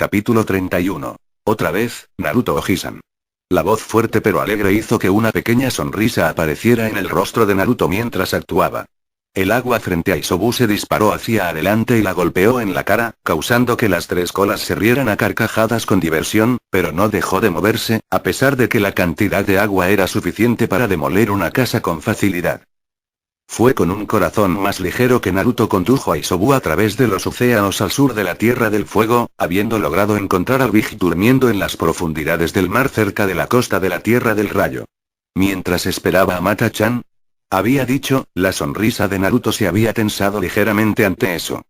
Capítulo 31. Otra vez, Naruto Ojisan. La voz fuerte pero alegre hizo que una pequeña sonrisa apareciera en el rostro de Naruto mientras actuaba. El agua frente a Isobu se disparó hacia adelante y la golpeó en la cara, causando que las tres colas se rieran a carcajadas con diversión, pero no dejó de moverse, a pesar de que la cantidad de agua era suficiente para demoler una casa con facilidad. Fue con un corazón más ligero que Naruto condujo a Isobu a través de los océanos al sur de la Tierra del Fuego, habiendo logrado encontrar al Big durmiendo en las profundidades del mar cerca de la costa de la Tierra del Rayo. Mientras esperaba a Mata-chan, había dicho, la sonrisa de Naruto se había tensado ligeramente ante eso.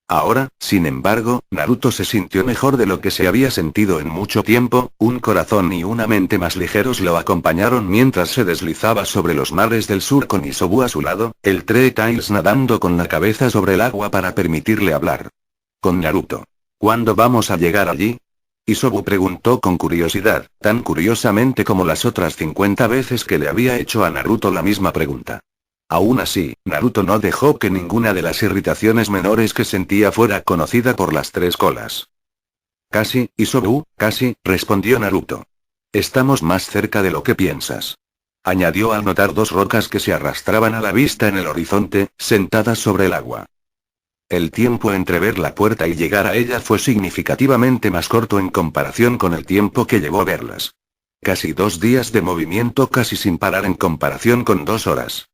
Ahora, sin embargo, Naruto se sintió mejor de lo que se había sentido en mucho tiempo, un corazón y una mente más ligeros lo acompañaron mientras se deslizaba sobre los mares del sur con Isobu a su lado, el Three Tails nadando con la cabeza sobre el agua para permitirle hablar. Con Naruto. ¿Cuándo vamos a llegar allí? Isobu preguntó con curiosidad, tan curiosamente como las otras 50 veces que le había hecho a Naruto la misma pregunta. Aún así, Naruto no dejó que ninguna de las irritaciones menores que sentía fuera conocida por las tres colas. Casi, Isobu, casi, respondió Naruto. Estamos más cerca de lo que piensas. Añadió al notar dos rocas que se arrastraban a la vista en el horizonte, sentadas sobre el agua. El tiempo entre ver la puerta y llegar a ella fue significativamente más corto en comparación con el tiempo que llevó verlas. Casi 2 días de movimiento casi sin parar en comparación con 2 horas.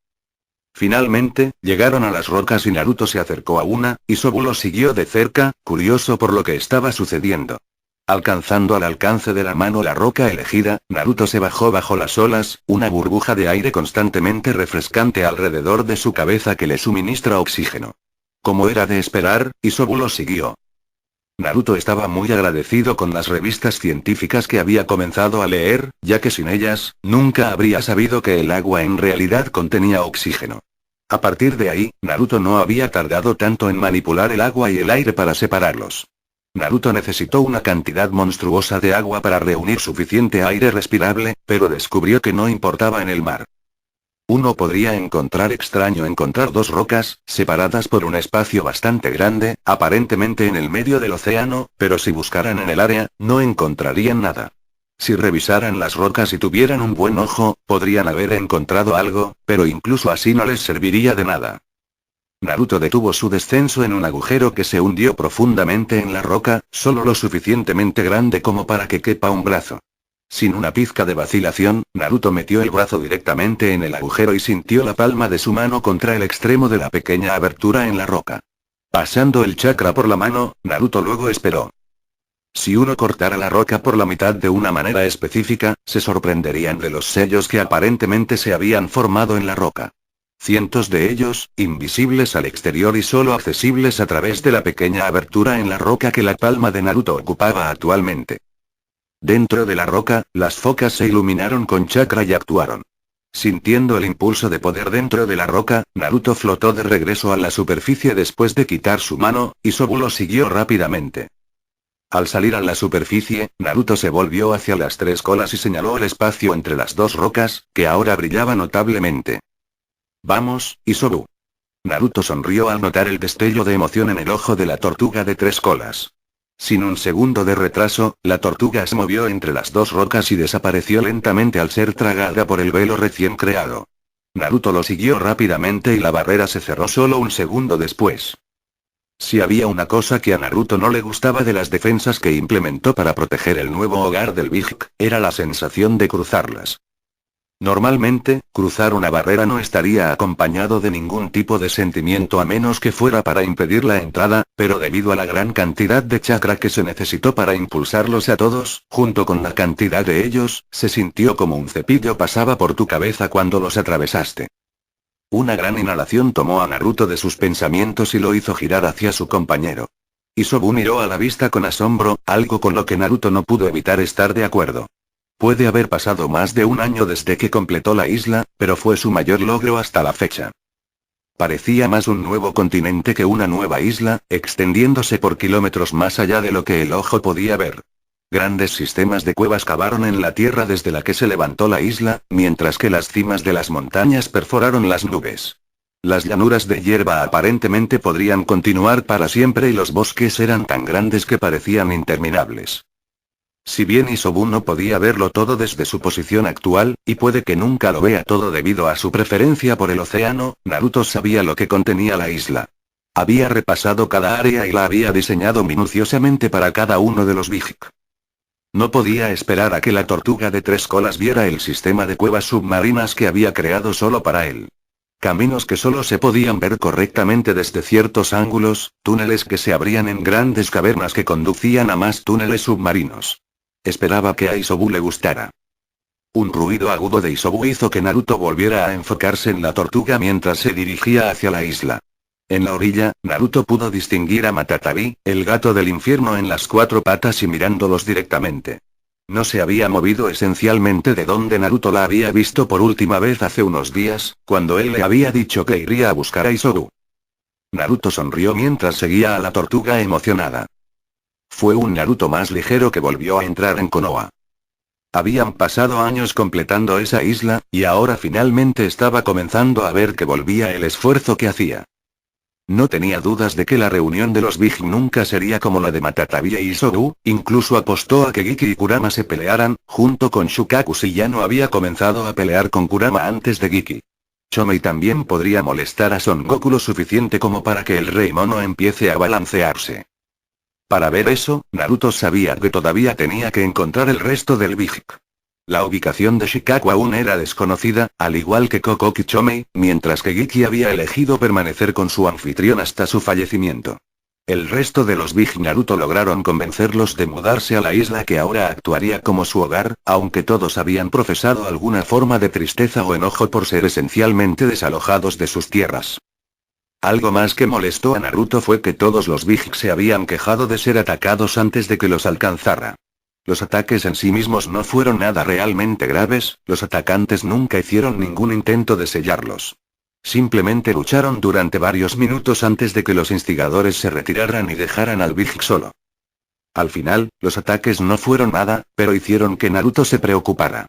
Finalmente, llegaron a las rocas y Naruto se acercó a una, y Isobu lo siguió de cerca, curioso por lo que estaba sucediendo. Alcanzando al alcance de la mano la roca elegida, Naruto se bajó bajo las olas, una burbuja de aire constantemente refrescante alrededor de su cabeza que le suministra oxígeno. Como era de esperar, Isobu lo siguió. Naruto estaba muy agradecido con las revistas científicas que había comenzado a leer, ya que sin ellas, nunca habría sabido que el agua en realidad contenía oxígeno. A partir de ahí, Naruto no había tardado tanto en manipular el agua y el aire para separarlos. Naruto necesitó una cantidad monstruosa de agua para reunir suficiente aire respirable, pero descubrió que no importaba en el mar. Uno podría encontrar extraño encontrar 2 rocas, separadas por un espacio bastante grande, aparentemente en el medio del océano, pero si buscaran en el área, no encontrarían nada. Si revisaran las rocas y tuvieran un buen ojo, podrían haber encontrado algo, pero incluso así no les serviría de nada. Naruto detuvo su descenso en un agujero que se hundió profundamente en la roca, solo lo suficientemente grande como para que quepa un brazo. Sin una pizca de vacilación, Naruto metió el brazo directamente en el agujero y sintió la palma de su mano contra el extremo de la pequeña abertura en la roca. Pasando el chakra por la mano, Naruto luego esperó. Si uno cortara la roca por la mitad de una manera específica, se sorprenderían de los sellos que aparentemente se habían formado en la roca. Cientos de ellos, invisibles al exterior y solo accesibles a través de la pequeña abertura en la roca que la palma de Naruto ocupaba actualmente. Dentro de la roca, las focas se iluminaron con chakra y actuaron. Sintiendo el impulso de poder dentro de la roca, Naruto flotó de regreso a la superficie después de quitar su mano, y Isobu lo siguió rápidamente. Al salir a la superficie, Naruto se volvió hacia las tres colas y señaló el espacio entre las 2 rocas, que ahora brillaba notablemente. Vamos, Isobu. Naruto sonrió al notar el destello de emoción en el ojo de la tortuga de 3 colas. Sin un segundo de retraso, la tortuga se movió entre las 2 rocas y desapareció lentamente al ser tragada por el velo recién creado. Naruto lo siguió rápidamente y la barrera se cerró solo un segundo después. Si había una cosa que a Naruto no le gustaba de las defensas que implementó para proteger el nuevo hogar del Big, era la sensación de cruzarlas. Normalmente, cruzar una barrera no estaría acompañado de ningún tipo de sentimiento a menos que fuera para impedir la entrada, pero debido a la gran cantidad de chakra que se necesitó para impulsarlos a todos, junto con la cantidad de ellos, se sintió como un cepillo pasaba por tu cabeza cuando los atravesaste. Una gran inhalación tomó a Naruto de sus pensamientos y lo hizo girar hacia su compañero. Isobu miró a la vista con asombro, algo con lo que Naruto no pudo evitar estar de acuerdo. Puede haber pasado más de 1 año desde que completó la isla, pero fue su mayor logro hasta la fecha. Parecía más un nuevo continente que una nueva isla, extendiéndose por kilómetros más allá de lo que el ojo podía ver. Grandes sistemas de cuevas cavaron en la tierra desde la que se levantó la isla, mientras que las cimas de las montañas perforaron las nubes. Las llanuras de hierba aparentemente podrían continuar para siempre y los bosques eran tan grandes que parecían interminables. Si bien Isobu no podía verlo todo desde su posición actual, y puede que nunca lo vea todo debido a su preferencia por el océano, Naruto sabía lo que contenía la isla. Había repasado cada área y la había diseñado minuciosamente para cada uno de los Bijik. No podía esperar a que la tortuga de 3 colas viera el sistema de cuevas submarinas que había creado solo para él. Caminos que solo se podían ver correctamente desde ciertos ángulos, túneles que se abrían en grandes cavernas que conducían a más túneles submarinos. Esperaba que a Isobu le gustara. Un ruido agudo de Isobu hizo que Naruto volviera a enfocarse en la tortuga mientras se dirigía hacia la isla. En la orilla, Naruto pudo distinguir a Matatabi, el gato del infierno en las 4 patas y mirándolos directamente. No se había movido esencialmente de donde Naruto la había visto por última vez hace unos días, cuando él le había dicho que iría a buscar a Isobu. Naruto sonrió mientras seguía a la tortuga emocionada. Fue un Naruto más ligero que volvió a entrar en Konoha. Habían pasado años completando esa isla, y ahora finalmente estaba comenzando a ver que volvía el esfuerzo que hacía. No tenía dudas de que la reunión de los Big nunca sería como la de Matatabi e Isobu, incluso apostó a que Giki y Kurama se pelearan, junto con Shukaku si ya no había comenzado a pelear con Kurama antes de Giki. Chomei también podría molestar a Son Goku lo suficiente como para que el Rey Mono empiece a balancearse. Para ver eso, Naruto sabía que todavía tenía que encontrar el resto del Big. La ubicación de Shikaku aún era desconocida, al igual que Kokoki Chomei, mientras que Giki había elegido permanecer con su anfitrión hasta su fallecimiento. El resto de los Big Naruto lograron convencerlos de mudarse a la isla que ahora actuaría como su hogar, aunque todos habían profesado alguna forma de tristeza o enojo por ser esencialmente desalojados de sus tierras. Algo más que molestó a Naruto fue que todos los Big se habían quejado de ser atacados antes de que los alcanzara. Los ataques en sí mismos no fueron nada realmente graves, los atacantes nunca hicieron ningún intento de sellarlos. Simplemente lucharon durante varios minutos antes de que los instigadores se retiraran y dejaran al Big solo. Al final, los ataques no fueron nada, pero hicieron que Naruto se preocupara.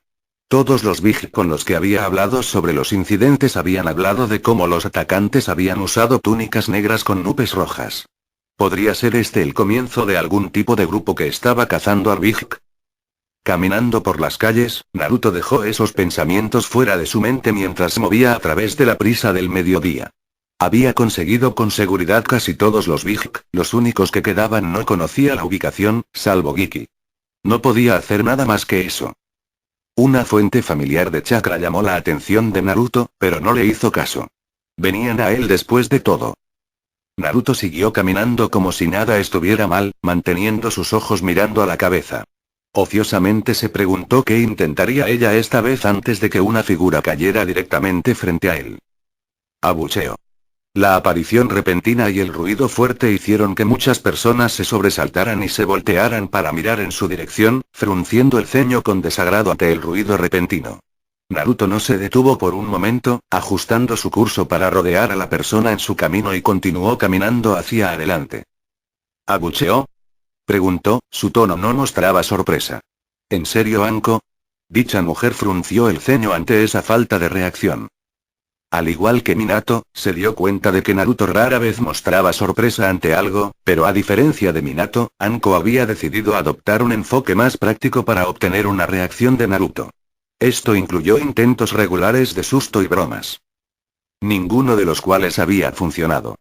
Todos los Big con los que había hablado sobre los incidentes habían hablado de cómo los atacantes habían usado túnicas negras con nubes rojas. ¿Podría ser este el comienzo de algún tipo de grupo que estaba cazando al Big? Caminando por las calles, Naruto dejó esos pensamientos fuera de su mente mientras se movía a través de la prisa del mediodía. Había conseguido con seguridad casi todos los Big, los únicos que quedaban no conocía la ubicación, salvo Giki. No podía hacer nada más que eso. Una fuente familiar de chakra llamó la atención de Naruto, pero no le hizo caso. Venían a él después de todo. Naruto siguió caminando como si nada estuviera mal, manteniendo sus ojos mirando a la cabeza. Ociosamente se preguntó qué intentaría ella esta vez antes de que una figura cayera directamente frente a él. Abucheo. La aparición repentina y el ruido fuerte hicieron que muchas personas se sobresaltaran y se voltearan para mirar en su dirección, frunciendo el ceño con desagrado ante el ruido repentino. Naruto no se detuvo por un momento, ajustando su curso para rodear a la persona en su camino y continuó caminando hacia adelante. ¿Abucheó? Preguntó, su tono no mostraba sorpresa. ¿En serio, Anko? Dicha mujer frunció el ceño ante esa falta de reacción. Al igual que Minato, se dio cuenta de que Naruto rara vez mostraba sorpresa ante algo, pero a diferencia de Minato, Anko había decidido adoptar un enfoque más práctico para obtener una reacción de Naruto. Esto incluyó intentos regulares de susto y bromas. Ninguno de los cuales había funcionado.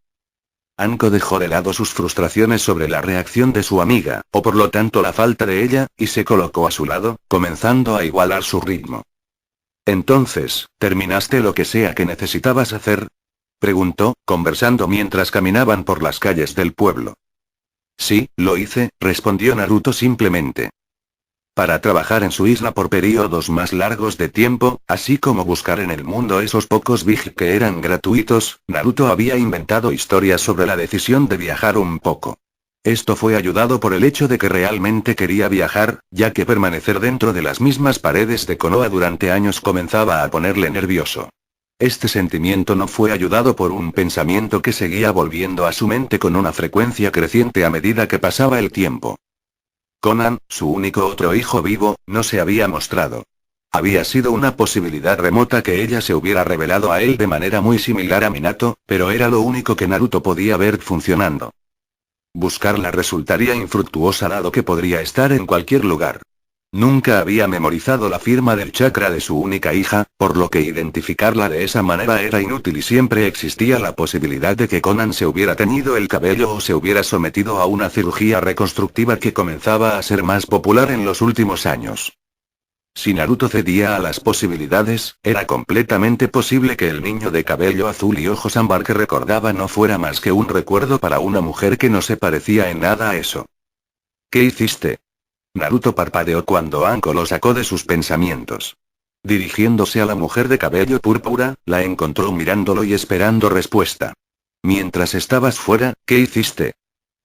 Anko dejó de lado sus frustraciones sobre la reacción de su amiga, o por lo tanto la falta de ella, y se colocó a su lado, comenzando a igualar su ritmo. Entonces, ¿terminaste lo que sea que necesitabas hacer? Preguntó, conversando mientras caminaban por las calles del pueblo. Sí, lo hice, respondió Naruto simplemente. Para trabajar en su isla por períodos más largos de tiempo, así como buscar en el mundo esos pocos Big que eran gratuitos, Naruto había inventado historias sobre la decisión de viajar un poco. Esto fue ayudado por el hecho de que realmente quería viajar, ya que permanecer dentro de las mismas paredes de Konoha durante años comenzaba a ponerle nervioso. Este sentimiento no fue ayudado por un pensamiento que seguía volviendo a su mente con una frecuencia creciente a medida que pasaba el tiempo. Conan, su único otro hijo vivo, no se había mostrado. Había sido una posibilidad remota que ella se hubiera revelado a él de manera muy similar a Minato, pero era lo único que Naruto podía ver funcionando. Buscarla resultaría infructuosa dado que podría estar en cualquier lugar. Nunca había memorizado la firma del chakra de su única hija, por lo que identificarla de esa manera era inútil y siempre existía la posibilidad de que Conan se hubiera teñido el cabello o se hubiera sometido a una cirugía reconstructiva que comenzaba a ser más popular en los últimos años. Si Naruto cedía a las posibilidades, era completamente posible que el niño de cabello azul y ojos ámbar que recordaba no fuera más que un recuerdo para una mujer que no se parecía en nada a eso. ¿Qué hiciste? Naruto parpadeó cuando Anko lo sacó de sus pensamientos. Dirigiéndose a la mujer de cabello púrpura, la encontró mirándolo y esperando respuesta. Mientras estabas fuera, ¿qué hiciste?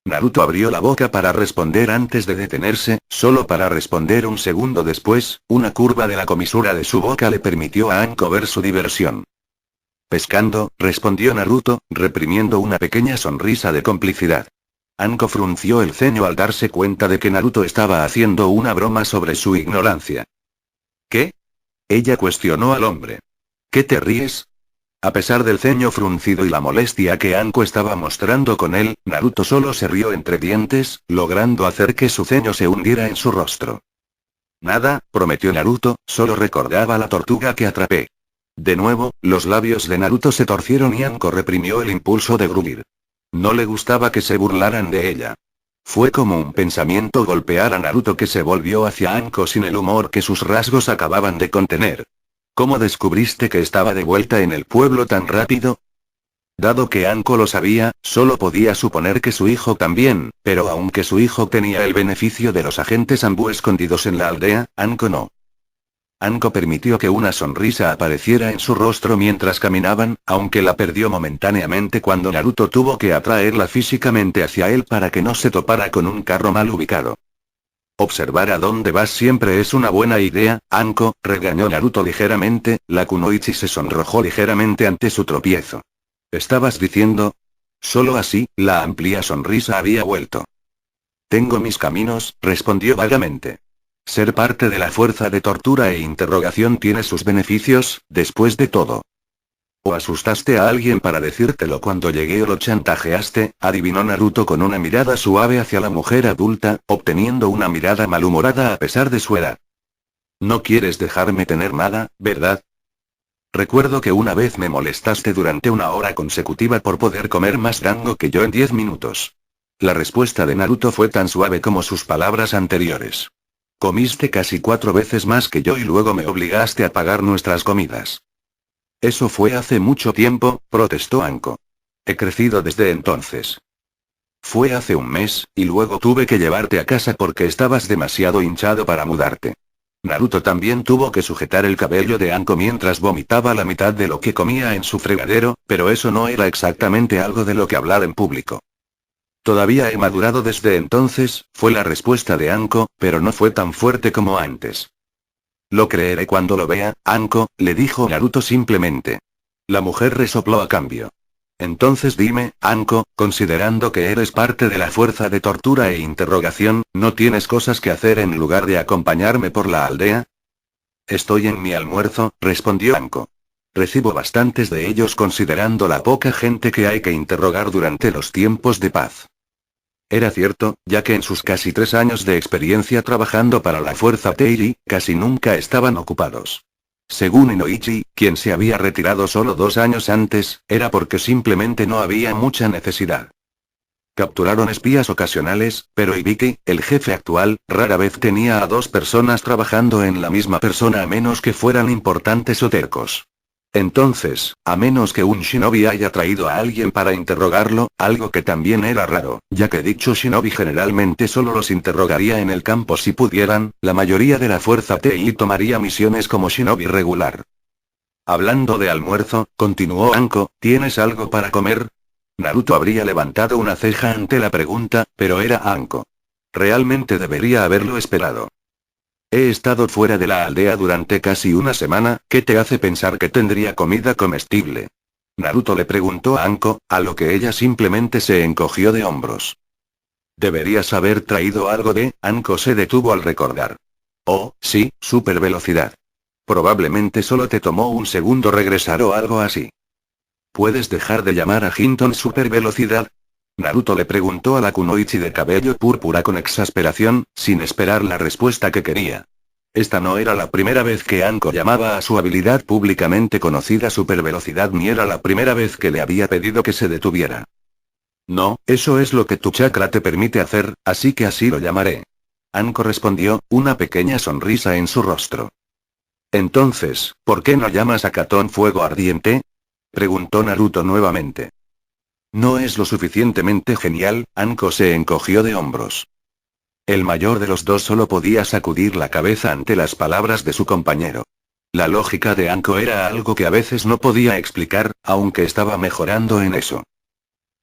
Naruto abrió la boca para responder antes de detenerse, solo para responder un segundo después, una curva de la comisura de su boca le permitió a Anko ver su diversión. Pescando, respondió Naruto, reprimiendo una pequeña sonrisa de complicidad. Anko frunció el ceño al darse cuenta de que Naruto estaba haciendo una broma sobre su ignorancia. ¿Qué? Ella cuestionó al hombre. ¿Qué te ríes? A pesar del ceño fruncido y la molestia que Anko estaba mostrando con él, Naruto solo se rió entre dientes, logrando hacer que su ceño se hundiera en su rostro. Nada, prometió Naruto, solo recordaba la tortuga que atrapé. De nuevo, los labios de Naruto se torcieron y Anko reprimió el impulso de gruñir. No le gustaba que se burlaran de ella. Fue como un pensamiento golpear a Naruto que se volvió hacia Anko sin el humor que sus rasgos acababan de contener. ¿Cómo descubriste que estaba de vuelta en el pueblo tan rápido? Dado que Anko lo sabía, solo podía suponer que su hijo también, pero aunque su hijo tenía el beneficio de los agentes Anbu escondidos en la aldea, Anko no. Anko permitió que una sonrisa apareciera en su rostro mientras caminaban, aunque la perdió momentáneamente cuando Naruto tuvo que atraerla físicamente hacia él para que no se topara con un carro mal ubicado. Observar a dónde vas siempre es una buena idea, Anko, regañó Naruto ligeramente, la kunoichi se sonrojó ligeramente ante su tropiezo. ¿Estabas diciendo? Solo así, la amplia sonrisa había vuelto. Tengo mis caminos, respondió vagamente. Ser parte de la fuerza de tortura e interrogación tiene sus beneficios, después de todo. ¿O asustaste a alguien para decírtelo cuando llegué o lo chantajeaste? Adivinó Naruto con una mirada suave hacia la mujer adulta, obteniendo una mirada malhumorada a pesar de su edad. No quieres dejarme tener nada, ¿verdad? Recuerdo que una vez me molestaste durante una hora consecutiva por poder comer más dango que yo en 10 minutos. La respuesta de Naruto fue tan suave como sus palabras anteriores. Comiste casi 4 veces más que yo y luego me obligaste a pagar nuestras comidas. Eso fue hace mucho tiempo, protestó Anko. He crecido desde entonces. Fue hace un mes, y luego tuve que llevarte a casa porque estabas demasiado hinchado para mudarte. Naruto también tuvo que sujetar el cabello de Anko mientras vomitaba la mitad de lo que comía en su fregadero, pero eso no era exactamente algo de lo que hablar en público. Todavía he madurado desde entonces, fue la respuesta de Anko, pero no fue tan fuerte como antes. Lo creeré cuando lo vea, Anko, le dijo Naruto simplemente. La mujer resopló a cambio. Entonces dime, Anko, considerando que eres parte de la fuerza de tortura e interrogación, ¿no tienes cosas que hacer en lugar de acompañarme por la aldea? Estoy en mi almuerzo, respondió Anko. Recibo bastantes de ellos considerando la poca gente que hay que interrogar durante los tiempos de paz. Era cierto, ya que en sus casi 3 años de experiencia trabajando para la fuerza Teiri, casi nunca estaban ocupados. Según Inoichi, quien se había retirado solo 2 años antes, era porque simplemente no había mucha necesidad. Capturaron espías ocasionales, pero Ibiki, el jefe actual, rara vez tenía a 2 personas trabajando en la misma persona a menos que fueran importantes o tercos. Entonces, a menos que un shinobi haya traído a alguien para interrogarlo, algo que también era raro, ya que dicho shinobi generalmente solo los interrogaría en el campo si pudieran, la mayoría de la fuerza TI tomaría misiones como shinobi regular. Hablando de almuerzo, continuó Anko, ¿tienes algo para comer? Naruto habría levantado una ceja ante la pregunta, pero era Anko. Realmente debería haberlo esperado. He estado fuera de la aldea durante casi una semana, ¿qué te hace pensar que tendría comida comestible? Naruto le preguntó a Anko, a lo que ella simplemente se encogió de hombros. Deberías haber traído algo de, Anko se detuvo al recordar. Oh, sí, super velocidad. Probablemente solo te tomó un segundo regresar o algo así. ¿Puedes dejar de llamar a Hinton supervelocidad? Naruto le preguntó a la kunoichi de cabello púrpura con exasperación, sin esperar la respuesta que quería. Esta no era la primera vez que Anko llamaba a su habilidad públicamente conocida supervelocidad ni era la primera vez que le había pedido que se detuviera. No, eso es lo que tu chakra te permite hacer, así que así lo llamaré. Anko respondió, una pequeña sonrisa en su rostro. Entonces, ¿por qué no llamas a Katon Fuego Ardiente? Preguntó Naruto nuevamente. No es lo suficientemente genial, Anko se encogió de hombros. El mayor de los dos solo podía sacudir la cabeza ante las palabras de su compañero. La lógica de Anko era algo que a veces no podía explicar, aunque estaba mejorando en eso.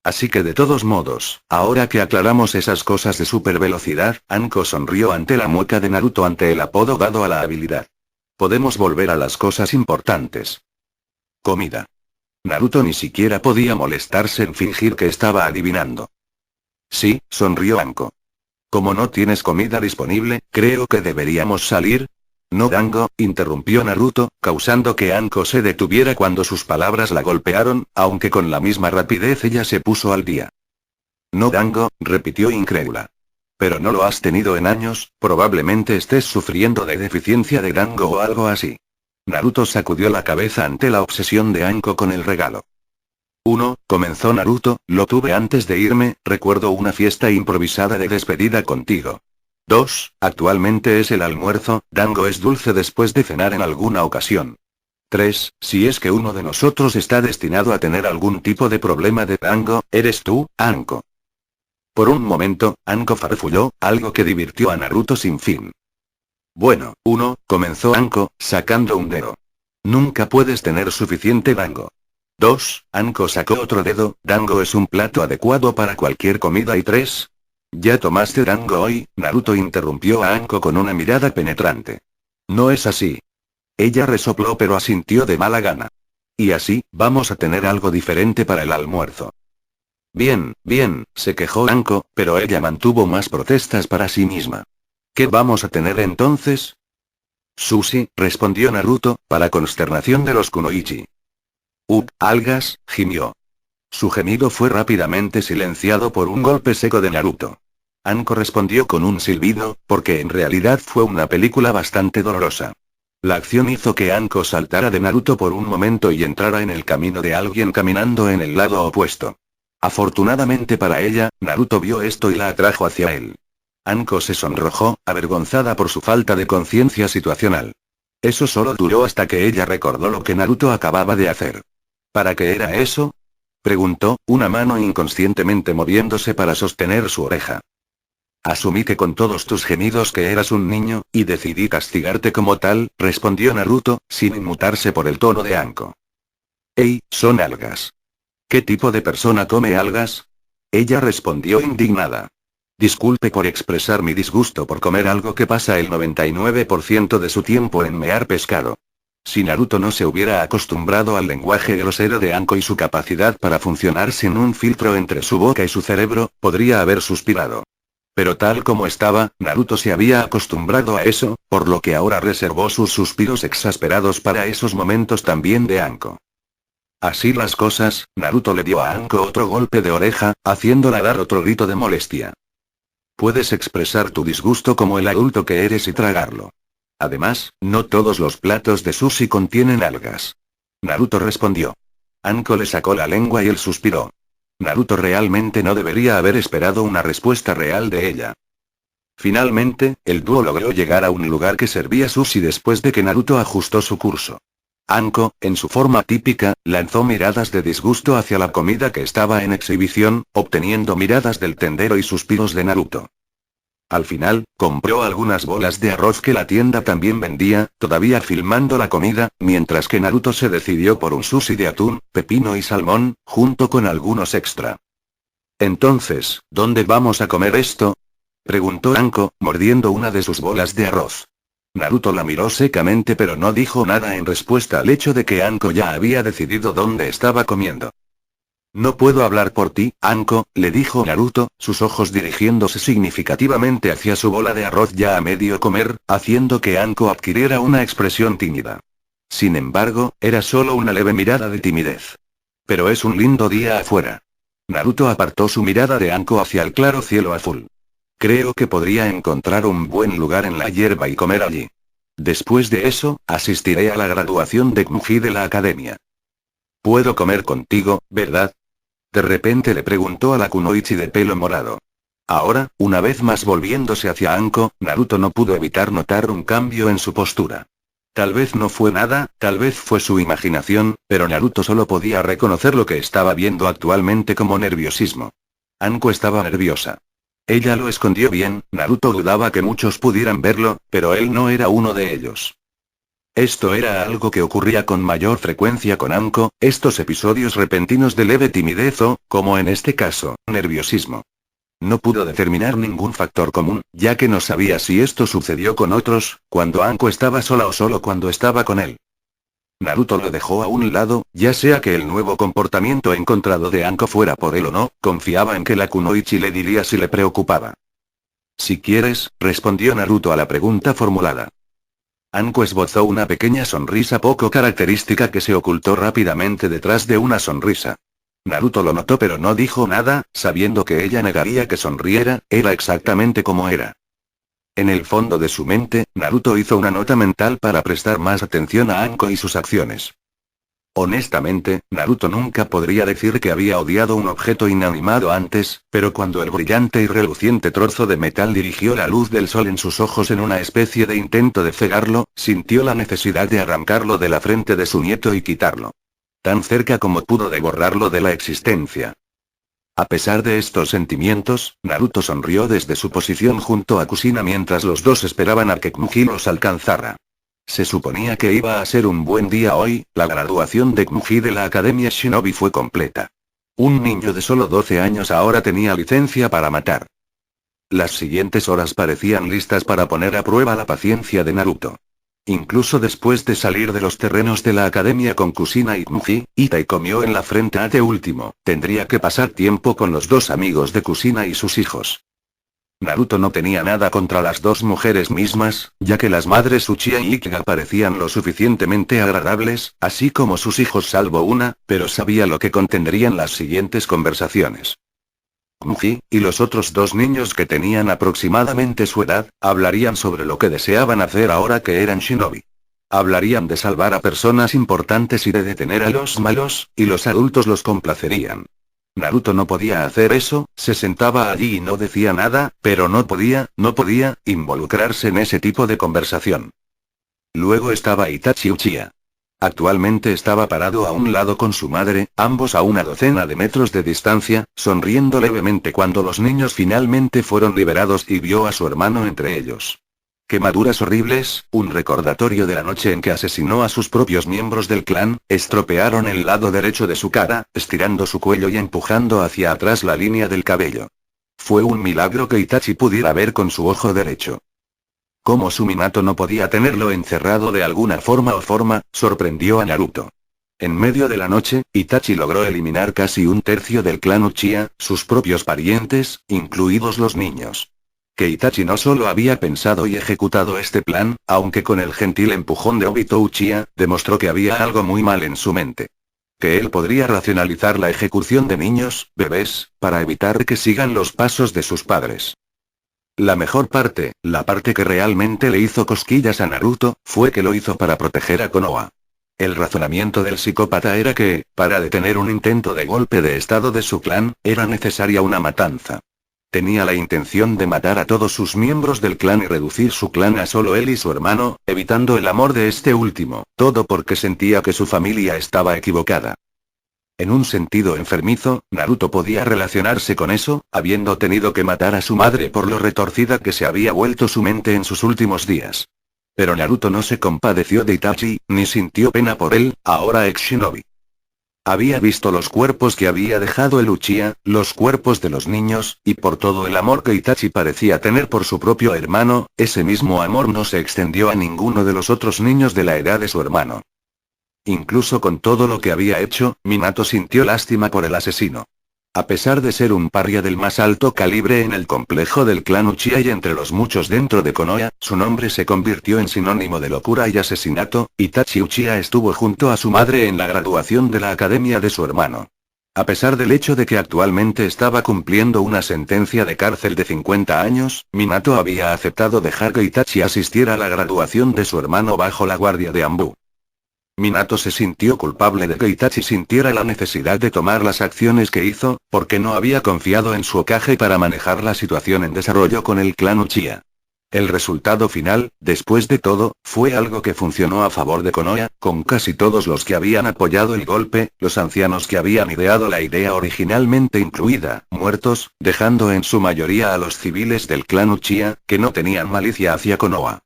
Así que de todos modos, ahora que aclaramos esas cosas de supervelocidad, Anko sonrió ante la mueca de Naruto ante el apodo dado a la habilidad. Podemos volver a las cosas importantes. Comida. Naruto ni siquiera podía molestarse en fingir que estaba adivinando. Sí, sonrió Anko. Como no tienes comida disponible, creo que deberíamos salir. No Dango, interrumpió Naruto, causando que Anko se detuviera cuando sus palabras la golpearon, aunque con la misma rapidez ella se puso al día. No Dango, repitió incrédula. Pero no lo has tenido en años, probablemente estés sufriendo de deficiencia de Dango o algo así. Naruto sacudió la cabeza ante la obsesión de Anko con el regalo. 1. Comenzó Naruto, lo tuve antes de irme, recuerdo una fiesta improvisada de despedida contigo. 2. Actualmente es el almuerzo, Dango es dulce después de cenar en alguna ocasión. 3. Si es que uno de nosotros está destinado a tener algún tipo de problema de Dango, eres tú, Anko. Por un momento, Anko farfulló, algo que divirtió a Naruto sin fin. Bueno, 1, comenzó Anko, sacando un dedo. Nunca puedes tener suficiente Dango. 2, Anko sacó otro dedo, Dango es un plato adecuado para cualquier comida y 3. ¿Ya tomaste Dango hoy? Naruto interrumpió a Anko con una mirada penetrante. No es así. Ella resopló pero asintió de mala gana. Y así, vamos a tener algo diferente para el almuerzo. Bien, bien, se quejó Anko, pero ella mantuvo más protestas para sí misma. ¿Qué vamos a tener entonces? Sushi, respondió Naruto, para consternación de los kunoichi. Algas, gimió. Su gemido fue rápidamente silenciado por un golpe seco de Naruto. Anko respondió con un silbido, porque en realidad fue una película bastante dolorosa. La acción hizo que Anko saltara de Naruto por un momento y entrara en el camino de alguien caminando en el lado opuesto. Afortunadamente para ella, Naruto vio esto y la atrajo hacia él. Anko se sonrojó, avergonzada por su falta de conciencia situacional. Eso solo duró hasta que ella recordó lo que Naruto acababa de hacer. ¿Para qué era eso? Preguntó, una mano inconscientemente moviéndose para sostener su oreja. Asumí que con todos tus gemidos que eras un niño, y decidí castigarte como tal, respondió Naruto, sin inmutarse por el tono de Anko. ¡Ey, son algas! ¿Qué tipo de persona come algas? Ella respondió indignada. Disculpe por expresar mi disgusto por comer algo que pasa el 99% de su tiempo en mear pescado. Si Naruto no se hubiera acostumbrado al lenguaje grosero de Anko y su capacidad para funcionar sin un filtro entre su boca y su cerebro, podría haber suspirado. Pero tal como estaba, Naruto se había acostumbrado a eso, por lo que ahora reservó sus suspiros exasperados para esos momentos también de Anko. Así las cosas, Naruto le dio a Anko otro golpe de oreja, haciéndola dar otro grito de molestia. Puedes expresar tu disgusto como el adulto que eres y tragarlo. Además, no todos los platos de sushi contienen algas. Naruto respondió. Anko le sacó la lengua y él suspiró. Naruto realmente no debería haber esperado una respuesta real de ella. Finalmente, el dúo logró llegar a un lugar que servía sushi después de que Naruto ajustó su curso. Anko, en su forma típica, lanzó miradas de disgusto hacia la comida que estaba en exhibición, obteniendo miradas del tendero y suspiros de Naruto. Al final, compró algunas bolas de arroz que la tienda también vendía, todavía filmando la comida, mientras que Naruto se decidió por un sushi de atún, pepino y salmón, junto con algunos extra. Entonces, ¿dónde vamos a comer esto? Preguntó Anko, mordiendo una de sus bolas de arroz. Naruto la miró secamente pero no dijo nada en respuesta al hecho de que Anko ya había decidido dónde estaba comiendo. No puedo hablar por ti, Anko, le dijo Naruto, sus ojos dirigiéndose significativamente hacia su bola de arroz ya a medio comer, haciendo que Anko adquiriera una expresión tímida. Sin embargo, era solo una leve mirada de timidez. Pero es un lindo día afuera. Naruto apartó su mirada de Anko hacia el claro cielo azul. Creo que podría encontrar un buen lugar en la hierba y comer allí. Después de eso, asistiré a la graduación de Kmuji de la academia. ¿Puedo comer contigo, verdad? De repente le preguntó a la kunoichi de pelo morado. Ahora, una vez más volviéndose hacia Anko, Naruto no pudo evitar notar un cambio en su postura. Tal vez no fue nada, tal vez fue su imaginación, pero Naruto solo podía reconocer lo que estaba viendo actualmente como nerviosismo. Anko estaba nerviosa. Ella lo escondió bien, Naruto dudaba que muchos pudieran verlo, pero él no era uno de ellos. Esto era algo que ocurría con mayor frecuencia con Anko, estos episodios repentinos de leve timidez o, como en este caso, nerviosismo. No pudo determinar ningún factor común, ya que no sabía si esto sucedió con otros, cuando Anko estaba sola o solo cuando estaba con él. Naruto lo dejó a un lado, ya sea que el nuevo comportamiento encontrado de Anko fuera por él o no, confiaba en que la kunoichi le diría si le preocupaba. Si quieres, respondió Naruto a la pregunta formulada. Anko esbozó una pequeña sonrisa poco característica que se ocultó rápidamente detrás de una sonrisa. Naruto lo notó pero no dijo nada, sabiendo que ella negaría que sonriera, era exactamente como era. En el fondo de su mente, Naruto hizo una nota mental para prestar más atención a Anko y sus acciones. Honestamente, Naruto nunca podría decir que había odiado un objeto inanimado antes, pero cuando el brillante y reluciente trozo de metal dirigió la luz del sol en sus ojos en una especie de intento de cegarlo, sintió la necesidad de arrancarlo de la frente de su nieto y quitarlo. Tan cerca como pudo de borrarlo de la existencia. A pesar de estos sentimientos, Naruto sonrió desde su posición junto a Kushina mientras los dos esperaban a que Kmuji los alcanzara. Se suponía que iba a ser un buen día hoy, la graduación de Kmuji de la Academia Shinobi fue completa. Un niño de solo 12 años ahora tenía licencia para matar. Las siguientes horas parecían listas para poner a prueba la paciencia de Naruto. Incluso después de salir de los terrenos de la academia con Kushina y Kmuji, Itai comió en la frente a este último, tendría que pasar tiempo con los dos amigos de Kushina y sus hijos. Naruto no tenía nada contra las dos mujeres mismas, ya que las madres Uchiha y Ikaga parecían lo suficientemente agradables, así como sus hijos salvo una, pero sabía lo que contendrían las siguientes conversaciones. Kmuji, y los otros dos niños que tenían aproximadamente su edad, hablarían sobre lo que deseaban hacer ahora que eran shinobi. Hablarían de salvar a personas importantes y de detener a los malos, y los adultos los complacerían. Naruto no podía hacer eso, se sentaba allí y no decía nada, pero no podía involucrarse en ese tipo de conversación. Luego estaba Itachi Uchiha. Actualmente estaba parado a un lado con su madre, ambos a una docena de metros de distancia, sonriendo levemente cuando los niños finalmente fueron liberados y vio a su hermano entre ellos. Quemaduras horribles, un recordatorio de la noche en que asesinó a sus propios miembros del clan, estropearon el lado derecho de su cara, estirando su cuello y empujando hacia atrás la línea del cabello. Fue un milagro que Itachi pudiera ver con su ojo derecho. Como su Minato no podía tenerlo encerrado de alguna forma, sorprendió a Naruto. En medio de la noche, Itachi logró eliminar casi un tercio del clan Uchiha, sus propios parientes, incluidos los niños. Que Itachi no solo había pensado y ejecutado este plan, aunque con el gentil empujón de Obito Uchiha, demostró que había algo muy mal en su mente. Que él podría racionalizar la ejecución de niños, bebés, para evitar que sigan los pasos de sus padres. La mejor parte, la parte que realmente le hizo cosquillas a Naruto, fue que lo hizo para proteger a Konoha. El razonamiento del psicópata era que, para detener un intento de golpe de estado de su clan, era necesaria una matanza. Tenía la intención de matar a todos sus miembros del clan y reducir su clan a solo él y su hermano, evitando el amor de este último, todo porque sentía que su familia estaba equivocada. En un sentido enfermizo, Naruto podía relacionarse con eso, habiendo tenido que matar a su madre por lo retorcida que se había vuelto su mente en sus últimos días. Pero Naruto no se compadeció de Itachi, ni sintió pena por él, ahora ex shinobi. Había visto los cuerpos que había dejado el Uchiha, los cuerpos de los niños, y por todo el amor que Itachi parecía tener por su propio hermano, ese mismo amor no se extendió a ninguno de los otros niños de la edad de su hermano. Incluso con todo lo que había hecho, Minato sintió lástima por el asesino. A pesar de ser un paria del más alto calibre en el complejo del clan Uchiha y entre los muchos dentro de Konoha, su nombre se convirtió en sinónimo de locura y asesinato. Itachi Uchiha estuvo junto a su madre en la graduación de la academia de su hermano. A pesar del hecho de que actualmente estaba cumpliendo una sentencia de cárcel de 50 años, Minato había aceptado dejar que Itachi asistiera a la graduación de su hermano bajo la guardia de Anbu. Minato se sintió culpable de que Itachi sintiera la necesidad de tomar las acciones que hizo, porque no había confiado en su Hokage para manejar la situación en desarrollo con el clan Uchiha. El resultado final, después de todo, fue algo que funcionó a favor de Konoha, con casi todos los que habían apoyado el golpe, los ancianos que habían ideado la idea originalmente incluida, muertos, dejando en su mayoría a los civiles del clan Uchiha, que no tenían malicia hacia Konoha.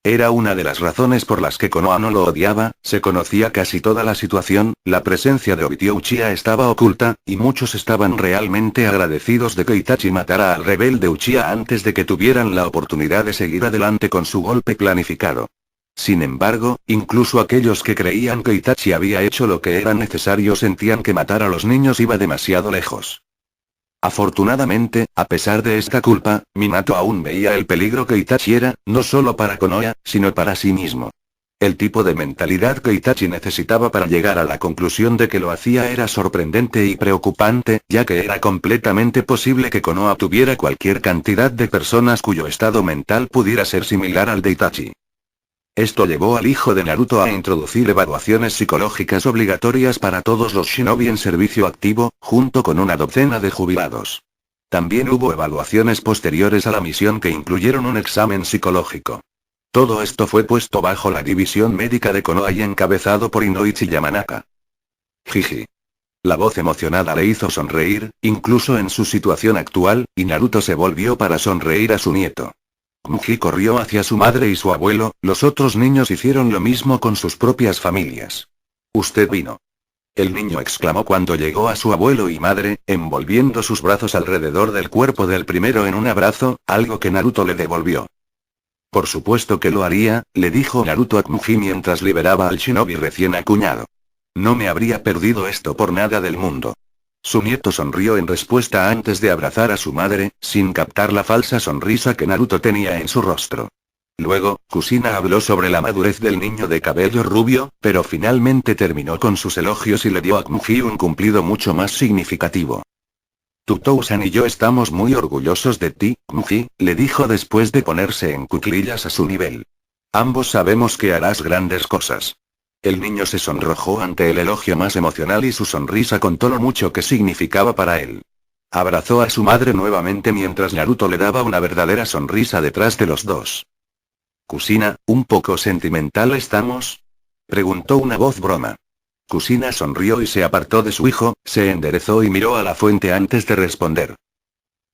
Era una de las razones por las que Konoha no lo odiaba, se conocía casi toda la situación, la presencia de Obito Uchiha estaba oculta, y muchos estaban realmente agradecidos de que Itachi matara al rebelde Uchiha antes de que tuvieran la oportunidad de seguir adelante con su golpe planificado. Sin embargo, incluso aquellos que creían que Itachi había hecho lo que era necesario sentían que matar a los niños iba demasiado lejos. Afortunadamente, a pesar de esta culpa, Minato aún veía el peligro que Itachi era, no solo para Konoha, sino para sí mismo. El tipo de mentalidad que Itachi necesitaba para llegar a la conclusión de que lo hacía era sorprendente y preocupante, ya que era completamente posible que Konoha tuviera cualquier cantidad de personas cuyo estado mental pudiera ser similar al de Itachi. Esto llevó al hijo de Naruto a introducir evaluaciones psicológicas obligatorias para todos los shinobi en servicio activo, junto con una docena de jubilados. También hubo evaluaciones posteriores a la misión que incluyeron un examen psicológico. Todo esto fue puesto bajo la división médica de Konoha y encabezado por Inoichi Yamanaka. Jiji. La voz emocionada le hizo sonreír, incluso en su situación actual, y Naruto se volvió para sonreír a su nieto. Muji corrió hacia su madre y su abuelo, los otros niños hicieron lo mismo con sus propias familias. «Usted vino». El niño exclamó cuando llegó a su abuelo y madre, envolviendo sus brazos alrededor del cuerpo del primero en un abrazo, algo que Naruto le devolvió. Por supuesto que lo haría, le dijo Naruto a Muji mientras liberaba al shinobi recién acuñado. No me habría perdido esto por nada del mundo. Su nieto sonrió en respuesta antes de abrazar a su madre, sin captar la falsa sonrisa que Naruto tenía en su rostro. Luego, Kusina habló sobre la madurez del niño de cabello rubio, pero finalmente terminó con sus elogios y le dio a Muji un cumplido mucho más significativo. Tutou-san y yo estamos muy orgullosos de ti, Muji, le dijo después de ponerse en cuclillas a su nivel. Ambos sabemos que harás grandes cosas. El niño se sonrojó ante el elogio más emocional y su sonrisa contó lo mucho que significaba para él. Abrazó a su madre nuevamente mientras Naruto le daba una verdadera sonrisa detrás de los dos. Kusina, ¿un poco sentimental estamos?, preguntó una voz broma. Kusina sonrió y se apartó de su hijo, se enderezó y miró a la fuente antes de responder.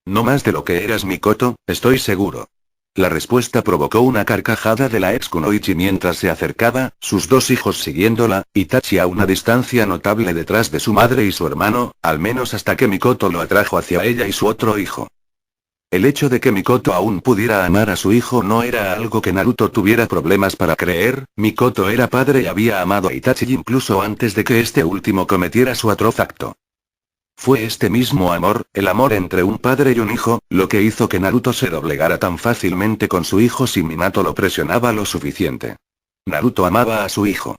No más de lo que eras Mikoto, estoy seguro. La respuesta provocó una carcajada de la ex Kunoichi mientras se acercaba, sus dos hijos siguiéndola, Itachi a una distancia notable detrás de su madre y su hermano, al menos hasta que Mikoto lo atrajo hacia ella y su otro hijo. El hecho de que Mikoto aún pudiera amar a su hijo no era algo que Naruto tuviera problemas para creer, Mikoto era padre y había amado a Itachi incluso antes de que este último cometiera su atroz acto. Fue este mismo amor, el amor entre un padre y un hijo, lo que hizo que Naruto se doblegara tan fácilmente con su hijo si Minato lo presionaba lo suficiente. Naruto amaba a su hijo.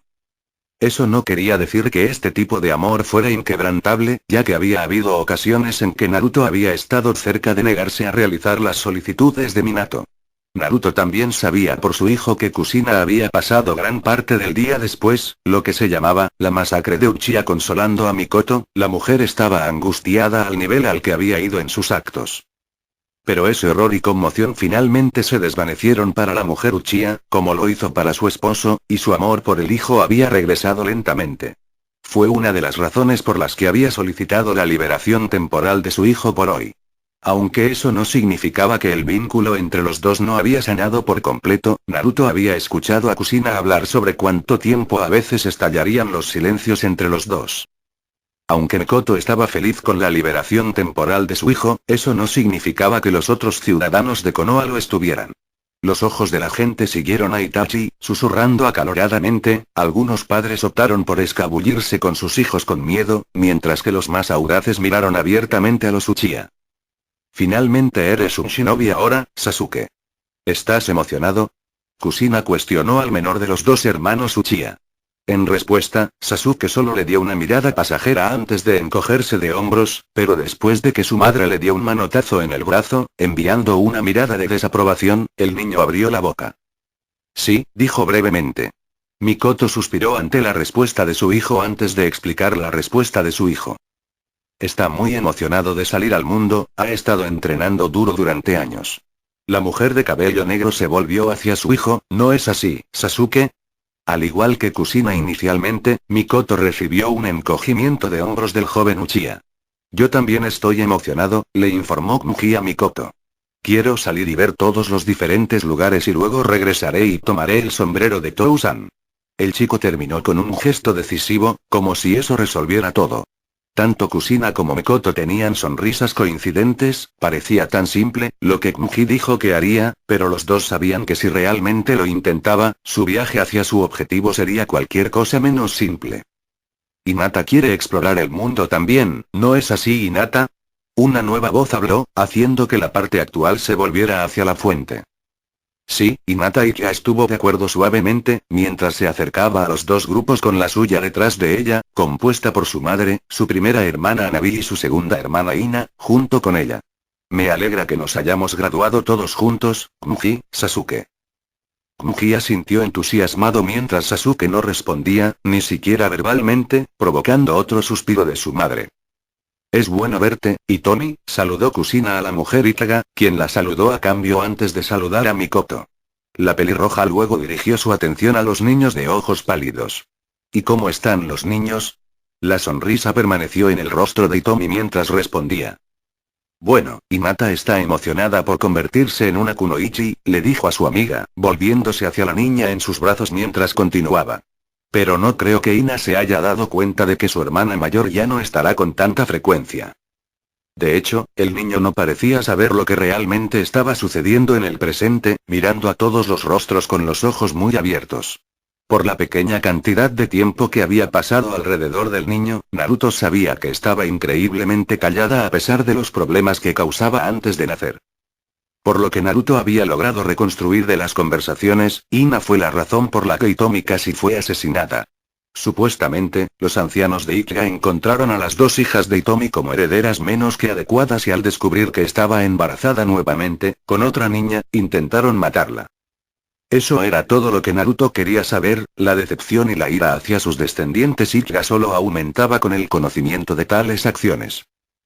Eso no quería decir que este tipo de amor fuera inquebrantable, ya que había habido ocasiones en que Naruto había estado cerca de negarse a realizar las solicitudes de Minato. Naruto también sabía por su hijo que Kusina había pasado gran parte del día después, lo que se llamaba, la masacre de Uchiha consolando a Mikoto, la mujer estaba angustiada al nivel al que había ido en sus actos. Pero ese horror y conmoción finalmente se desvanecieron para la mujer Uchiha, como lo hizo para su esposo, y su amor por el hijo había regresado lentamente. Fue una de las razones por las que había solicitado la liberación temporal de su hijo por hoy. Aunque eso no significaba que el vínculo entre los dos no había sanado por completo, Naruto había escuchado a Kusina hablar sobre cuánto tiempo a veces estallarían los silencios entre los dos. Aunque Mikoto estaba feliz con la liberación temporal de su hijo, eso no significaba que los otros ciudadanos de Konoha lo estuvieran. Los ojos de la gente siguieron a Itachi, susurrando acaloradamente. Algunos padres optaron por escabullirse con sus hijos con miedo, mientras que los más audaces miraron abiertamente a los Uchiha. Finalmente eres un shinobi ahora, Sasuke. ¿Estás emocionado? Kushina cuestionó al menor de los dos hermanos Uchiha. En respuesta, Sasuke solo le dio una mirada pasajera antes de encogerse de hombros, pero después de que su madre le dio un manotazo en el brazo, enviando una mirada de desaprobación, el niño abrió la boca. Sí, dijo brevemente. Mikoto suspiró ante la respuesta de su hijo antes de explicar la respuesta de su hijo. Está muy emocionado de salir al mundo, ha estado entrenando duro durante años. La mujer de cabello negro se volvió hacia su hijo. ¿No es así, Sasuke? Al igual que Kushina inicialmente, Mikoto recibió un encogimiento de hombros del joven Uchiha. Yo también estoy emocionado, le informó Kuji a Mikoto. Quiero salir y ver todos los diferentes lugares y luego regresaré y tomaré el sombrero de Tou-san. El chico terminó con un gesto decisivo, como si eso resolviera todo. Tanto Kushina como Mikoto tenían sonrisas coincidentes, parecía tan simple, lo que Kuji dijo que haría, pero los dos sabían que si realmente lo intentaba, su viaje hacia su objetivo sería cualquier cosa menos simple. Hinata quiere explorar el mundo también, ¿no es así, Hinata? Una nueva voz habló, haciendo que la parte actual se volviera hacia la fuente. Sí, Hinata ya estuvo de acuerdo suavemente, mientras se acercaba a los dos grupos con la suya detrás de ella, compuesta por su madre, su primera hermana Anabi y su segunda hermana Ina, junto con ella. Me alegra que nos hayamos graduado todos juntos, Kuji, Sasuke. Kuji asintió entusiasmado mientras Sasuke no respondía, ni siquiera verbalmente, provocando otro suspiro de su madre. Es bueno verte, Hitomi, saludó Kushina a la mujer Itaga, quien la saludó a cambio antes de saludar a Mikoto. La pelirroja luego dirigió su atención a los niños de ojos pálidos. ¿Y cómo están los niños? La sonrisa permaneció en el rostro de Hitomi mientras respondía. Bueno, Hinata está emocionada por convertirse en una kunoichi, le dijo a su amiga, volviéndose hacia la niña en sus brazos mientras continuaba. Pero no creo que Ina se haya dado cuenta de que su hermana mayor ya no estará con tanta frecuencia. De hecho, el niño no parecía saber lo que realmente estaba sucediendo en el presente, mirando a todos los rostros con los ojos muy abiertos. Por la pequeña cantidad de tiempo que había pasado alrededor del niño, Naruto sabía que estaba increíblemente callada a pesar de los problemas que causaba antes de nacer. Por lo que Naruto había logrado reconstruir de las conversaciones, Ina fue la razón por la que Hitomi casi fue asesinada. Supuestamente, los ancianos de Ikea encontraron a las dos hijas de Hitomi como herederas menos que adecuadas y al descubrir que estaba embarazada nuevamente, con otra niña, intentaron matarla. Eso era todo lo que Naruto quería saber, la decepción y la ira hacia sus descendientes Ikea solo aumentaba con el conocimiento de tales acciones.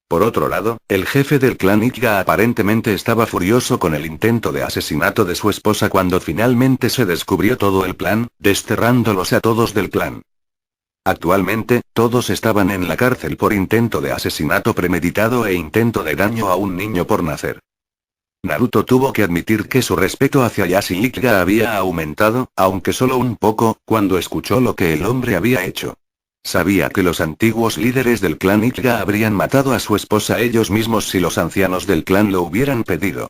Por otro lado, el jefe del clan Ikea aparentemente estaba furioso con el intento de asesinato de su esposa cuando finalmente se descubrió todo el plan, desterrándolos a todos del clan. Actualmente, todos estaban en la cárcel por intento de asesinato premeditado e intento de daño a un niño por nacer. Naruto tuvo que admitir que su respeto hacia Yashi Ikea había aumentado, aunque solo un poco, cuando escuchó lo que el hombre había hecho. Sabía que los antiguos líderes del clan Ikea habrían matado a su esposa ellos mismos si los ancianos del clan lo hubieran pedido.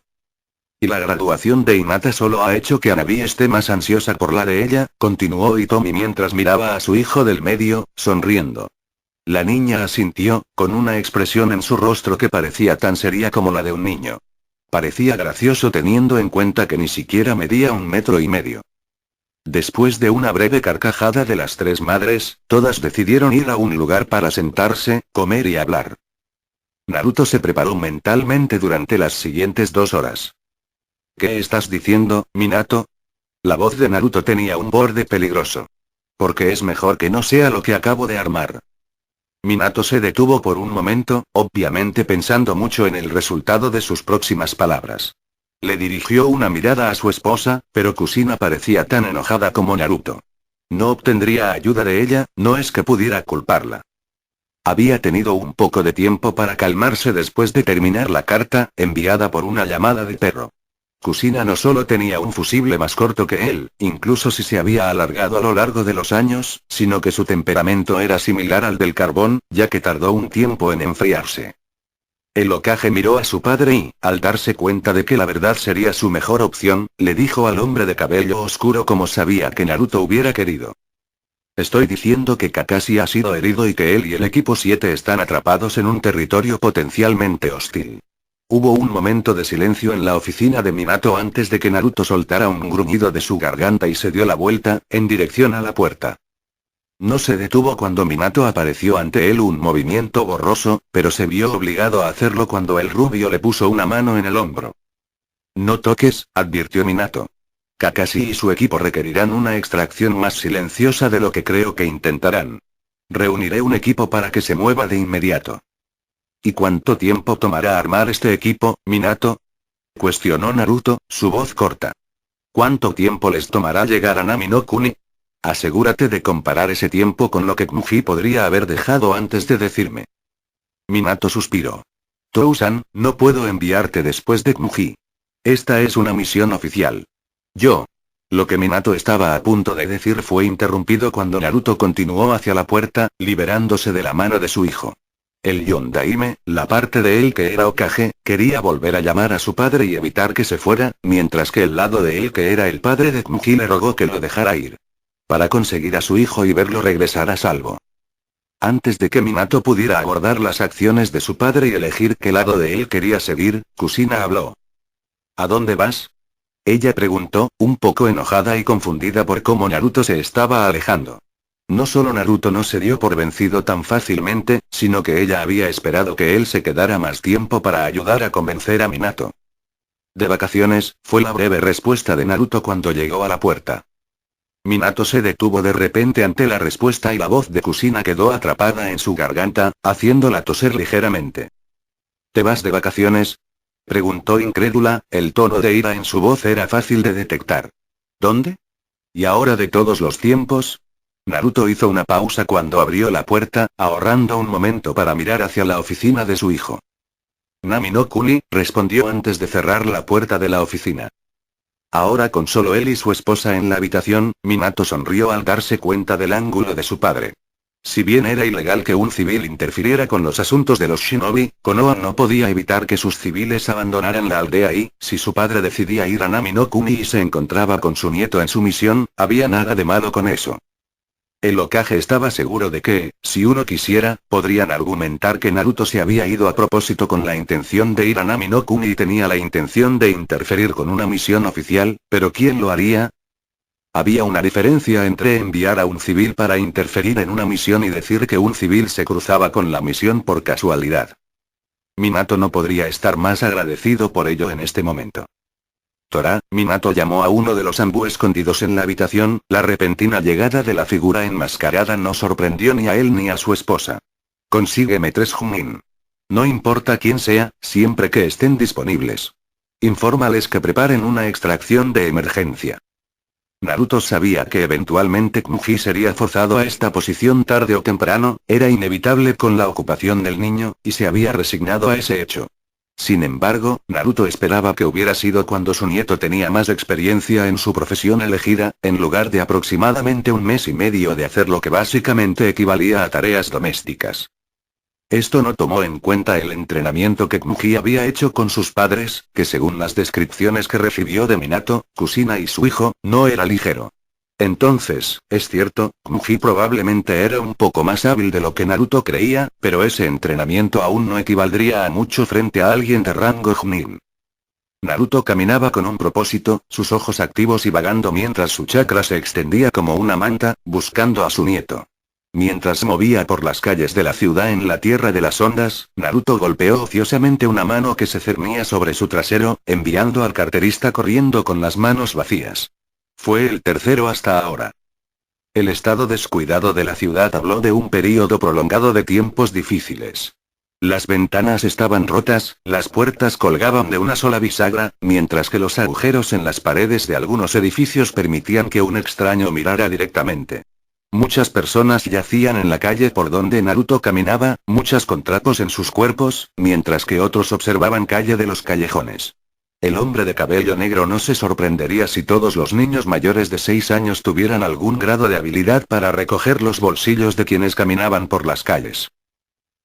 Y la graduación de Hinata solo ha hecho que Anabi esté más ansiosa por la de ella, continuó Hitomi mientras miraba a su hijo del medio, sonriendo. La niña asintió, con una expresión en su rostro que parecía tan seria como la de un niño. Parecía gracioso teniendo en cuenta que ni siquiera medía 1,5 metros. Después de una breve carcajada de las tres madres, todas decidieron ir a un lugar para sentarse, comer y hablar. Naruto se preparó mentalmente durante las siguientes 2 horas. ¿Qué estás diciendo, Minato? La voz de Naruto tenía un borde peligroso. Porque es mejor que no sea lo que acabo de armar. Minato se detuvo por un momento, obviamente pensando mucho en el resultado de sus próximas palabras. Le dirigió una mirada a su esposa, pero Kushina parecía tan enojada como Naruto. No obtendría ayuda de ella, no es que pudiera culparla. Había tenido un poco de tiempo para calmarse después de terminar la carta, enviada por una llamada de perro. Kushina no solo tenía un fusible más corto que él, incluso si se había alargado a lo largo de los años, sino que su temperamento era similar al del carbón, ya que tardó un tiempo en enfriarse. El Hokage miró a su padre y, al darse cuenta de que la verdad sería su mejor opción, le dijo al hombre de cabello oscuro como sabía que Naruto hubiera querido. Estoy diciendo que Kakashi ha sido herido y que él y el equipo 7 están atrapados en un territorio potencialmente hostil. Hubo un momento de silencio en la oficina de Minato antes de que Naruto soltara un gruñido de su garganta y se dio la vuelta, en dirección a la puerta. No se detuvo cuando Minato apareció ante él, un movimiento borroso, pero se vio obligado a hacerlo cuando el rubio le puso una mano en el hombro. No toques, advirtió Minato. Kakashi y su equipo requerirán una extracción más silenciosa de lo que creo que intentarán. Reuniré un equipo para que se mueva de inmediato. ¿Y cuánto tiempo tomará armar este equipo, Minato? Cuestionó Naruto, su voz corta. ¿Cuánto tiempo les tomará llegar a Nami no Kuni? Asegúrate de comparar ese tiempo con lo que Kmuji podría haber dejado antes de decirme. Minato suspiró. Tou-san, no puedo enviarte después de Kmuji. Esta es una misión oficial. Lo que Minato estaba a punto de decir fue interrumpido cuando Naruto continuó hacia la puerta, liberándose de la mano de su hijo. El Yondaime, la parte de él que era Hokage, quería volver a llamar a su padre y evitar que se fuera, mientras que el lado de él que era el padre de Kmuji le rogó que lo dejara ir. Para conseguir a su hijo y verlo regresar a salvo. Antes de que Minato pudiera abordar las acciones de su padre y elegir qué lado de él quería seguir, Kushina habló. ¿A dónde vas? Ella preguntó, un poco enojada y confundida por cómo Naruto se estaba alejando. No solo Naruto no se dio por vencido tan fácilmente, sino que ella había esperado que él se quedara más tiempo para ayudar a convencer a Minato. De vacaciones, fue la breve respuesta de Naruto cuando llegó a la puerta. Minato se detuvo de repente ante la respuesta y la voz de Kushina quedó atrapada en su garganta, haciéndola toser ligeramente. ¿Te vas de vacaciones? Preguntó incrédula, el tono de ira en su voz era fácil de detectar. ¿Dónde? ¿Y ahora de todos los tiempos? Naruto hizo una pausa cuando abrió la puerta, ahorrando un momento para mirar hacia la oficina de su hijo. Nami no Kuni, respondió antes de cerrar la puerta de la oficina. Ahora con solo él y su esposa en la habitación, Minato sonrió al darse cuenta del ángulo de su padre. Si bien era ilegal que un civil interfiriera con los asuntos de los shinobi, Konoha no podía evitar que sus civiles abandonaran la aldea y, si su padre decidía ir a Nami no Kuni y se encontraba con su nieto en su misión, había nada de malo con eso. El Hokage estaba seguro de que, si uno quisiera, podrían argumentar que Naruto se había ido a propósito con la intención de ir a Nami no Kuni y tenía la intención de interferir con una misión oficial, pero ¿quién lo haría? Había una diferencia entre enviar a un civil para interferir en una misión y decir que un civil se cruzaba con la misión por casualidad. Minato no podría estar más agradecido por ello en este momento. Minato llamó a uno de los ambú escondidos en la habitación, la repentina llegada de la figura enmascarada no sorprendió ni a él ni a su esposa. Consígueme 3 Chunin. No importa quién sea, siempre que estén disponibles. Infórmales que preparen una extracción de emergencia. Naruto sabía que eventualmente Kmuji sería forzado a esta posición tarde o temprano, era inevitable con la ocupación del niño, y se había resignado a ese hecho. Sin embargo, Naruto esperaba que hubiera sido cuando su nieto tenía más experiencia en su profesión elegida, en lugar de aproximadamente un mes y medio de hacer lo que básicamente equivalía a tareas domésticas. Esto no tomó en cuenta el entrenamiento que Kmuji había hecho con sus padres, que según las descripciones que recibió de Minato, Kushina y su hijo, no era ligero. Entonces, es cierto, Kmuji probablemente era un poco más hábil de lo que Naruto creía, pero ese entrenamiento aún no equivaldría a mucho frente a alguien de rango Chunin. Naruto caminaba con un propósito, sus ojos activos y vagando mientras su chakra se extendía como una manta, buscando a su nieto. Mientras se movía por las calles de la ciudad en la Tierra de las Ondas, Naruto golpeó ociosamente una mano que se cernía sobre su trasero, enviando al carterista corriendo con las manos vacías. Fue el tercero hasta ahora. El estado descuidado de la ciudad habló de un período prolongado de tiempos difíciles. Las ventanas estaban rotas, las puertas colgaban de una sola bisagra, mientras que los agujeros en las paredes de algunos edificios permitían que un extraño mirara directamente. Muchas personas yacían en la calle por donde Naruto caminaba, muchas con trapos en sus cuerpos, mientras que otros observaban calle de los callejones. El hombre de cabello negro no se sorprendería si todos los niños mayores de 6 años tuvieran algún grado de habilidad para recoger los bolsillos de quienes caminaban por las calles.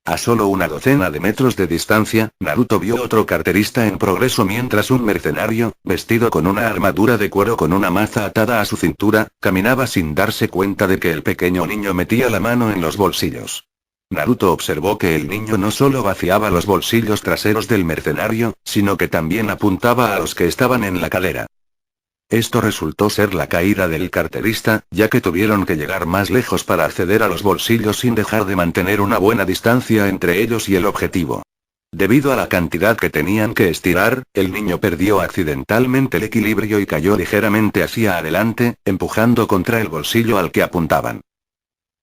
A solo una docena de metros de distancia, Naruto vio otro carterista en progreso mientras un mercenario, vestido con una armadura de cuero con una maza atada a su cintura, caminaba sin darse cuenta de que el pequeño niño metía la mano en los bolsillos. Naruto observó que el niño no solo vaciaba los bolsillos traseros del mercenario, sino que también apuntaba a los que estaban en la cadera. Esto resultó ser la caída del carterista, ya que tuvieron que llegar más lejos para acceder a los bolsillos sin dejar de mantener una buena distancia entre ellos y el objetivo. Debido a la cantidad que tenían que estirar, el niño perdió accidentalmente el equilibrio y cayó ligeramente hacia adelante, empujando contra el bolsillo al que apuntaban.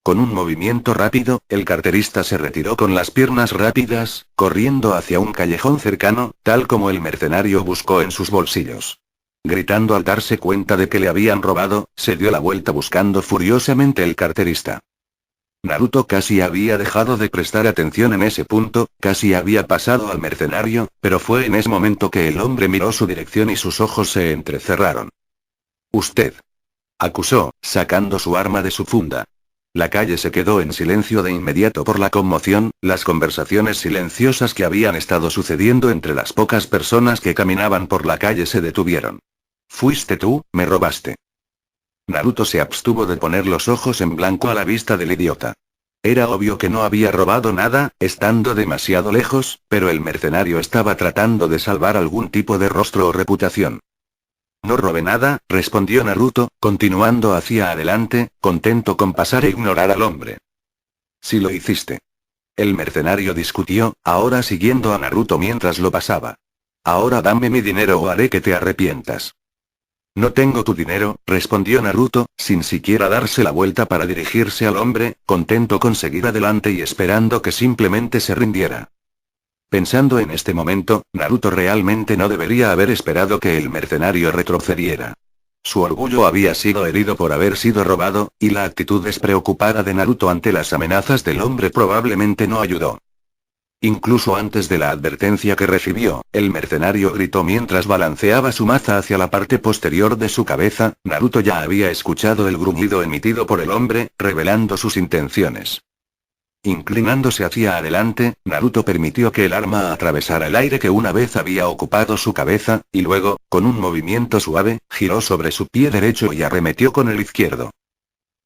Con un movimiento rápido, el carterista se retiró con las piernas rápidas, corriendo hacia un callejón cercano, tal como el mercenario buscó en sus bolsillos. Gritando al darse cuenta de que le habían robado, se dio la vuelta buscando furiosamente el carterista. Naruto casi había dejado de prestar atención en ese punto, casi había pasado al mercenario, pero fue en ese momento que el hombre miró su dirección y sus ojos se entrecerraron. «Usted», acusó, sacando su arma de su funda. La calle se quedó en silencio de inmediato por la conmoción, las conversaciones silenciosas que habían estado sucediendo entre las pocas personas que caminaban por la calle se detuvieron. «Fuiste tú, me robaste». Naruto se abstuvo de poner los ojos en blanco a la vista del idiota. Era obvio que no había robado nada, estando demasiado lejos, pero el mercenario estaba tratando de salvar algún tipo de rostro o reputación. «No robé nada», respondió Naruto, continuando hacia adelante, contento con pasar e ignorar al hombre. «Sí lo hiciste». El mercenario discutió, ahora siguiendo a Naruto mientras lo pasaba. «Ahora dame mi dinero o haré que te arrepientas». «No tengo tu dinero», respondió Naruto, sin siquiera darse la vuelta para dirigirse al hombre, contento con seguir adelante y esperando que simplemente se rindiera. Pensando en este momento, Naruto realmente no debería haber esperado que el mercenario retrocediera. Su orgullo había sido herido por haber sido robado, y la actitud despreocupada de Naruto ante las amenazas del hombre probablemente no ayudó. Incluso antes de la advertencia que recibió, el mercenario gritó mientras balanceaba su maza hacia la parte posterior de su cabeza. Naruto ya había escuchado el gruñido emitido por el hombre, revelando sus intenciones. Inclinándose hacia adelante, Naruto permitió que el arma atravesara el aire que una vez había ocupado su cabeza, y luego, con un movimiento suave, giró sobre su pie derecho y arremetió con el izquierdo.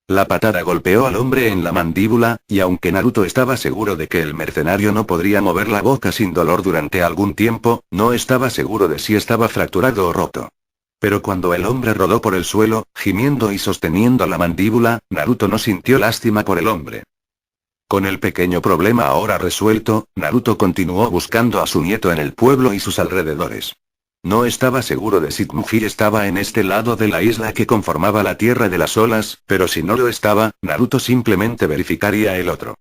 La patada golpeó al hombre en la mandíbula, y aunque Naruto estaba seguro de que el mercenario no podría mover la boca sin dolor durante algún tiempo, no estaba seguro de si estaba fracturado o roto. Pero cuando el hombre rodó por el suelo, gimiendo y sosteniendo la mandíbula, Naruto no sintió lástima por el hombre. Con el pequeño problema ahora resuelto, Naruto continuó buscando a su nieto en el pueblo y sus alrededores. No estaba seguro de si Tsuji estaba en este lado de la isla que conformaba la Tierra de las Olas, pero si no lo estaba, Naruto simplemente verificaría el otro.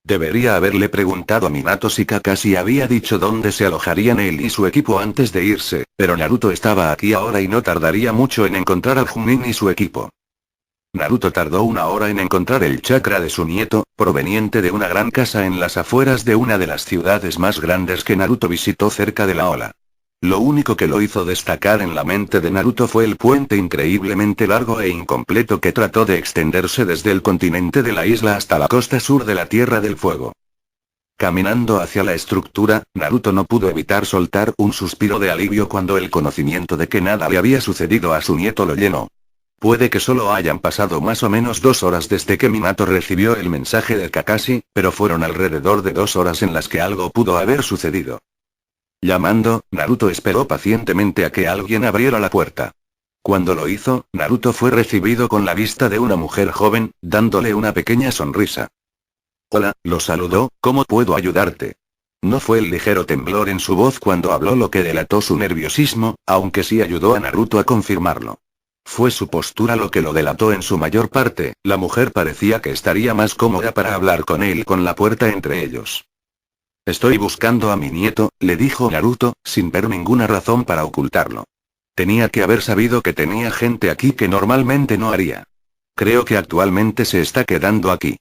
Debería haberle preguntado a Minato si Kakashi había dicho dónde se alojarían él y su equipo antes de irse, pero Naruto estaba aquí ahora y no tardaría mucho en encontrar al Chunin y su equipo. Naruto tardó una hora en encontrar el chakra de su nieto, proveniente de una gran casa en las afueras de una de las ciudades más grandes que Naruto visitó cerca de la ola. Lo único que lo hizo destacar en la mente de Naruto fue el puente increíblemente largo e incompleto que trató de extenderse desde el continente de la isla hasta la costa sur de la Tierra del Fuego. Caminando hacia la estructura, Naruto no pudo evitar soltar un suspiro de alivio cuando el conocimiento de que nada le había sucedido a su nieto lo llenó. Puede que solo hayan pasado más o menos 2 horas desde que Minato recibió el mensaje de Kakashi, pero fueron alrededor de 2 horas en las que algo pudo haber sucedido. Llamando, Naruto esperó pacientemente a que alguien abriera la puerta. Cuando lo hizo, Naruto fue recibido con la vista de una mujer joven, dándole una pequeña sonrisa. «Hola», lo saludó, «¿cómo puedo ayudarte?». No fue el ligero temblor en su voz cuando habló lo que delató su nerviosismo, aunque sí ayudó a Naruto a confirmarlo. Fue su postura lo que lo delató en su mayor parte, la mujer parecía que estaría más cómoda para hablar con él con la puerta entre ellos. «Estoy buscando a mi nieto», le dijo Naruto, sin ver ninguna razón para ocultarlo. Tenía que haber sabido que tenía gente aquí que normalmente no haría. Creo que actualmente se está quedando aquí.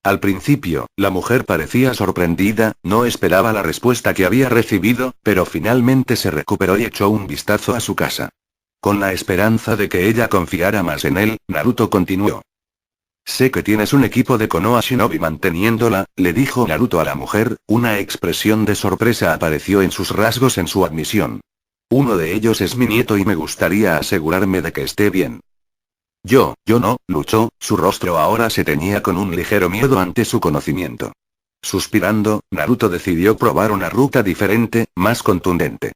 Al principio, la mujer parecía sorprendida, no esperaba la respuesta que había recibido, pero finalmente se recuperó y echó un vistazo a su casa. Con la esperanza de que ella confiara más en él, Naruto continuó. Sé que tienes un equipo de Konoha Shinobi manteniéndola, le dijo Naruto a la mujer, una expresión de sorpresa apareció en sus rasgos en su admisión. Uno de ellos es mi nieto y me gustaría asegurarme de que esté bien. Yo no, luchó, su rostro ahora se teñía con un ligero miedo ante su conocimiento. Suspirando, Naruto decidió probar una ruta diferente, más contundente.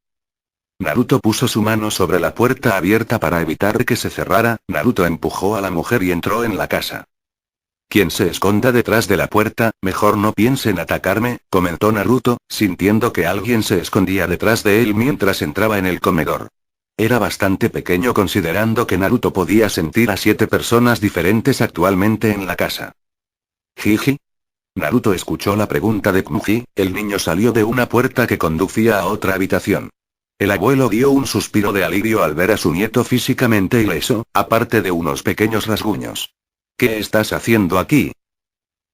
Naruto puso su mano sobre la puerta abierta para evitar que se cerrara, Naruto empujó a la mujer y entró en la casa. Quien se esconda detrás de la puerta, mejor no piense en atacarme, comentó Naruto, sintiendo que alguien se escondía detrás de él mientras entraba en el comedor. Era bastante pequeño considerando que Naruto podía sentir a 7 personas diferentes actualmente en la casa. ¿Jiji? Naruto escuchó la pregunta de Knuji, el niño salió de una puerta que conducía a otra habitación. El abuelo dio un suspiro de alivio al ver a su nieto físicamente ileso, aparte de unos pequeños rasguños. ¿Qué estás haciendo aquí?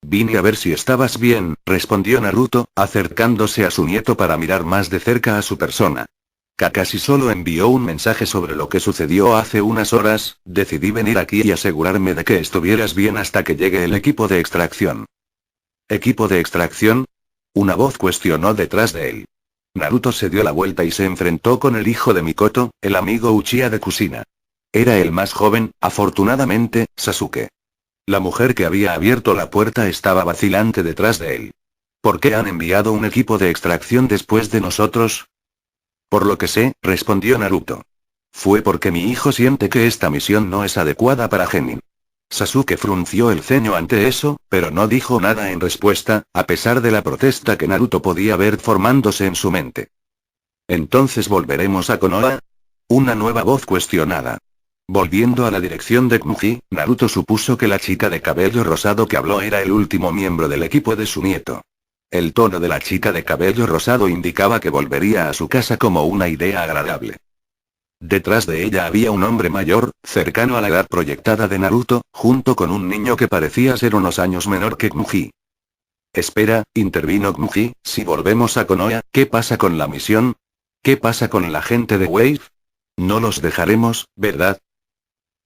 Vine a ver si estabas bien, respondió Naruto, acercándose a su nieto para mirar más de cerca a su persona. Kakashi solo envió un mensaje sobre lo que sucedió hace unas horas, decidí venir aquí y asegurarme de que estuvieras bien hasta que llegue el equipo de extracción. ¿Equipo de extracción? Una voz cuestionó detrás de él. Naruto se dio la vuelta y se enfrentó con el hijo de Mikoto, el amigo Uchiha de Kushina. Era el más joven, afortunadamente, Sasuke. La mujer que había abierto la puerta estaba vacilante detrás de él. ¿Por qué han enviado un equipo de extracción después de nosotros? Por lo que sé, respondió Naruto. Fue porque mi hijo siente que esta misión no es adecuada para Genin. Sasuke frunció el ceño ante eso, pero no dijo nada en respuesta, a pesar de la protesta que Naruto podía ver formándose en su mente. ¿Entonces volveremos a Konoha? Una nueva voz cuestionada. Volviendo a la dirección de Knuji, Naruto supuso que la chica de cabello rosado que habló era el último miembro del equipo de su nieto. El tono de la chica de cabello rosado indicaba que volvería a su casa como una idea agradable. Detrás de ella había un hombre mayor, cercano a la edad proyectada de Naruto, junto con un niño que parecía ser unos años menor que Knuji. Espera, intervino Knuji, si volvemos a Konoha, ¿qué pasa con la misión? ¿Qué pasa con la gente de Wave? No los dejaremos, ¿verdad?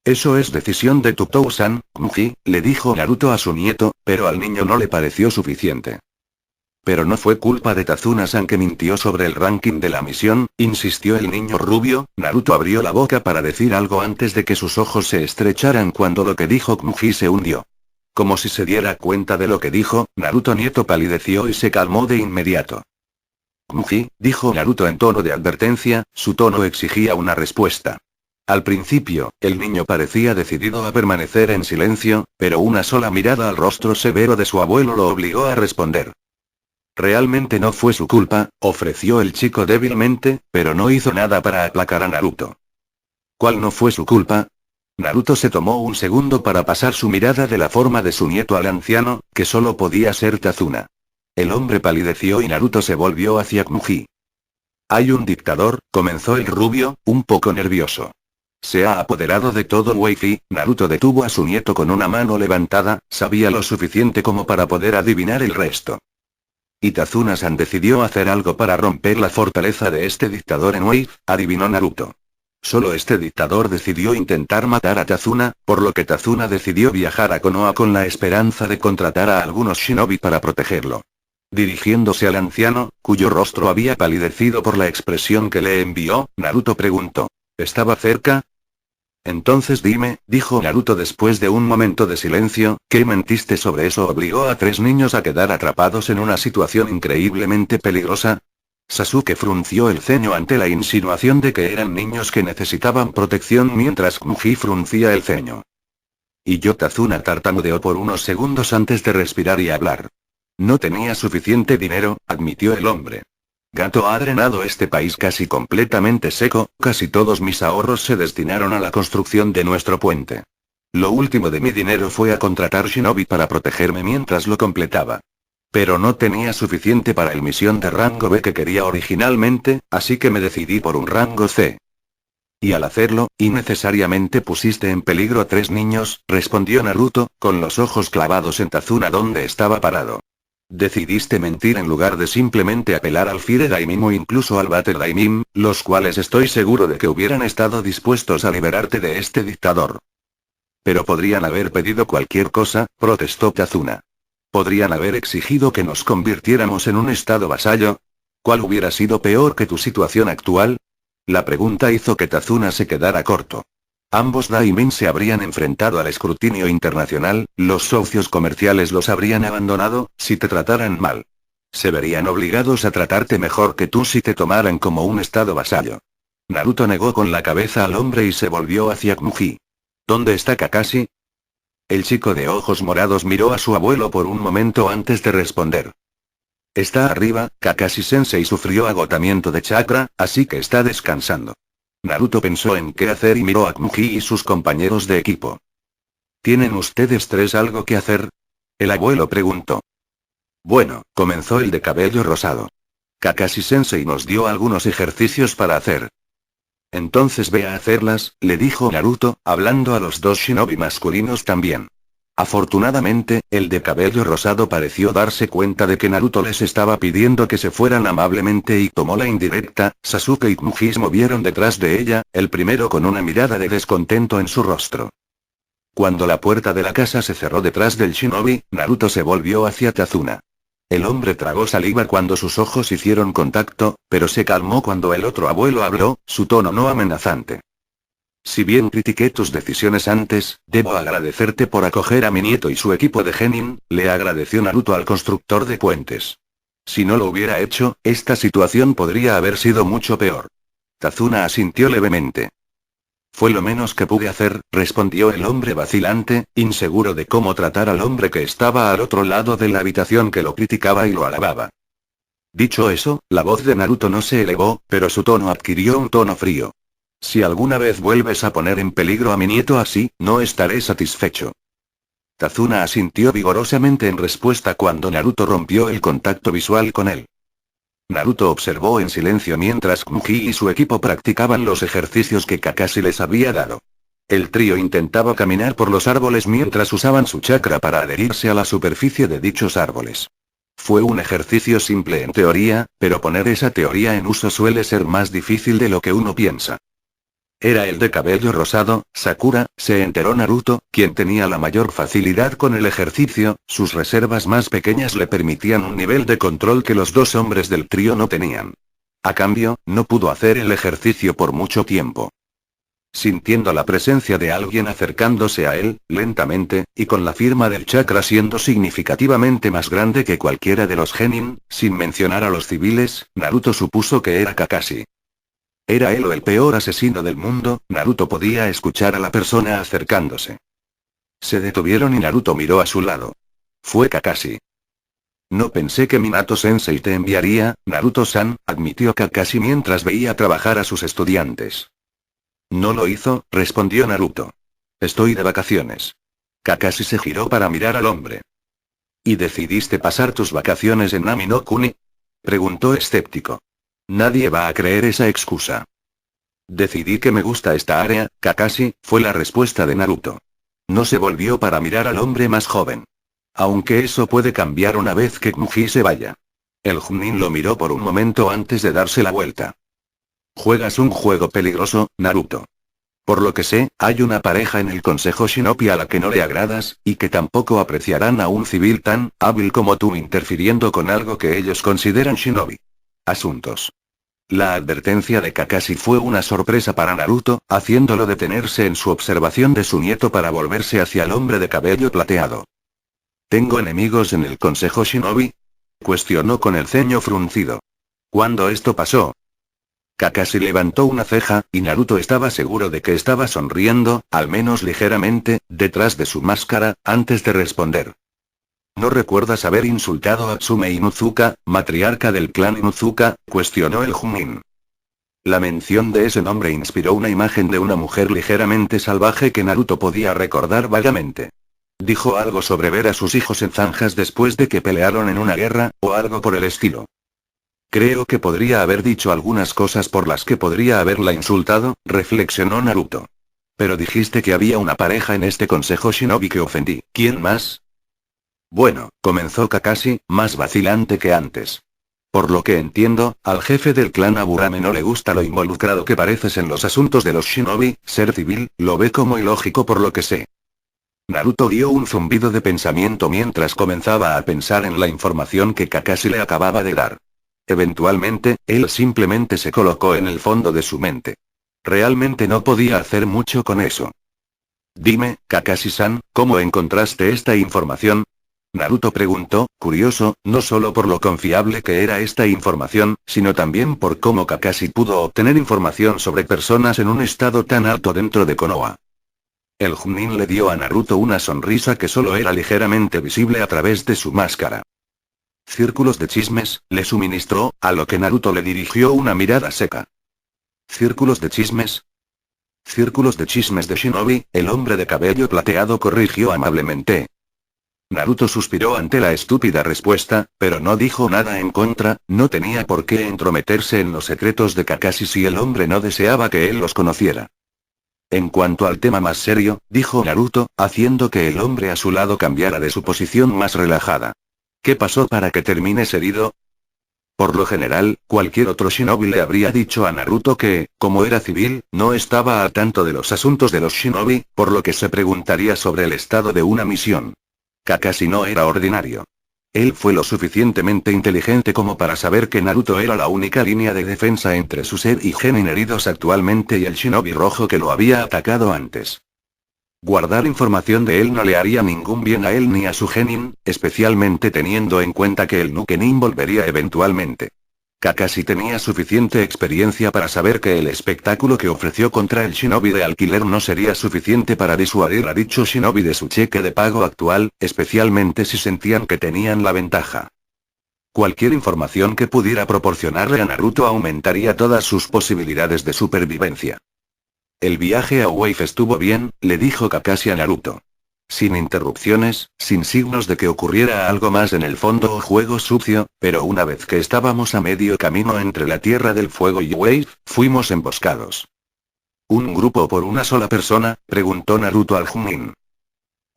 Eso es decisión de Tutou-san, Knuji, le dijo Naruto a su nieto, pero al niño no le pareció suficiente. Pero no fue culpa de Tazuna-san que mintió sobre el ranking de la misión, insistió el niño rubio. Naruto abrió la boca para decir algo antes de que sus ojos se estrecharan cuando lo que dijo Knuji se hundió. Como si se diera cuenta de lo que dijo, Naruto nieto palideció y se calmó de inmediato. Knuji, dijo Naruto en tono de advertencia, su tono exigía una respuesta. Al principio, el niño parecía decidido a permanecer en silencio, pero una sola mirada al rostro severo de su abuelo lo obligó a responder. Realmente no fue su culpa, ofreció el chico débilmente, pero no hizo nada para aplacar a Naruto. ¿Cuál no fue su culpa? Naruto se tomó un segundo para pasar su mirada de la forma de su nieto al anciano, que solo podía ser Tazuna. El hombre palideció y Naruto se volvió hacia Knuji. Hay un dictador, comenzó el rubio, un poco nervioso. Se ha apoderado de todo Wave. Naruto detuvo a su nieto con una mano levantada, sabía lo suficiente como para poder adivinar el resto. Y Tazuna-san decidió hacer algo para romper la fortaleza de este dictador en Wave, adivinó Naruto. Solo este dictador decidió intentar matar a Tazuna, por lo que Tazuna decidió viajar a Konoha con la esperanza de contratar a algunos shinobi para protegerlo. Dirigiéndose al anciano, cuyo rostro había palidecido por la expresión que le envió, Naruto preguntó. ¿Estaba cerca? Entonces dime, dijo Naruto después de un momento de silencio, ¿qué mentiste sobre eso obligó a 3 niños a quedar atrapados en una situación increíblemente peligrosa? Sasuke frunció el ceño ante la insinuación de que eran niños que necesitaban protección mientras Knuji fruncía el ceño. Y yo Tazuna tartamudeó por unos segundos antes de respirar y hablar. No tenía suficiente dinero, admitió el hombre. Gato ha drenado este país casi completamente seco, casi todos mis ahorros se destinaron a la construcción de nuestro puente. Lo último de mi dinero fue a contratar shinobi para protegerme mientras lo completaba. Pero no tenía suficiente para el misión de rango B que quería originalmente, así que me decidí por un rango C. Y al hacerlo, innecesariamente pusiste en peligro a 3 niños, respondió Naruto, con los ojos clavados en Tazuna donde estaba parado. Decidiste mentir en lugar de simplemente apelar al Fire Daimim o incluso al Battle Daimim, los cuales estoy seguro de que hubieran estado dispuestos a liberarte de este dictador. Pero podrían haber pedido cualquier cosa, protestó Tazuna. Podrían haber exigido que nos convirtiéramos en un estado vasallo. ¿Cuál hubiera sido peor que tu situación actual? La pregunta hizo que Tazuna se quedara corto. Ambos Daimon se habrían enfrentado al escrutinio internacional, los socios comerciales los habrían abandonado, si te trataran mal. Se verían obligados a tratarte mejor que tú si te tomaran como un estado vasallo. Naruto negó con la cabeza al hombre y se volvió hacia Kmuji. ¿Dónde está Kakashi? El chico de ojos morados miró a su abuelo por un momento antes de responder. Está arriba, Kakashi-sensei sufrió agotamiento de chakra, así que está descansando. Naruto pensó en qué hacer y miró a Kmuji y sus compañeros de equipo. ¿Tienen ustedes tres algo que hacer? El abuelo preguntó. Bueno, comenzó el de cabello rosado. Kakashi-sensei nos dio algunos ejercicios para hacer. Entonces ve a hacerlas, le dijo Naruto, hablando a los dos shinobi masculinos también. Afortunadamente, el de cabello rosado pareció darse cuenta de que Naruto les estaba pidiendo que se fueran amablemente y tomó la indirecta. Sasuke y Kmuji se movieron detrás de ella, el primero con una mirada de descontento en su rostro. Cuando la puerta de la casa se cerró detrás del shinobi, Naruto se volvió hacia Tazuna. El hombre tragó saliva cuando sus ojos hicieron contacto, pero se calmó cuando el otro abuelo habló, su tono no amenazante. Si bien critiqué tus decisiones antes, debo agradecerte por acoger a mi nieto y su equipo de genin, le agradeció Naruto al constructor de puentes. Si no lo hubiera hecho, esta situación podría haber sido mucho peor. Tazuna asintió levemente. Fue lo menos que pude hacer, respondió el hombre vacilante, inseguro de cómo tratar al hombre que estaba al otro lado de la habitación que lo criticaba y lo alababa. Dicho eso, la voz de Naruto no se elevó, pero su tono adquirió un tono frío. Si alguna vez vuelves a poner en peligro a mi nieto así, no estaré satisfecho. Tazuna asintió vigorosamente en respuesta cuando Naruto rompió el contacto visual con él. Naruto observó en silencio mientras Kmuji y su equipo practicaban los ejercicios que Kakashi les había dado. El trío intentaba caminar por los árboles mientras usaban su chakra para adherirse a la superficie de dichos árboles. Fue un ejercicio simple en teoría, pero poner esa teoría en uso suele ser más difícil de lo que uno piensa. Era el de cabello rosado, Sakura, se enteró Naruto, quien tenía la mayor facilidad con el ejercicio, sus reservas más pequeñas le permitían un nivel de control que los dos hombres del trío no tenían. A cambio, no pudo hacer el ejercicio por mucho tiempo. Sintiendo la presencia de alguien acercándose a él, lentamente, y con la firma del chakra siendo significativamente más grande que cualquiera de los genin, sin mencionar a los civiles, Naruto supuso que era Kakashi. ¿Era él o el peor asesino del mundo? Naruto podía escuchar a la persona acercándose. Se detuvieron y Naruto miró a su lado. Fue Kakashi. No pensé que Minato-sensei te enviaría, Naruto-san, admitió Kakashi mientras veía trabajar a sus estudiantes. No lo hizo, respondió Naruto. Estoy de vacaciones. Kakashi se giró para mirar al hombre. ¿Y decidiste pasar tus vacaciones en Nami no Kuni? Preguntó escéptico. Nadie va a creer esa excusa. Decidí que me gusta esta área, Kakashi, fue la respuesta de Naruto. No se volvió para mirar al hombre más joven. Aunque eso puede cambiar una vez que Kmuji se vaya. El Chunin lo miró por un momento antes de darse la vuelta. Juegas un juego peligroso, Naruto. Por lo que sé, hay una pareja en el Consejo Shinobi a la que no le agradas, y que tampoco apreciarán a un civil tan hábil como tú interfiriendo con algo que ellos consideran Shinobi. Asuntos. La advertencia de Kakashi fue una sorpresa para Naruto, haciéndolo detenerse en su observación de su nieto para volverse hacia el hombre de cabello plateado. ¿Tengo enemigos en el Consejo Shinobi? Cuestionó con el ceño fruncido. ¿Cuándo esto pasó? Kakashi levantó una ceja, y Naruto estaba seguro de que estaba sonriendo, al menos ligeramente, detrás de su máscara, antes de responder. ¿No recuerdas haber insultado a Tsume Inuzuka, matriarca del clan Inuzuka? Cuestionó el Chunin. La mención de ese nombre inspiró una imagen de una mujer ligeramente salvaje que Naruto podía recordar vagamente. Dijo algo sobre ver a sus hijos en zanjas después de que pelearon en una guerra, o algo por el estilo. Creo que podría haber dicho algunas cosas por las que podría haberla insultado, reflexionó Naruto. Pero dijiste que había una pareja en este consejo Shinobi que ofendí. ¿Quién más? Bueno, comenzó Kakashi, más vacilante que antes. Por lo que entiendo, al jefe del clan Aburame no le gusta lo involucrado que pareces en los asuntos de los Shinobi, ser civil, lo ve como ilógico por lo que sé. Naruto dio un zumbido de pensamiento mientras comenzaba a pensar en la información que Kakashi le acababa de dar. Eventualmente, él simplemente se colocó en el fondo de su mente. Realmente no podía hacer mucho con eso. Dime, Kakashi-san, ¿cómo encontraste esta información? Naruto preguntó, curioso, no solo por lo confiable que era esta información, sino también por cómo Kakashi pudo obtener información sobre personas en un estado tan alto dentro de Konoha. El Chunin le dio a Naruto una sonrisa que solo era ligeramente visible a través de su máscara. Círculos de chismes, le suministró, a lo que Naruto le dirigió una mirada seca. ¿Círculos de chismes? Círculos de chismes de Shinobi, el hombre de cabello plateado corrigió amablemente. Naruto suspiró ante la estúpida respuesta, pero no dijo nada en contra, no tenía por qué entrometerse en los secretos de Kakashi si el hombre no deseaba que él los conociera. En cuanto al tema más serio, dijo Naruto, haciendo que el hombre a su lado cambiara de su posición más relajada. ¿Qué pasó para que termines herido? Por lo general, cualquier otro shinobi le habría dicho a Naruto que, como era civil, no estaba al tanto de los asuntos de los shinobi, por lo que se preguntaría sobre el estado de una misión. Kakashi no era ordinario. Él fue lo suficientemente inteligente como para saber que Naruto era la única línea de defensa entre su ser y genin heridos actualmente y el shinobi rojo que lo había atacado antes. Guardar información de él no le haría ningún bien a él ni a su genin, especialmente teniendo en cuenta que el Nukenin volvería eventualmente. Kakashi tenía suficiente experiencia para saber que el espectáculo que ofreció contra el shinobi de alquiler no sería suficiente para disuadir a dicho shinobi de su cheque de pago actual, especialmente si sentían que tenían la ventaja. Cualquier información que pudiera proporcionarle a Naruto aumentaría todas sus posibilidades de supervivencia. El viaje a Wave estuvo bien, le dijo Kakashi a Naruto. Sin interrupciones, sin signos de que ocurriera algo más en el fondo o juego sucio, pero una vez que estábamos a medio camino entre la Tierra del Fuego y Wave, fuimos emboscados. ¿Un grupo por una sola persona?, preguntó Naruto al Chunin.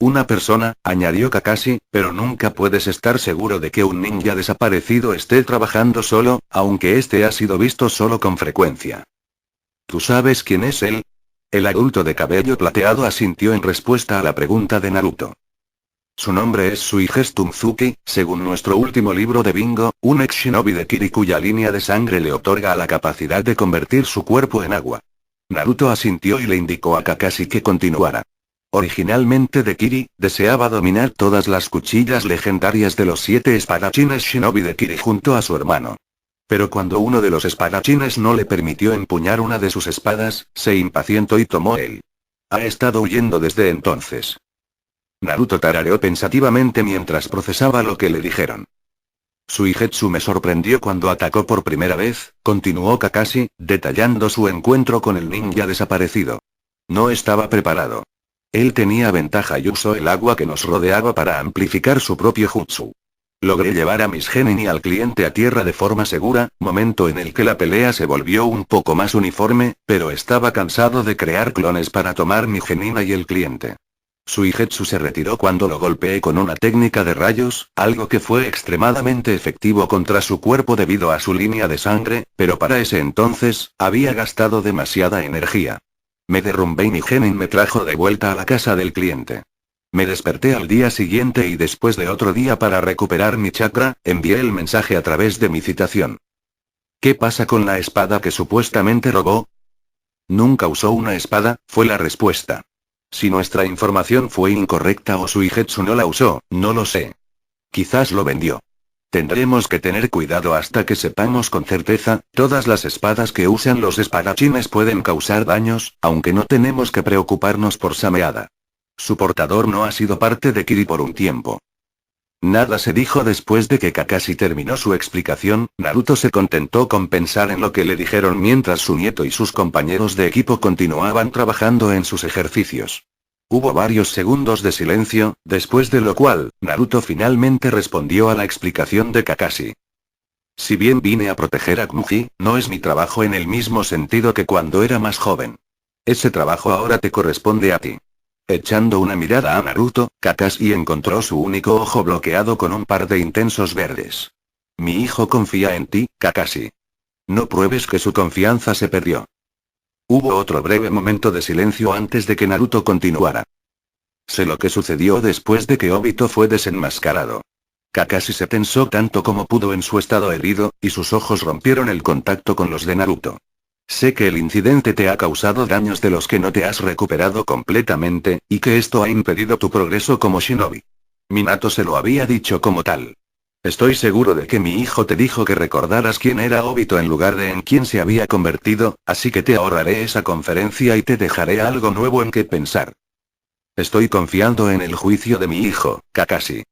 Una persona, añadió Kakashi, pero nunca puedes estar seguro de que un ninja desaparecido esté trabajando solo, aunque este ha sido visto solo con frecuencia. ¿Tú sabes quién es él? El adulto de cabello plateado asintió en respuesta a la pregunta de Naruto. Su nombre es Suigetsu Mizuki, según nuestro último libro de bingo, un ex shinobi de Kiri cuya línea de sangre le otorga la capacidad de convertir su cuerpo en agua. Naruto asintió y le indicó a Kakashi que continuara. Originalmente de Kiri, deseaba dominar todas las cuchillas legendarias de los 7 espadachines shinobi de Kiri junto a su hermano. Pero cuando uno de los espadachines no le permitió empuñar una de sus espadas, se impacientó y tomó él. Ha estado huyendo desde entonces. Naruto tarareó pensativamente mientras procesaba lo que le dijeron. Suigetsu me sorprendió cuando atacó por primera vez, continuó Kakashi, detallando su encuentro con el ninja desaparecido. No estaba preparado. Él tenía ventaja y usó el agua que nos rodeaba para amplificar su propio jutsu. Logré llevar a mis genin y al cliente a tierra de forma segura, momento en el que la pelea se volvió un poco más uniforme, pero estaba cansado de crear clones para tomar mi genina y el cliente. Suigetsu se retiró cuando lo golpeé con una técnica de rayos, algo que fue extremadamente efectivo contra su cuerpo debido a su línea de sangre, pero para ese entonces, había gastado demasiada energía. Me derrumbé y mi genin me trajo de vuelta a la casa del cliente. Me desperté al día siguiente y después de otro día para recuperar mi chakra, envié el mensaje a través de mi citación. ¿Qué pasa con la espada que supuestamente robó? Nunca usó una espada, fue la respuesta. Si nuestra información fue incorrecta o Suigetsu no la usó, no lo sé. Quizás lo vendió. Tendremos que tener cuidado hasta que sepamos con certeza, todas las espadas que usan los espadachines pueden causar daños, aunque no tenemos que preocuparnos por Sameada. Su portador no ha sido parte de Kiri por un tiempo. Nada se dijo después de que Kakashi terminó su explicación, Naruto se contentó con pensar en lo que le dijeron mientras su nieto y sus compañeros de equipo continuaban trabajando en sus ejercicios. Hubo varios segundos de silencio, después de lo cual, Naruto finalmente respondió a la explicación de Kakashi. Si bien vine a proteger a Knuji, no es mi trabajo en el mismo sentido que cuando era más joven. Ese trabajo ahora te corresponde a ti. Echando una mirada a Naruto, Kakashi encontró su único ojo bloqueado con un par de intensos verdes. Mi hijo confía en ti, Kakashi. No pruebes que su confianza se perdió. Hubo otro breve momento de silencio antes de que Naruto continuara. Sé lo que sucedió después de que Obito fue desenmascarado. Kakashi se tensó tanto como pudo en su estado herido, y sus ojos rompieron el contacto con los de Naruto. Sé que el incidente te ha causado daños de los que no te has recuperado completamente, y que esto ha impedido tu progreso como shinobi. Minato se lo había dicho como tal. Estoy seguro de que mi hijo te dijo que recordaras quién era Obito en lugar de en quién se había convertido, así que te ahorraré esa conferencia y te dejaré algo nuevo en qué pensar. Estoy confiando en el juicio de mi hijo, Kakashi.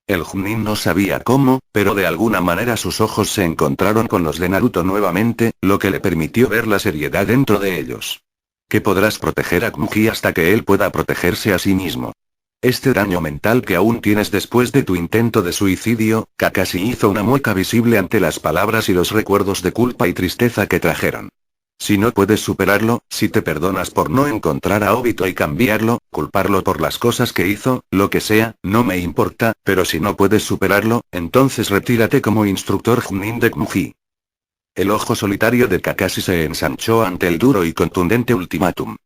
El Chunin no sabía cómo, pero de alguna manera sus ojos se encontraron con los de Naruto nuevamente, lo que le permitió ver la seriedad dentro de ellos. Que podrás proteger a Kmuji hasta que él pueda protegerse a sí mismo. Este daño mental que aún tienes después de tu intento de suicidio, Kakashi hizo una mueca visible ante las palabras y los recuerdos de culpa y tristeza que trajeron. Si no puedes superarlo, si te perdonas por no encontrar a Obito y cambiarlo, culparlo por las cosas que hizo, lo que sea, no me importa, pero si no puedes superarlo, entonces retírate como instructor Chunin de Kmuji. El ojo solitario de Kakashi se ensanchó ante el duro y contundente ultimátum.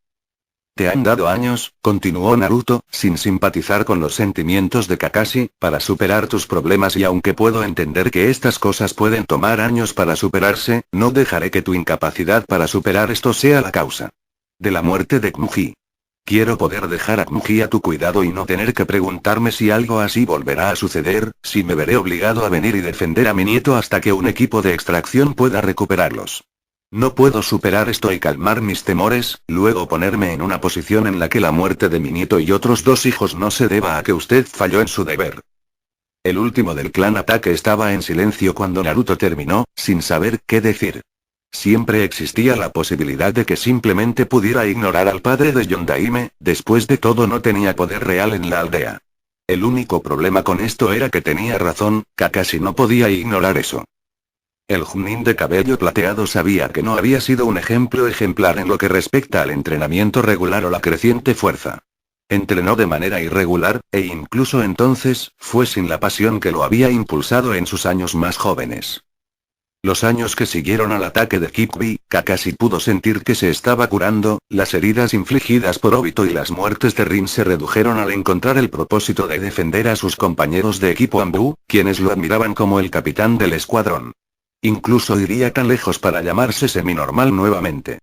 Te han dado años, continuó Naruto, sin simpatizar con los sentimientos de Kakashi, para superar tus problemas y aunque puedo entender que estas cosas pueden tomar años para superarse, no dejaré que tu incapacidad para superar esto sea la causa de la muerte de Kmuji. Quiero poder dejar a Kmuji a tu cuidado y no tener que preguntarme si algo así volverá a suceder, si me veré obligado a venir y defender a mi nieto hasta que un equipo de extracción pueda recuperarlos. No puedo superar esto y calmar mis temores, luego ponerme en una posición en la que la muerte de mi nieto y otros 2 hijos no se deba a que usted falló en su deber. El último del clan Ataque estaba en silencio cuando Naruto terminó, sin saber qué decir. Siempre existía la posibilidad de que simplemente pudiera ignorar al padre de Yondaime, después de todo no tenía poder real en la aldea. El único problema con esto era que tenía razón, Kakashi no podía ignorar eso. El Chunin de cabello plateado sabía que no había sido un ejemplo ejemplar en lo que respecta al entrenamiento regular o la creciente fuerza. Entrenó de manera irregular, e incluso entonces, fue sin la pasión que lo había impulsado en sus años más jóvenes. Los años que siguieron al ataque de Kyuubi, Kakashi pudo sentir que se estaba curando, las heridas infligidas por Obito y las muertes de Rin se redujeron al encontrar el propósito de defender a sus compañeros de equipo Anbu, quienes lo admiraban como el capitán del escuadrón. Incluso iría tan lejos para llamarse seminormal nuevamente.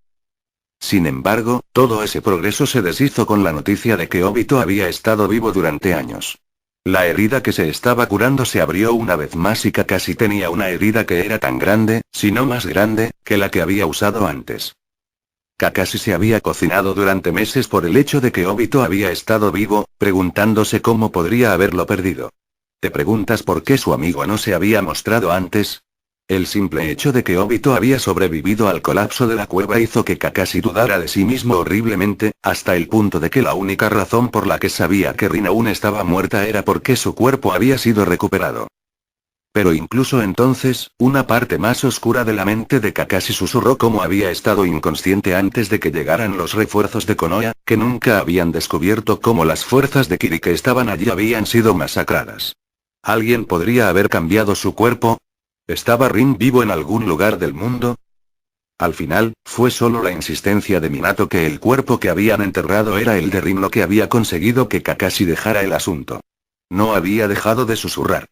Sin embargo, todo ese progreso se deshizo con la noticia de que Obito había estado vivo durante años. La herida que se estaba curando se abrió una vez más y Kakashi tenía una herida que era tan grande, si no más grande, que la que había usado antes. Kakashi se había cocinado durante meses por el hecho de que Obito había estado vivo, preguntándose cómo podría haberlo perdido. ¿Te preguntas por qué su amigo no se había mostrado antes? El simple hecho de que Obito había sobrevivido al colapso de la cueva hizo que Kakashi dudara de sí mismo horriblemente, hasta el punto de que la única razón por la que sabía que Rin aún estaba muerta era porque su cuerpo había sido recuperado. Pero incluso entonces, una parte más oscura de la mente de Kakashi susurró cómo había estado inconsciente antes de que llegaran los refuerzos de Konoha, que nunca habían descubierto cómo las fuerzas de Kiri que estaban allí habían sido masacradas. ¿Alguien podría haber cambiado su cuerpo? ¿Estaba Rin vivo en algún lugar del mundo? Al final, fue solo la insistencia de Minato que el cuerpo que habían enterrado era el de Rin lo que había conseguido que Kakashi dejara el asunto. No había dejado de susurrar.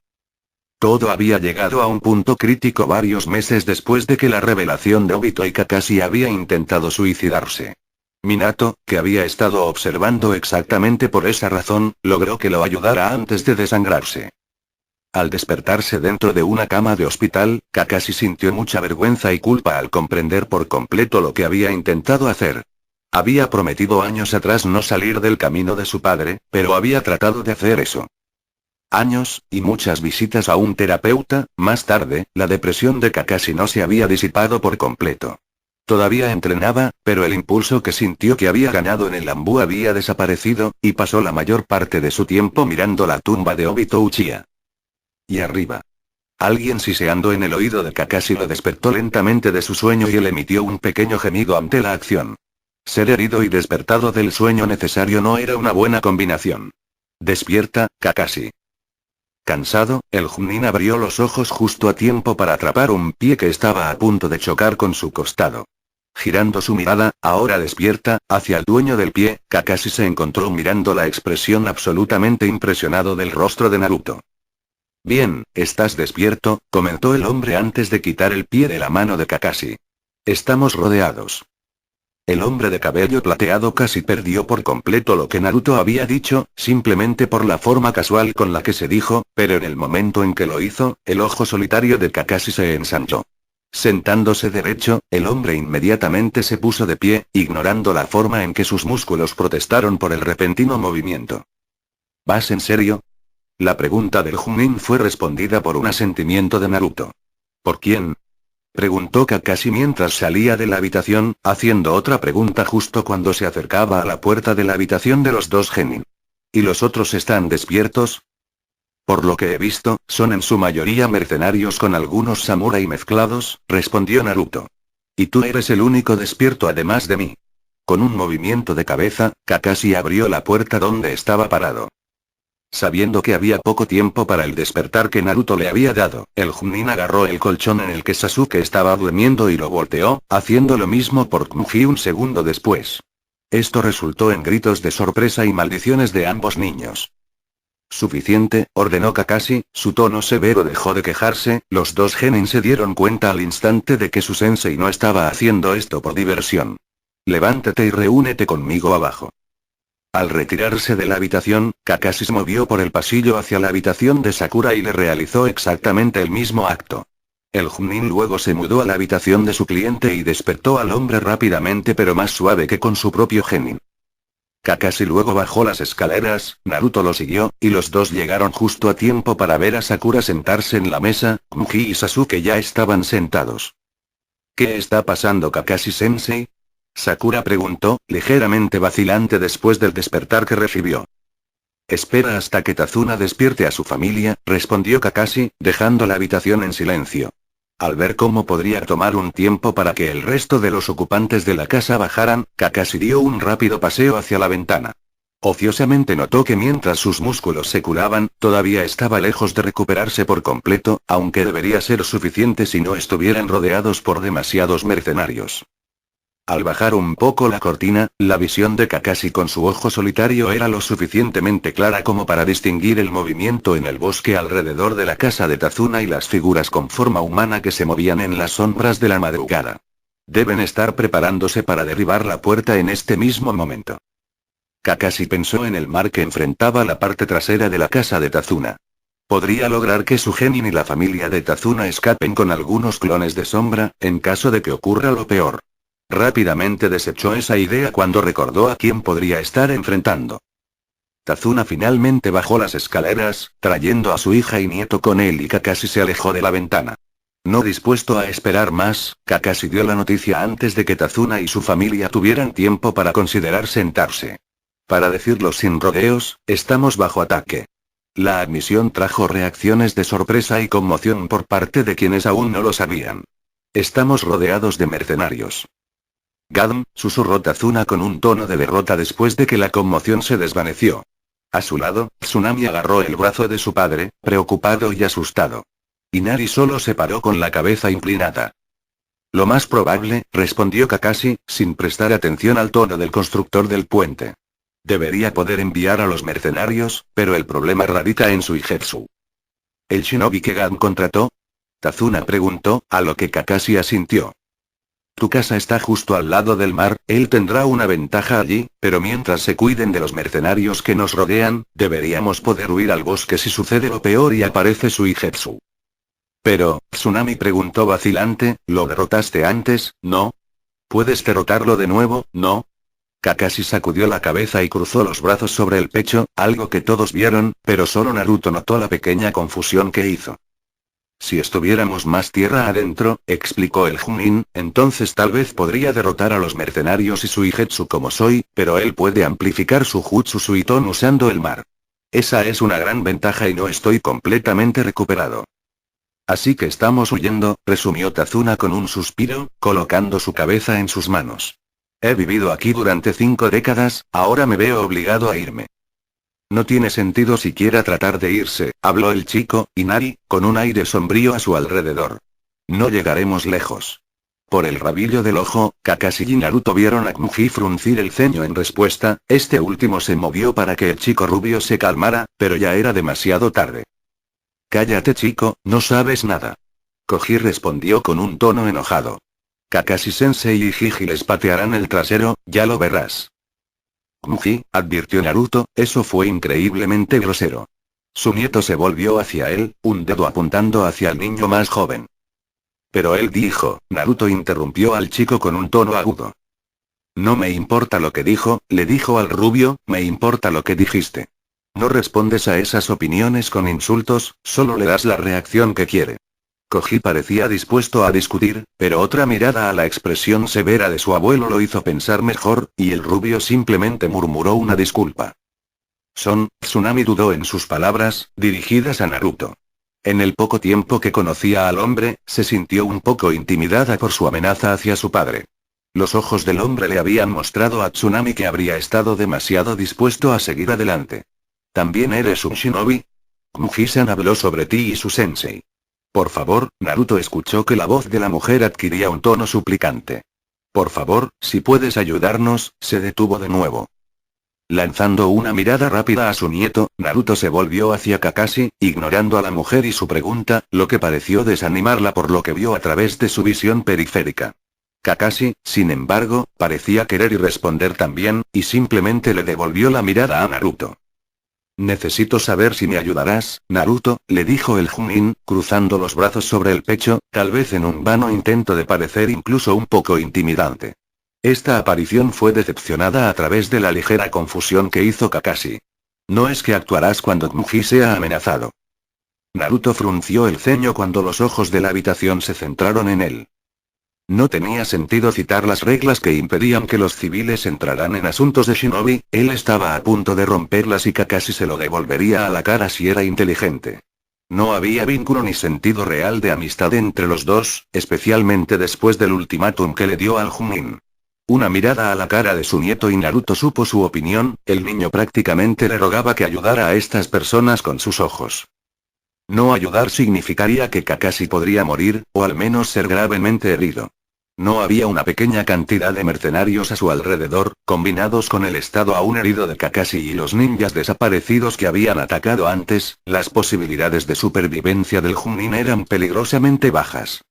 Todo había llegado a un punto crítico varios meses después de que la revelación de Obito y Kakashi había intentado suicidarse. Minato, que había estado observando exactamente por esa razón, logró que lo ayudara antes de desangrarse. Al despertarse dentro de una cama de hospital, Kakashi sintió mucha vergüenza y culpa al comprender por completo lo que había intentado hacer. Había prometido años atrás no salir del camino de su padre, pero había tratado de hacer eso. Años, y muchas visitas a un terapeuta, más tarde, la depresión de Kakashi no se había disipado por completo. Todavía entrenaba, pero el impulso que sintió que había ganado en el Anbu había desaparecido, y pasó la mayor parte de su tiempo mirando la tumba de Obito Uchiha. Y arriba. Alguien siseando en el oído de Kakashi lo despertó lentamente de su sueño y él emitió un pequeño gemido ante la acción. Ser herido y despertado del sueño necesario no era una buena combinación. Despierta, Kakashi. Cansado, el Chunin abrió los ojos justo a tiempo para atrapar un pie que estaba a punto de chocar con su costado. Girando su mirada, ahora despierta, hacia el dueño del pie, Kakashi se encontró mirando la expresión absolutamente impresionado del rostro de Naruto. Bien, estás despierto, comentó el hombre antes de quitar el pie de la mano de Kakashi. Estamos rodeados. El hombre de cabello plateado casi perdió por completo lo que Naruto había dicho, simplemente por la forma casual con la que se dijo, pero en el momento en que lo hizo, el ojo solitario de Kakashi se ensanchó. Sentándose derecho, el hombre inmediatamente se puso de pie, ignorando la forma en que sus músculos protestaron por el repentino movimiento. ¿Vas en serio? La pregunta del Chunin fue respondida por un asentimiento de Naruto. ¿Por quién? Preguntó Kakashi mientras salía de la habitación, haciendo otra pregunta justo cuando se acercaba a la puerta de la habitación de los dos genin. ¿Y los otros están despiertos? Por lo que he visto, son en su mayoría mercenarios con algunos samurái mezclados, respondió Naruto. Y tú eres el único despierto además de mí. Con un movimiento de cabeza, Kakashi abrió la puerta donde estaba parado. Sabiendo que había poco tiempo para el despertar que Naruto le había dado, el Chunin agarró el colchón en el que Sasuke estaba durmiendo y lo volteó, haciendo lo mismo por Kumuji un segundo después. Esto resultó en gritos de sorpresa y maldiciones de ambos niños. Suficiente, ordenó Kakashi, su tono severo dejó de quejarse, los dos genin se dieron cuenta al instante de que su sensei no estaba haciendo esto por diversión. Levántate y reúnete conmigo abajo. Al retirarse de la habitación, Kakashi se movió por el pasillo hacia la habitación de Sakura y le realizó exactamente el mismo acto. El Chunin luego se mudó a la habitación de su cliente y despertó al hombre rápidamente pero más suave que con su propio genin. Kakashi luego bajó las escaleras, Naruto lo siguió, y los dos llegaron justo a tiempo para ver a Sakura sentarse en la mesa, Kumuji y Sasuke ya estaban sentados. ¿Qué está pasando, Kakashi-sensei? Sakura preguntó, ligeramente vacilante después del despertar que recibió. Espera hasta que Tazuna despierte a su familia, respondió Kakashi, dejando la habitación en silencio. Al ver cómo podría tomar un tiempo para que el resto de los ocupantes de la casa bajaran, Kakashi dio un rápido paseo hacia la ventana. Ociosamente notó que mientras sus músculos se curaban, todavía estaba lejos de recuperarse por completo, aunque debería ser suficiente si no estuvieran rodeados por demasiados mercenarios. Al bajar un poco la cortina, la visión de Kakashi con su ojo solitario era lo suficientemente clara como para distinguir el movimiento en el bosque alrededor de la casa de Tazuna y las figuras con forma humana que se movían en las sombras de la madrugada. Deben estar preparándose para derribar la puerta en este mismo momento. Kakashi pensó en el mar que enfrentaba la parte trasera de la casa de Tazuna. Podría lograr que su genin y la familia de Tazuna escapen con algunos clones de sombra, en caso de que ocurra lo peor. Rápidamente desechó esa idea cuando recordó a quién podría estar enfrentando. Tazuna finalmente bajó las escaleras, trayendo a su hija y nieto con él y Kakashi se alejó de la ventana. No dispuesto a esperar más, Kakashi dio la noticia antes de que Tazuna y su familia tuvieran tiempo para considerar sentarse. Para decirlo sin rodeos, estamos bajo ataque. La admisión trajo reacciones de sorpresa y conmoción por parte de quienes aún no lo sabían. Estamos rodeados de mercenarios. Gadm, susurró Tazuna con un tono de derrota después de que la conmoción se desvaneció. A su lado, Tsunami agarró el brazo de su padre, preocupado y asustado. Inari solo se paró con la cabeza inclinada. Lo más probable, respondió Kakashi, sin prestar atención al tono del constructor del puente. Debería poder enviar a los mercenarios, pero el problema radica en su Igetsu. ¿El shinobi que Gadm contrató? Tazuna preguntó, a lo que Kakashi asintió. Tu casa está justo al lado del mar, él tendrá una ventaja allí, pero mientras se cuiden de los mercenarios que nos rodean, deberíamos poder huir al bosque si sucede lo peor y aparece Suigetsu. Pero, Tsunami preguntó vacilante, ¿lo derrotaste antes, no? ¿Puedes derrotarlo de nuevo, no? Kakashi sacudió la cabeza y cruzó los brazos sobre el pecho, algo que todos vieron, pero solo Naruto notó la pequeña confusión que hizo. Si estuviéramos más tierra adentro, explicó el Chunin, entonces tal vez podría derrotar a los mercenarios y Suigetsu como soy, pero él puede amplificar su Jutsu Suiton usando el mar. Esa es una gran ventaja y no estoy completamente recuperado. Así que estamos huyendo, resumió Tazuna con un suspiro, colocando su cabeza en sus manos. He vivido aquí durante 5 décadas, ahora me veo obligado a irme. No tiene sentido siquiera tratar de irse, habló el chico, Inari, con un aire sombrío a su alrededor. No llegaremos lejos. Por el rabillo del ojo, Kakashi y Naruto vieron a Kmuji fruncir el ceño en respuesta, este último se movió para que el chico rubio se calmara, pero ya era demasiado tarde. Cállate chico, no sabes nada. Koji respondió con un tono enojado. Kakashi-sensei y Jiji les patearán el trasero, ya lo verás. Kmuji, advirtió Naruto, eso fue increíblemente grosero. Su nieto se volvió hacia él, un dedo apuntando hacia el niño más joven. Pero él dijo, Naruto interrumpió al chico con un tono agudo. No me importa lo que dijo, le dijo al rubio, me importa lo que dijiste. No respondes a esas opiniones con insultos, solo le das la reacción que quiere. Koji parecía dispuesto a discutir, pero otra mirada a la expresión severa de su abuelo lo hizo pensar mejor, y el rubio simplemente murmuró una disculpa. Tsunami dudó en sus palabras, dirigidas a Naruto. En el poco tiempo que conocía al hombre, se sintió un poco intimidada por su amenaza hacia su padre. Los ojos del hombre le habían mostrado a Tsunami que habría estado demasiado dispuesto a seguir adelante. ¿También eres un shinobi? Kmuji-san habló sobre ti y su sensei. Por favor, Naruto escuchó que la voz de la mujer adquiría un tono suplicante. Por favor, si puedes ayudarnos, se detuvo de nuevo. Lanzando una mirada rápida a su nieto, Naruto se volvió hacia Kakashi, ignorando a la mujer y su pregunta, lo que pareció desanimarla por lo que vio a través de su visión periférica. Kakashi, sin embargo, parecía querer y responder también, y simplemente le devolvió la mirada a Naruto. Necesito saber si me ayudarás, Naruto, le dijo el Chunin, cruzando los brazos sobre el pecho, tal vez en un vano intento de parecer incluso un poco intimidante. Esta aparición fue decepcionada a través de la ligera confusión que hizo Kakashi. No es que actuarás cuando Kmuji sea amenazado. Naruto frunció el ceño cuando los ojos de la habitación se centraron en él. No tenía sentido citar las reglas que impedían que los civiles entraran en asuntos de shinobi, él estaba a punto de romperlas y Kakashi se lo devolvería a la cara si era inteligente. No había vínculo ni sentido real de amistad entre los dos, especialmente después del ultimátum que le dio al Chunin. Una mirada a la cara de su nieto y Naruto supo su opinión, el niño prácticamente le rogaba que ayudara a estas personas con sus ojos. No ayudar significaría que Kakashi podría morir, o al menos ser gravemente herido. No había una pequeña cantidad de mercenarios a su alrededor, combinados con el estado aún herido de Kakashi y los ninjas desaparecidos que habían atacado antes, las posibilidades de supervivencia del Chunin eran peligrosamente bajas.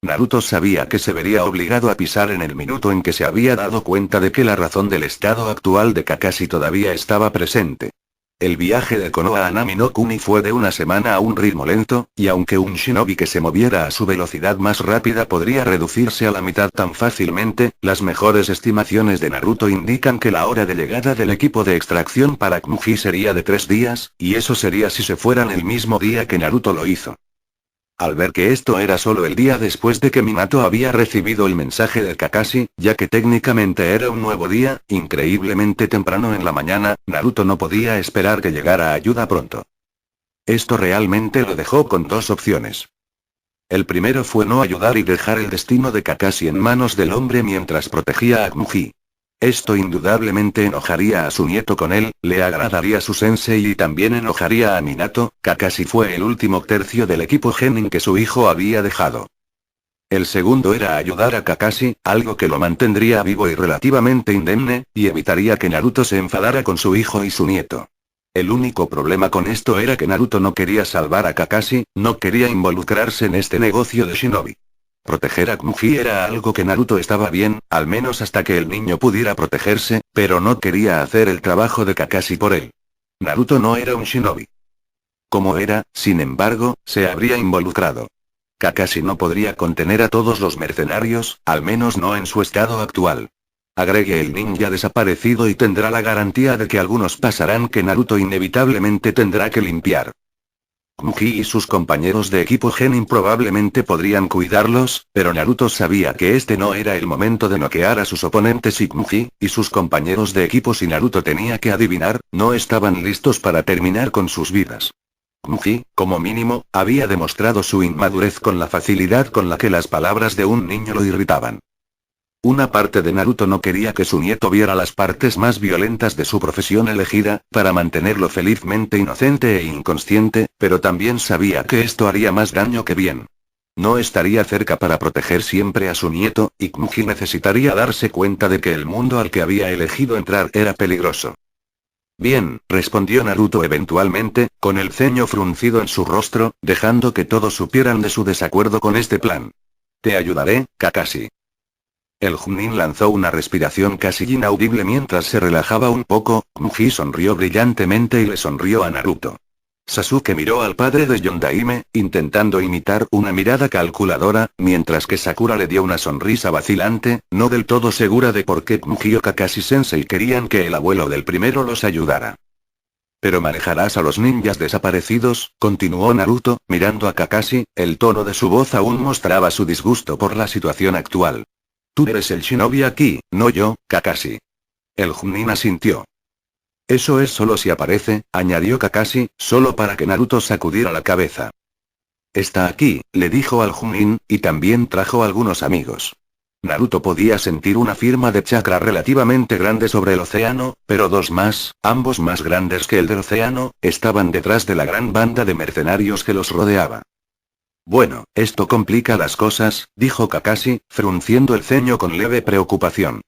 Naruto sabía que se vería obligado a pisar en el minuto en que se había dado cuenta de que la razón del estado actual de Kakashi todavía estaba presente. El viaje de Konoha a Nami no Kuni fue de una semana a un ritmo lento, y aunque un shinobi que se moviera a su velocidad más rápida podría reducirse a la mitad tan fácilmente, las mejores estimaciones de Naruto indican que la hora de llegada del equipo de extracción para Kmuji sería de 3 días, y eso sería si se fueran el mismo día que Naruto lo hizo. Al ver que esto era solo el día después de que Minato había recibido el mensaje de Kakashi, ya que técnicamente era un nuevo día, increíblemente temprano en la mañana, Naruto no podía esperar que llegara ayuda pronto. Esto realmente lo dejó con 2 opciones. El primero fue no ayudar y dejar el destino de Kakashi en manos del hombre mientras protegía a Kmuji. Esto indudablemente enojaría a su nieto con él, le agradaría a su sensei y también enojaría a Minato. Kakashi fue el último tercio del equipo Genin que su hijo había dejado. El segundo era ayudar a Kakashi, algo que lo mantendría vivo y relativamente indemne, y evitaría que Naruto se enfadara con su hijo y su nieto. El único problema con esto era que Naruto no quería salvar a Kakashi, no quería involucrarse en este negocio de shinobi. Proteger a Kmuji era algo que Naruto estaba bien, al menos hasta que el niño pudiera protegerse, pero no quería hacer el trabajo de Kakashi por él. Naruto no era un shinobi. Como era, sin embargo, se habría involucrado. Kakashi no podría contener a todos los mercenarios, al menos no en su estado actual. Agregue el ninja desaparecido y tendrá la garantía de que algunos pasarán que Naruto inevitablemente tendrá que limpiar. Kmuji y sus compañeros de equipo Genin probablemente podrían cuidarlos, pero Naruto sabía que este no era el momento de noquear a sus oponentes y Kmuji, y sus compañeros de equipo si Naruto tenía que adivinar, no estaban listos para terminar con sus vidas. Kmuji, como mínimo, había demostrado su inmadurez con la facilidad con la que las palabras de un niño lo irritaban. Una parte de Naruto no quería que su nieto viera las partes más violentas de su profesión elegida, para mantenerlo felizmente inocente e inconsciente, pero también sabía que esto haría más daño que bien. No estaría cerca para proteger siempre a su nieto, y Kmuji necesitaría darse cuenta de que el mundo al que había elegido entrar era peligroso. Bien, respondió Naruto eventualmente, con el ceño fruncido en su rostro, dejando que todos supieran de su desacuerdo con este plan. Te ayudaré, Kakashi. El Chunin lanzó una respiración casi inaudible mientras se relajaba un poco. Kmuji sonrió brillantemente y le sonrió a Naruto. Sasuke miró al padre de Yondaime, intentando imitar una mirada calculadora, mientras que Sakura le dio una sonrisa vacilante, no del todo segura de por qué Kmuji o Kakashi-sensei querían que el abuelo del primero los ayudara. Pero manejarás a los ninjas desaparecidos, continuó Naruto, mirando a Kakashi, el tono de su voz aún mostraba su disgusto por la situación actual. Tú eres el shinobi aquí, no yo, Kakashi. El Chunin asintió. Eso es solo si aparece, añadió Kakashi, solo para que Naruto sacudiera la cabeza. Está aquí, le dijo al Chunin, y también trajo algunos amigos. Naruto podía sentir una firma de chakra relativamente grande sobre el océano, pero dos más, ambos más grandes que el del océano, estaban detrás de la gran banda de mercenarios que los rodeaba. Bueno, esto complica las cosas, dijo Kakashi, frunciendo el ceño con leve preocupación.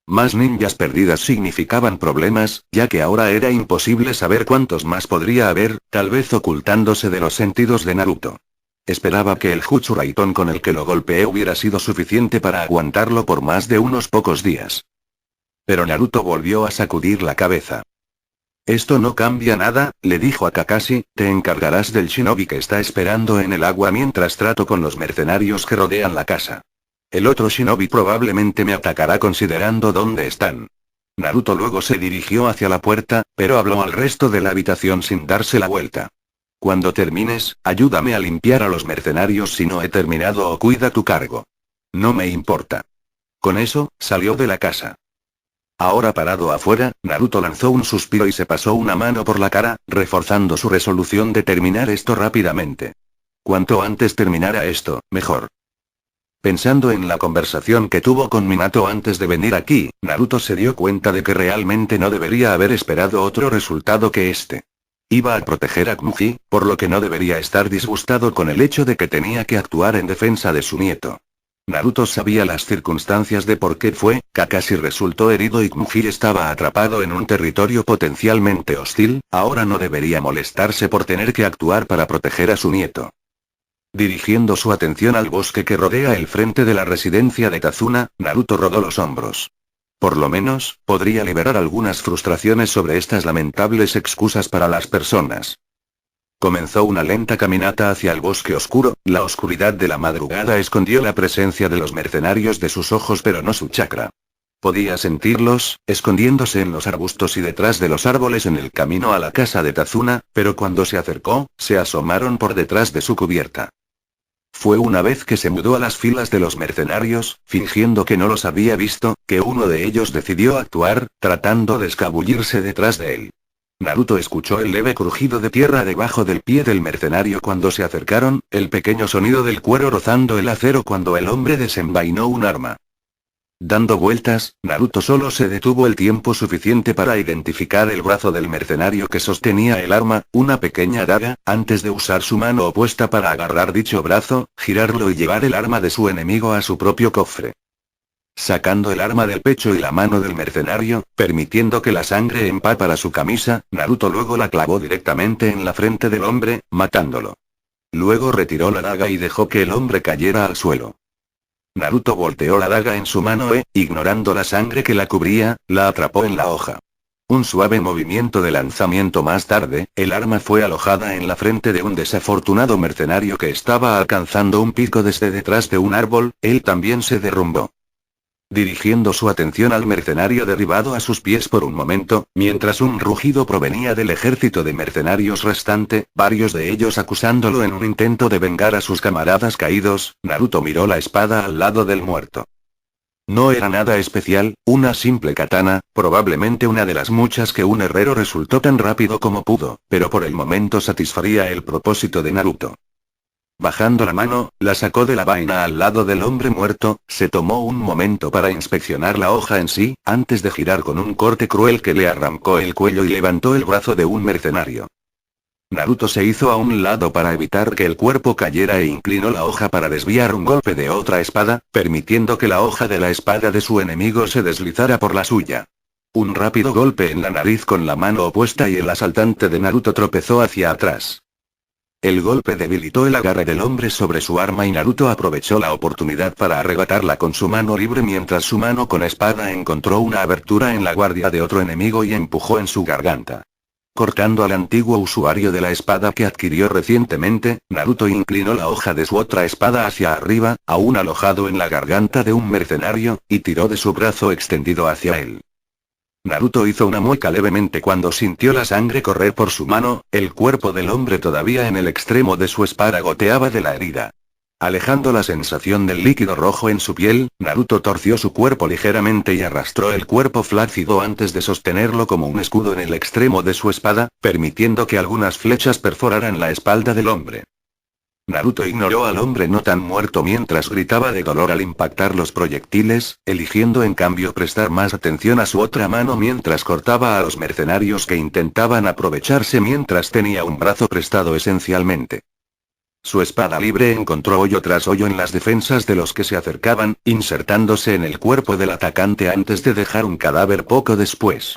Más ninjas perdidas significaban problemas, ya que ahora era imposible saber cuántos más podría haber, tal vez ocultándose de los sentidos de Naruto. Esperaba que el Jutsu Raitón con el que lo golpeé hubiera sido suficiente para aguantarlo por más de unos pocos días. Pero Naruto volvió a sacudir la cabeza. Esto no cambia nada, le dijo a Kakashi, te encargarás del shinobi que está esperando en el agua mientras trato con los mercenarios que rodean la casa. El otro shinobi probablemente me atacará considerando dónde están. Naruto luego se dirigió hacia la puerta, pero habló al resto de la habitación sin darse la vuelta. Cuando termines, ayúdame a limpiar a los mercenarios si no he terminado o cuida tu cargo. No me importa. Con eso, salió de la casa. Ahora parado afuera, Naruto lanzó un suspiro y se pasó una mano por la cara, reforzando su resolución de terminar esto rápidamente. Cuanto antes terminara esto, mejor. Pensando en la conversación que tuvo con Minato antes de venir aquí, Naruto se dio cuenta de que realmente no debería haber esperado otro resultado que este. Iba a proteger a Kmuji, por lo que no debería estar disgustado con el hecho de que tenía que actuar en defensa de su nieto. Naruto sabía las circunstancias de por qué fue, Kakashi resultó herido y Kmuji estaba atrapado en un territorio potencialmente hostil, ahora no debería molestarse por tener que actuar para proteger a su nieto. Dirigiendo su atención al bosque que rodea el frente de la residencia de Tazuna, Naruto rodó los hombros. Por lo menos, podría liberar algunas frustraciones sobre estas lamentables excusas para las personas. Comenzó una lenta caminata hacia el bosque oscuro, la oscuridad de la madrugada escondió la presencia de los mercenarios de sus ojos pero no su chakra. Podía sentirlos, escondiéndose en los arbustos y detrás de los árboles en el camino a la casa de Tazuna, pero cuando se acercó, se asomaron por detrás de su cubierta. Fue una vez que se mudó a las filas de los mercenarios, fingiendo que no los había visto, que uno de ellos decidió actuar, tratando de escabullirse detrás de él. Naruto escuchó el leve crujido de tierra debajo del pie del mercenario cuando se acercaron, el pequeño sonido del cuero rozando el acero cuando el hombre desenvainó un arma. Dando vueltas, Naruto solo se detuvo el tiempo suficiente para identificar el brazo del mercenario que sostenía el arma, una pequeña daga, antes de usar su mano opuesta para agarrar dicho brazo, girarlo y llevar el arma de su enemigo a su propio cofre. Sacando el arma del pecho y la mano del mercenario, permitiendo que la sangre empapara su camisa, Naruto luego la clavó directamente en la frente del hombre, matándolo. Luego retiró la daga y dejó que el hombre cayera al suelo. Naruto volteó la daga en su mano e, ignorando la sangre que la cubría, la atrapó en la hoja. Un suave movimiento de lanzamiento más tarde, el arma fue alojada en la frente de un desafortunado mercenario que estaba alcanzando un pico desde detrás de un árbol, él también se derrumbó. Dirigiendo su atención al mercenario derribado a sus pies por un momento, mientras un rugido provenía del ejército de mercenarios restante, varios de ellos acusándolo en un intento de vengar a sus camaradas caídos, Naruto miró la espada al lado del muerto. No era nada especial, una simple katana, probablemente una de las muchas que un herrero resultó tan rápido como pudo, pero por el momento satisfaría el propósito de Naruto. Bajando la mano, la sacó de la vaina al lado del hombre muerto, se tomó un momento para inspeccionar la hoja en sí, antes de girar con un corte cruel que le arrancó el cuello y levantó el brazo de un mercenario. Naruto se hizo a un lado para evitar que el cuerpo cayera e inclinó la hoja para desviar un golpe de otra espada, permitiendo que la hoja de la espada de su enemigo se deslizara por la suya. Un rápido golpe en la nariz con la mano opuesta y el asaltante de Naruto tropezó hacia atrás. El golpe debilitó el agarre del hombre sobre su arma y Naruto aprovechó la oportunidad para arrebatarla con su mano libre mientras su mano con espada encontró una abertura en la guardia de otro enemigo y empujó en su garganta. Cortando al antiguo usuario de la espada que adquirió recientemente, Naruto inclinó la hoja de su otra espada hacia arriba, aún alojado en la garganta de un mercenario, y tiró de su brazo extendido hacia él. Naruto hizo una mueca levemente cuando sintió la sangre correr por su mano, el cuerpo del hombre todavía en el extremo de su espada goteaba de la herida. Alejando la sensación del líquido rojo en su piel, Naruto torció su cuerpo ligeramente y arrastró el cuerpo flácido antes de sostenerlo como un escudo en el extremo de su espada, permitiendo que algunas flechas perforaran la espalda del hombre. Naruto ignoró al hombre no tan muerto mientras gritaba de dolor al impactar los proyectiles, eligiendo en cambio prestar más atención a su otra mano mientras cortaba a los mercenarios que intentaban aprovecharse mientras tenía un brazo prestado esencialmente. Su espada libre encontró hoyo tras hoyo en las defensas de los que se acercaban, insertándose en el cuerpo del atacante antes de dejar un cadáver poco después.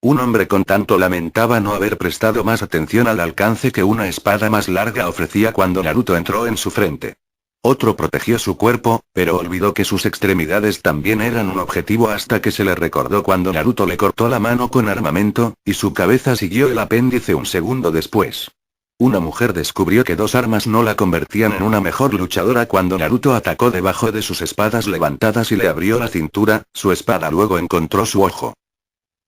Un hombre con tanto lamentaba no haber prestado más atención al alcance que una espada más larga ofrecía cuando Naruto entró en su frente. Otro protegió su cuerpo, pero olvidó que sus extremidades también eran un objetivo hasta que se le recordó cuando Naruto le cortó la mano con armamento, y su cabeza siguió el apéndice un segundo después. Una mujer descubrió que dos armas no la convertían en una mejor luchadora cuando Naruto atacó debajo de sus espadas levantadas y le abrió la cintura, su espada luego encontró su ojo.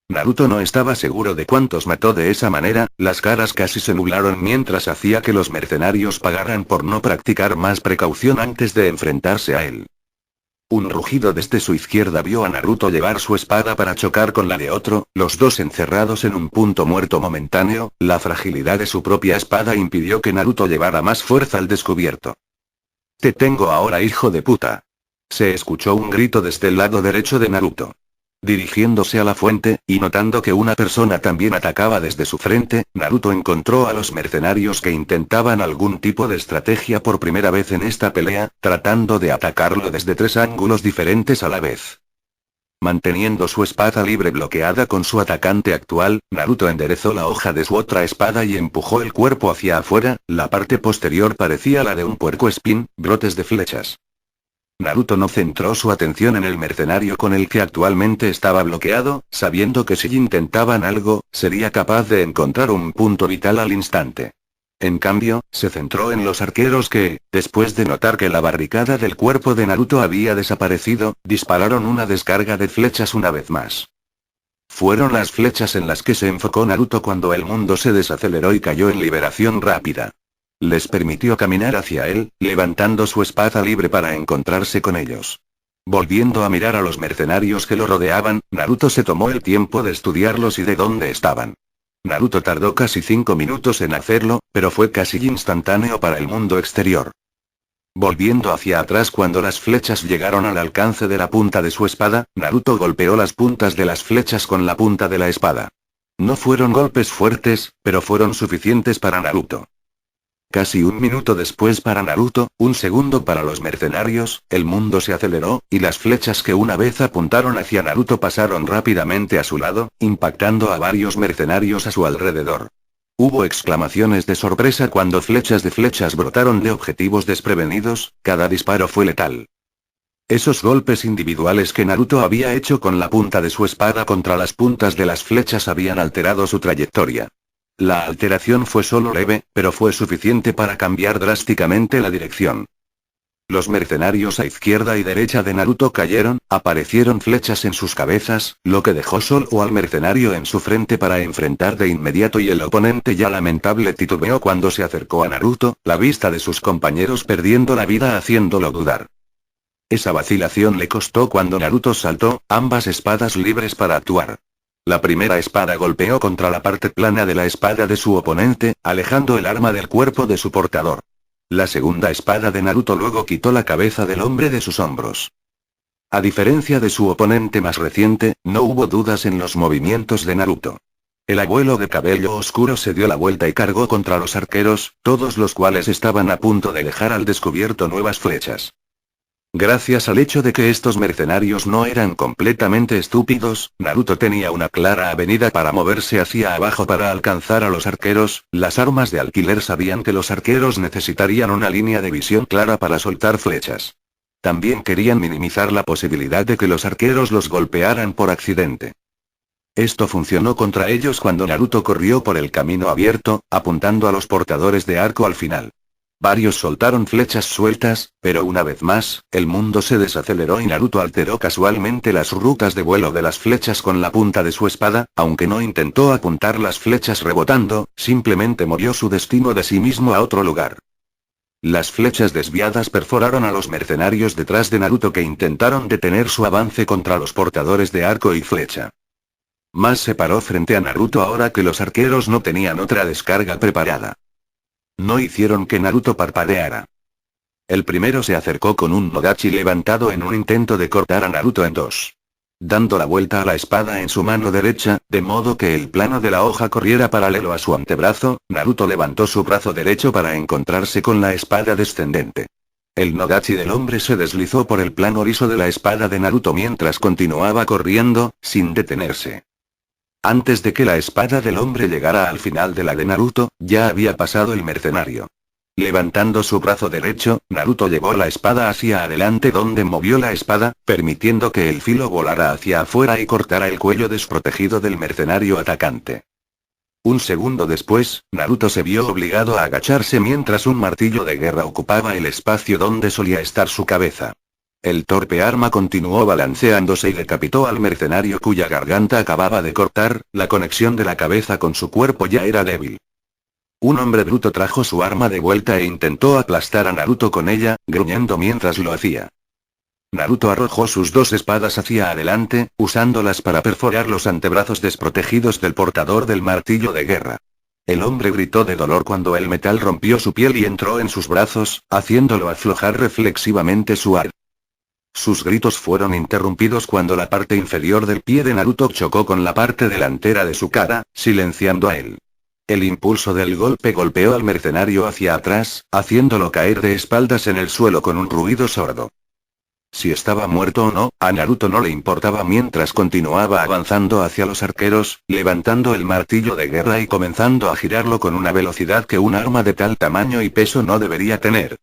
Naruto no estaba seguro de cuántos mató de esa manera, las caras casi se nublaron mientras hacía que los mercenarios pagaran por no practicar más precaución antes de enfrentarse a él. Un rugido desde su izquierda vio a Naruto llevar su espada para chocar con la de otro, los dos encerrados en un punto muerto momentáneo, la fragilidad de su propia espada impidió que Naruto llevara más fuerza al descubierto. «Te tengo ahora, hijo de puta». Se escuchó un grito desde el lado derecho de Naruto. Dirigiéndose a la fuente, y notando que una persona también atacaba desde su frente, Naruto encontró a los mercenarios que intentaban algún tipo de estrategia por primera vez en esta pelea, tratando de atacarlo desde tres ángulos diferentes a la vez. Manteniendo su espada libre bloqueada con su atacante actual, Naruto enderezó la hoja de su otra espada y empujó el cuerpo hacia afuera, la parte posterior parecía la de un puercoespín, brotes de flechas. Naruto no centró su atención en el mercenario con el que actualmente estaba bloqueado, sabiendo que si intentaban algo, sería capaz de encontrar un punto vital al instante. En cambio, se centró en los arqueros que, después de notar que la barricada del cuerpo de Naruto había desaparecido, dispararon una descarga de flechas una vez más. Fueron las flechas en las que se enfocó Naruto cuando el mundo se desaceleró y cayó en liberación rápida. Les permitió caminar hacia él, levantando su espada libre para encontrarse con ellos. Volviendo a mirar a los mercenarios que lo rodeaban, Naruto se tomó el tiempo de estudiarlos y de dónde estaban. Naruto tardó casi 5 minutos en hacerlo, pero fue casi instantáneo para el mundo exterior. Volviendo hacia atrás cuando las flechas llegaron al alcance de la punta de su espada, Naruto golpeó las puntas de las flechas con la punta de la espada. No fueron golpes fuertes, pero fueron suficientes para Naruto. Casi un minuto después para Naruto, un segundo para los mercenarios, el mundo se aceleró, y las flechas que una vez apuntaron hacia Naruto pasaron rápidamente a su lado, impactando a varios mercenarios a su alrededor. Hubo exclamaciones de sorpresa cuando flechas de flechas brotaron de objetivos desprevenidos, cada disparo fue letal. Esos golpes individuales que Naruto había hecho con la punta de su espada contra las puntas de las flechas habían alterado su trayectoria. La alteración fue solo leve, pero fue suficiente para cambiar drásticamente la dirección. Los mercenarios a izquierda y derecha de Naruto cayeron, aparecieron flechas en sus cabezas, lo que dejó solo al mercenario en su frente para enfrentar de inmediato y el oponente ya lamentable titubeó cuando se acercó a Naruto, la vista de sus compañeros perdiendo la vida haciéndolo dudar. Esa vacilación le costó cuando Naruto saltó, ambas espadas libres para actuar. La primera espada golpeó contra la parte plana de la espada de su oponente, alejando el arma del cuerpo de su portador. La segunda espada de Naruto luego quitó la cabeza del hombre de sus hombros. A diferencia de su oponente más reciente, no hubo dudas en los movimientos de Naruto. El abuelo de cabello oscuro se dio la vuelta y cargó contra los arqueros, todos los cuales estaban a punto de dejar al descubierto nuevas flechas. Gracias al hecho de que estos mercenarios no eran completamente estúpidos, Naruto tenía una clara avenida para moverse hacia abajo para alcanzar a los arqueros. Las armas de alquiler sabían que los arqueros necesitarían una línea de visión clara para soltar flechas. También querían minimizar la posibilidad de que los arqueros los golpearan por accidente. Esto funcionó contra ellos cuando Naruto corrió por el camino abierto, apuntando a los portadores de arco al final. Varios soltaron flechas sueltas, pero una vez más, el mundo se desaceleró y Naruto alteró casualmente las rutas de vuelo de las flechas con la punta de su espada, aunque no intentó apuntar las flechas rebotando, simplemente movió su destino de sí mismo a otro lugar. Las flechas desviadas perforaron a los mercenarios detrás de Naruto que intentaron detener su avance contra los portadores de arco y flecha. Más se paró frente a Naruto ahora que los arqueros no tenían otra descarga preparada. No hicieron que Naruto parpadeara. El primero se acercó con un Nodachi levantado en un intento de cortar a Naruto en dos. Dando la vuelta a la espada en su mano derecha, de modo que el plano de la hoja corriera paralelo a su antebrazo, Naruto levantó su brazo derecho para encontrarse con la espada descendente. El Nodachi del hombre se deslizó por el plano liso de la espada de Naruto mientras continuaba corriendo, sin detenerse. Antes de que la espada del hombre llegara al final de la de Naruto, ya había pasado el mercenario. Levantando su brazo derecho, Naruto llevó la espada hacia adelante donde movió la espada, permitiendo que el filo volara hacia afuera y cortara el cuello desprotegido del mercenario atacante. Un segundo después, Naruto se vio obligado a agacharse mientras un martillo de guerra ocupaba el espacio donde solía estar su cabeza. El torpe arma continuó balanceándose y decapitó al mercenario cuya garganta acababa de cortar. La conexión de la cabeza con su cuerpo ya era débil. Un hombre bruto trajo su arma de vuelta e intentó aplastar a Naruto con ella, gruñendo mientras lo hacía. Naruto arrojó sus dos espadas hacia adelante, usándolas para perforar los antebrazos desprotegidos del portador del martillo de guerra. El hombre gritó de dolor cuando el metal rompió su piel y entró en sus brazos, haciéndolo aflojar reflexivamente su ar. Sus gritos fueron interrumpidos cuando la parte inferior del pie de Naruto chocó con la parte delantera de su cara, silenciando a él. El impulso del golpe golpeó al mercenario hacia atrás, haciéndolo caer de espaldas en el suelo con un ruido sordo. Si estaba muerto o no, a Naruto no le importaba mientras continuaba avanzando hacia los arqueros, levantando el martillo de guerra y comenzando a girarlo con una velocidad que un arma de tal tamaño y peso no debería tener.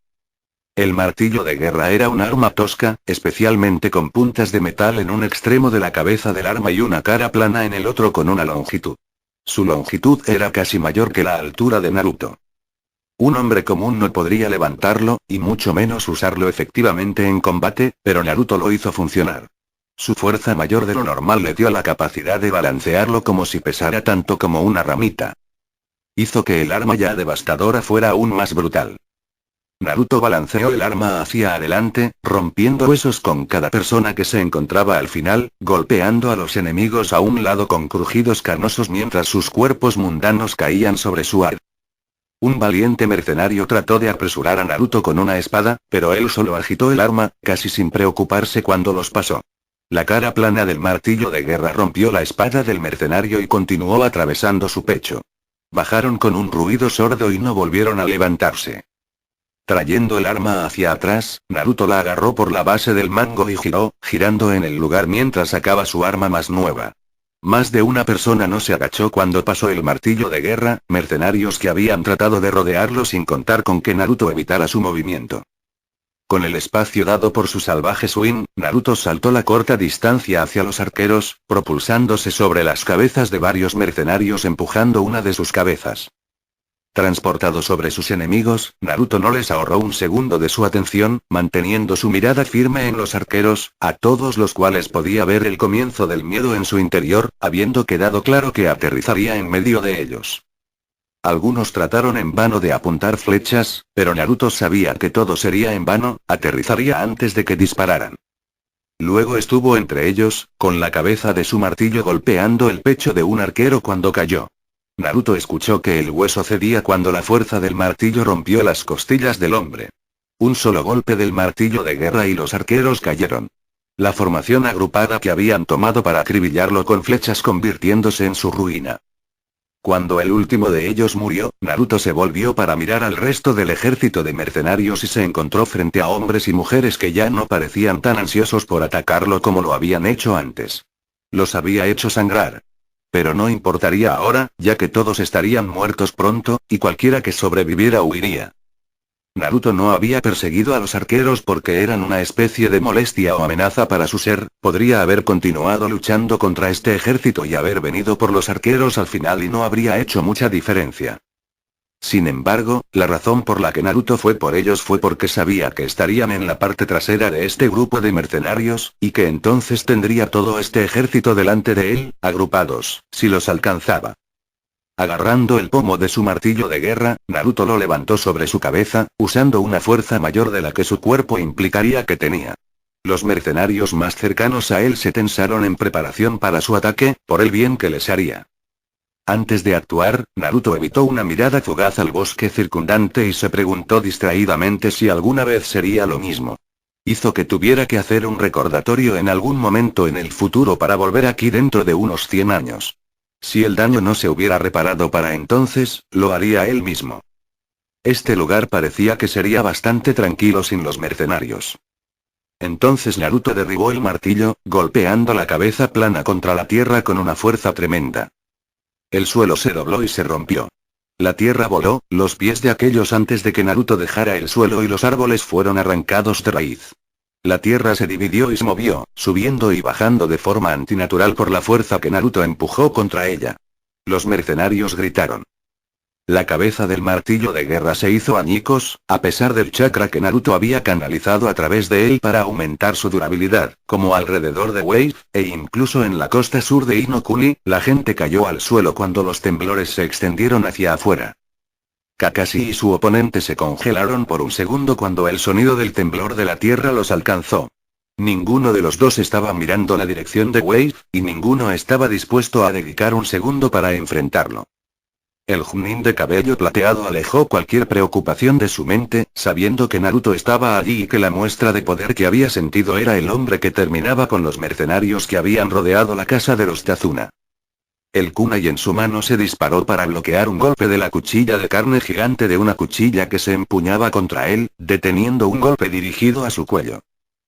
El martillo de guerra era un arma tosca, especialmente con puntas de metal en un extremo de la cabeza del arma y una cara plana en el otro con una longitud. Su longitud era casi mayor que la altura de Naruto. Un hombre común no podría levantarlo, y mucho menos usarlo efectivamente en combate, pero Naruto lo hizo funcionar. Su fuerza mayor de lo normal le dio la capacidad de balancearlo como si pesara tanto como una ramita. Hizo que el arma ya devastadora fuera aún más brutal. Naruto balanceó el arma hacia adelante, rompiendo huesos con cada persona que se encontraba al final, golpeando a los enemigos a un lado con crujidos carnosos mientras sus cuerpos mundanos caían sobre su ar. Un valiente mercenario trató de apresurar a Naruto con una espada, pero él solo agitó el arma, casi sin preocuparse cuando los pasó. La cara plana del martillo de guerra rompió la espada del mercenario y continuó atravesando su pecho. Bajaron con un ruido sordo y no volvieron a levantarse. Trayendo el arma hacia atrás, Naruto la agarró por la base del mango y giró, girando en el lugar mientras sacaba su arma más nueva. Más de una persona no se agachó cuando pasó el martillo de guerra, mercenarios que habían tratado de rodearlo sin contar con que Naruto evitara su movimiento. Con el espacio dado por su salvaje swing, Naruto saltó la corta distancia hacia los arqueros, propulsándose sobre las cabezas de varios mercenarios empujando una de sus cabezas. Transportado sobre sus enemigos, Naruto no les ahorró un segundo de su atención, manteniendo su mirada firme en los arqueros, a todos los cuales podía ver el comienzo del miedo en su interior, habiendo quedado claro que aterrizaría en medio de ellos. Algunos trataron en vano de apuntar flechas, pero Naruto sabía que todo sería en vano, aterrizaría antes de que dispararan. Luego estuvo entre ellos, con la cabeza de su martillo golpeando el pecho de un arquero cuando cayó. Naruto escuchó que el hueso cedía cuando la fuerza del martillo rompió las costillas del hombre. Un solo golpe del martillo de guerra y los arqueros cayeron. La formación agrupada que habían tomado para acribillarlo con flechas convirtiéndose en su ruina. Cuando el último de ellos murió, Naruto se volvió para mirar al resto del ejército de mercenarios y se encontró frente a hombres y mujeres que ya no parecían tan ansiosos por atacarlo como lo habían hecho antes. Los había hecho sangrar. Pero no importaría ahora, ya que todos estarían muertos pronto, y cualquiera que sobreviviera huiría. Naruto no había perseguido a los arqueros porque eran una especie de molestia o amenaza para su ser, podría haber continuado luchando contra este ejército y haber venido por los arqueros al final y no habría hecho mucha diferencia. Sin embargo, la razón por la que Naruto fue por ellos fue porque sabía que estarían en la parte trasera de este grupo de mercenarios, y que entonces tendría todo este ejército delante de él, agrupados, si los alcanzaba. Agarrando el pomo de su martillo de guerra, Naruto lo levantó sobre su cabeza, usando una fuerza mayor de la que su cuerpo implicaría que tenía. Los mercenarios más cercanos a él se tensaron en preparación para su ataque, por el bien que les haría. Antes de actuar, Naruto evitó una mirada fugaz al bosque circundante y se preguntó distraídamente si alguna vez sería lo mismo. Hizo que tuviera que hacer un recordatorio en algún momento en el futuro para volver aquí dentro de unos 100 años. Si el daño no se hubiera reparado para entonces, lo haría él mismo. Este lugar parecía que sería bastante tranquilo sin los mercenarios. Entonces Naruto derribó el martillo, golpeando la cabeza plana contra la tierra con una fuerza tremenda. El suelo se dobló y se rompió. La tierra voló, los pies de aquellos antes de que Naruto dejara el suelo y los árboles fueron arrancados de raíz. La tierra se dividió y se movió, subiendo y bajando de forma antinatural por la fuerza que Naruto empujó contra ella. Los mercenarios gritaron. La cabeza del martillo de guerra se hizo añicos, a pesar del chakra que Naruto había canalizado a través de él para aumentar su durabilidad, como alrededor de Wave, e incluso en la costa sur de Inokuni, la gente cayó al suelo cuando los temblores se extendieron hacia afuera. Kakashi y su oponente se congelaron por un segundo cuando el sonido del temblor de la tierra los alcanzó. Ninguno de los dos estaba mirando la dirección de Wave, y ninguno estaba dispuesto a dedicar un segundo para enfrentarlo. El Chunin de cabello plateado alejó cualquier preocupación de su mente, sabiendo que Naruto estaba allí y que la muestra de poder que había sentido era el hombre que terminaba con los mercenarios que habían rodeado la casa de los Tazuna. El kunai en su mano se disparó para bloquear un golpe de la cuchilla de carne gigante de una cuchilla que se empuñaba contra él, deteniendo un golpe dirigido a su cuello.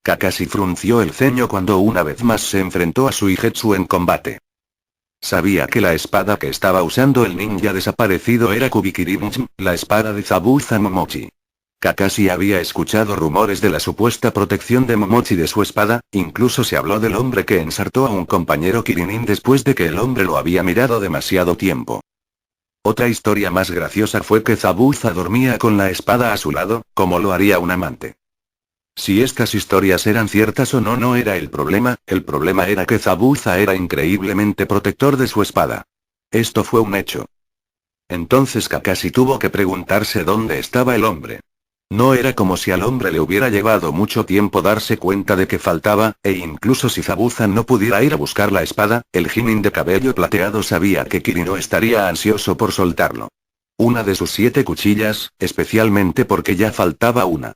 Kakashi frunció el ceño cuando una vez más se enfrentó a Suigetsu en combate. Sabía que la espada que estaba usando el ninja desaparecido era Kubikirimchi, la espada de Zabuza Momochi. Kakashi había escuchado rumores de la supuesta protección de Momochi de su espada, incluso se habló del hombre que ensartó a un compañero Kirinin después de que el hombre lo había mirado demasiado tiempo. Otra historia más graciosa fue que Zabuza dormía con la espada a su lado, como lo haría un amante. Si estas historias eran ciertas o no no era el problema era que Zabuza era increíblemente protector de su espada. Esto fue un hecho. Entonces Kakashi tuvo que preguntarse dónde estaba el hombre. No era como si al hombre le hubiera llevado mucho tiempo darse cuenta de que faltaba, e incluso si Zabuza no pudiera ir a buscar la espada, el Chunin de cabello plateado sabía que Kirino estaría ansioso por soltarlo. Una de sus 7 cuchillas, especialmente porque ya faltaba una.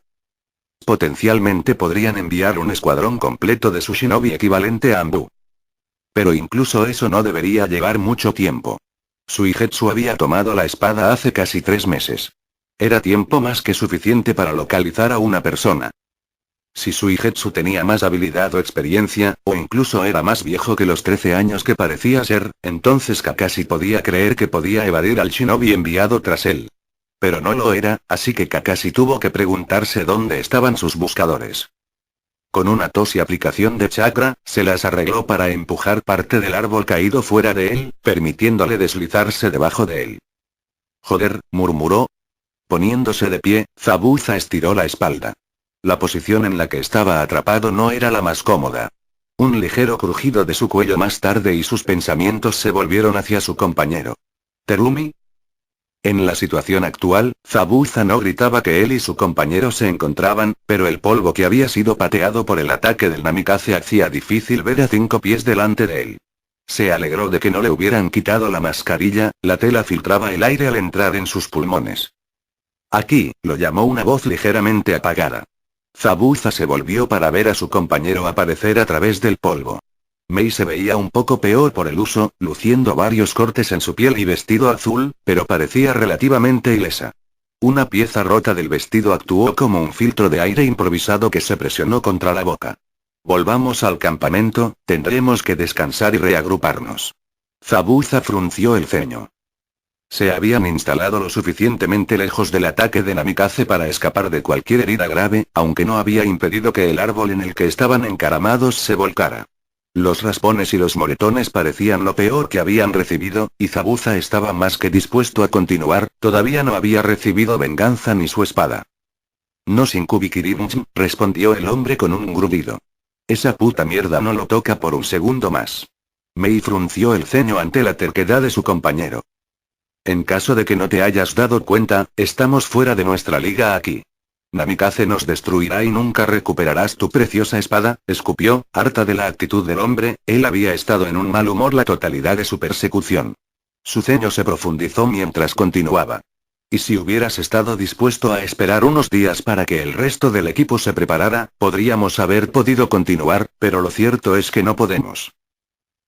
Potencialmente podrían enviar un escuadrón completo de su shinobi equivalente a Anbu. Pero incluso eso no debería llevar mucho tiempo. Suigetsu había tomado la espada hace casi 3 meses. Era tiempo más que suficiente para localizar a una persona. Si Suigetsu tenía más habilidad o experiencia, o incluso era más viejo que los 13 años que parecía ser, entonces Kakashi podía creer que podía evadir al shinobi enviado tras él. Pero no lo era, así que Kakashi tuvo que preguntarse dónde estaban sus buscadores. Con una tos y aplicación de chakra, se las arregló para empujar parte del árbol caído fuera de él, permitiéndole deslizarse debajo de él. Joder, murmuró. Poniéndose de pie, Zabuza estiró la espalda. La posición en la que estaba atrapado no era la más cómoda. Un ligero crujido de su cuello más tarde y sus pensamientos se volvieron hacia su compañero. ¿Terumi? En la situación actual, Zabuza no gritaba que él y su compañero se encontraban, pero el polvo que había sido pateado por el ataque del Namikaze hacía difícil ver a 5 pies delante de él. Se alegró de que no le hubieran quitado la mascarilla, la tela filtraba el aire al entrar en sus pulmones. Aquí, lo llamó una voz ligeramente apagada. Zabuza se volvió para ver a su compañero aparecer a través del polvo. Mei se veía un poco peor por el uso, luciendo varios cortes en su piel y vestido azul, pero parecía relativamente ilesa. Una pieza rota del vestido actuó como un filtro de aire improvisado que se presionó contra la boca. Volvamos al campamento, tendremos que descansar y reagruparnos. Zabuza frunció el ceño. Se habían instalado lo suficientemente lejos del ataque de Namikaze para escapar de cualquier herida grave, aunque no había impedido que el árbol en el que estaban encaramados se volcara. Los raspones y los moretones parecían lo peor que habían recibido, y Zabuza estaba más que dispuesto a continuar, todavía no había recibido venganza ni su espada. No sin Kubikirimch, respondió el hombre con un grudido. Esa puta mierda no lo toca por un segundo más. Mei frunció el ceño ante la terquedad de su compañero. En caso de que no te hayas dado cuenta, estamos fuera de nuestra liga aquí. Namikaze nos destruirá y nunca recuperarás tu preciosa espada, escupió, harta de la actitud del hombre. Él había estado en un mal humor la totalidad de su persecución. Su ceño se profundizó mientras continuaba. Y si hubieras estado dispuesto a esperar unos días para que el resto del equipo se preparara, podríamos haber podido continuar, pero lo cierto es que no podemos.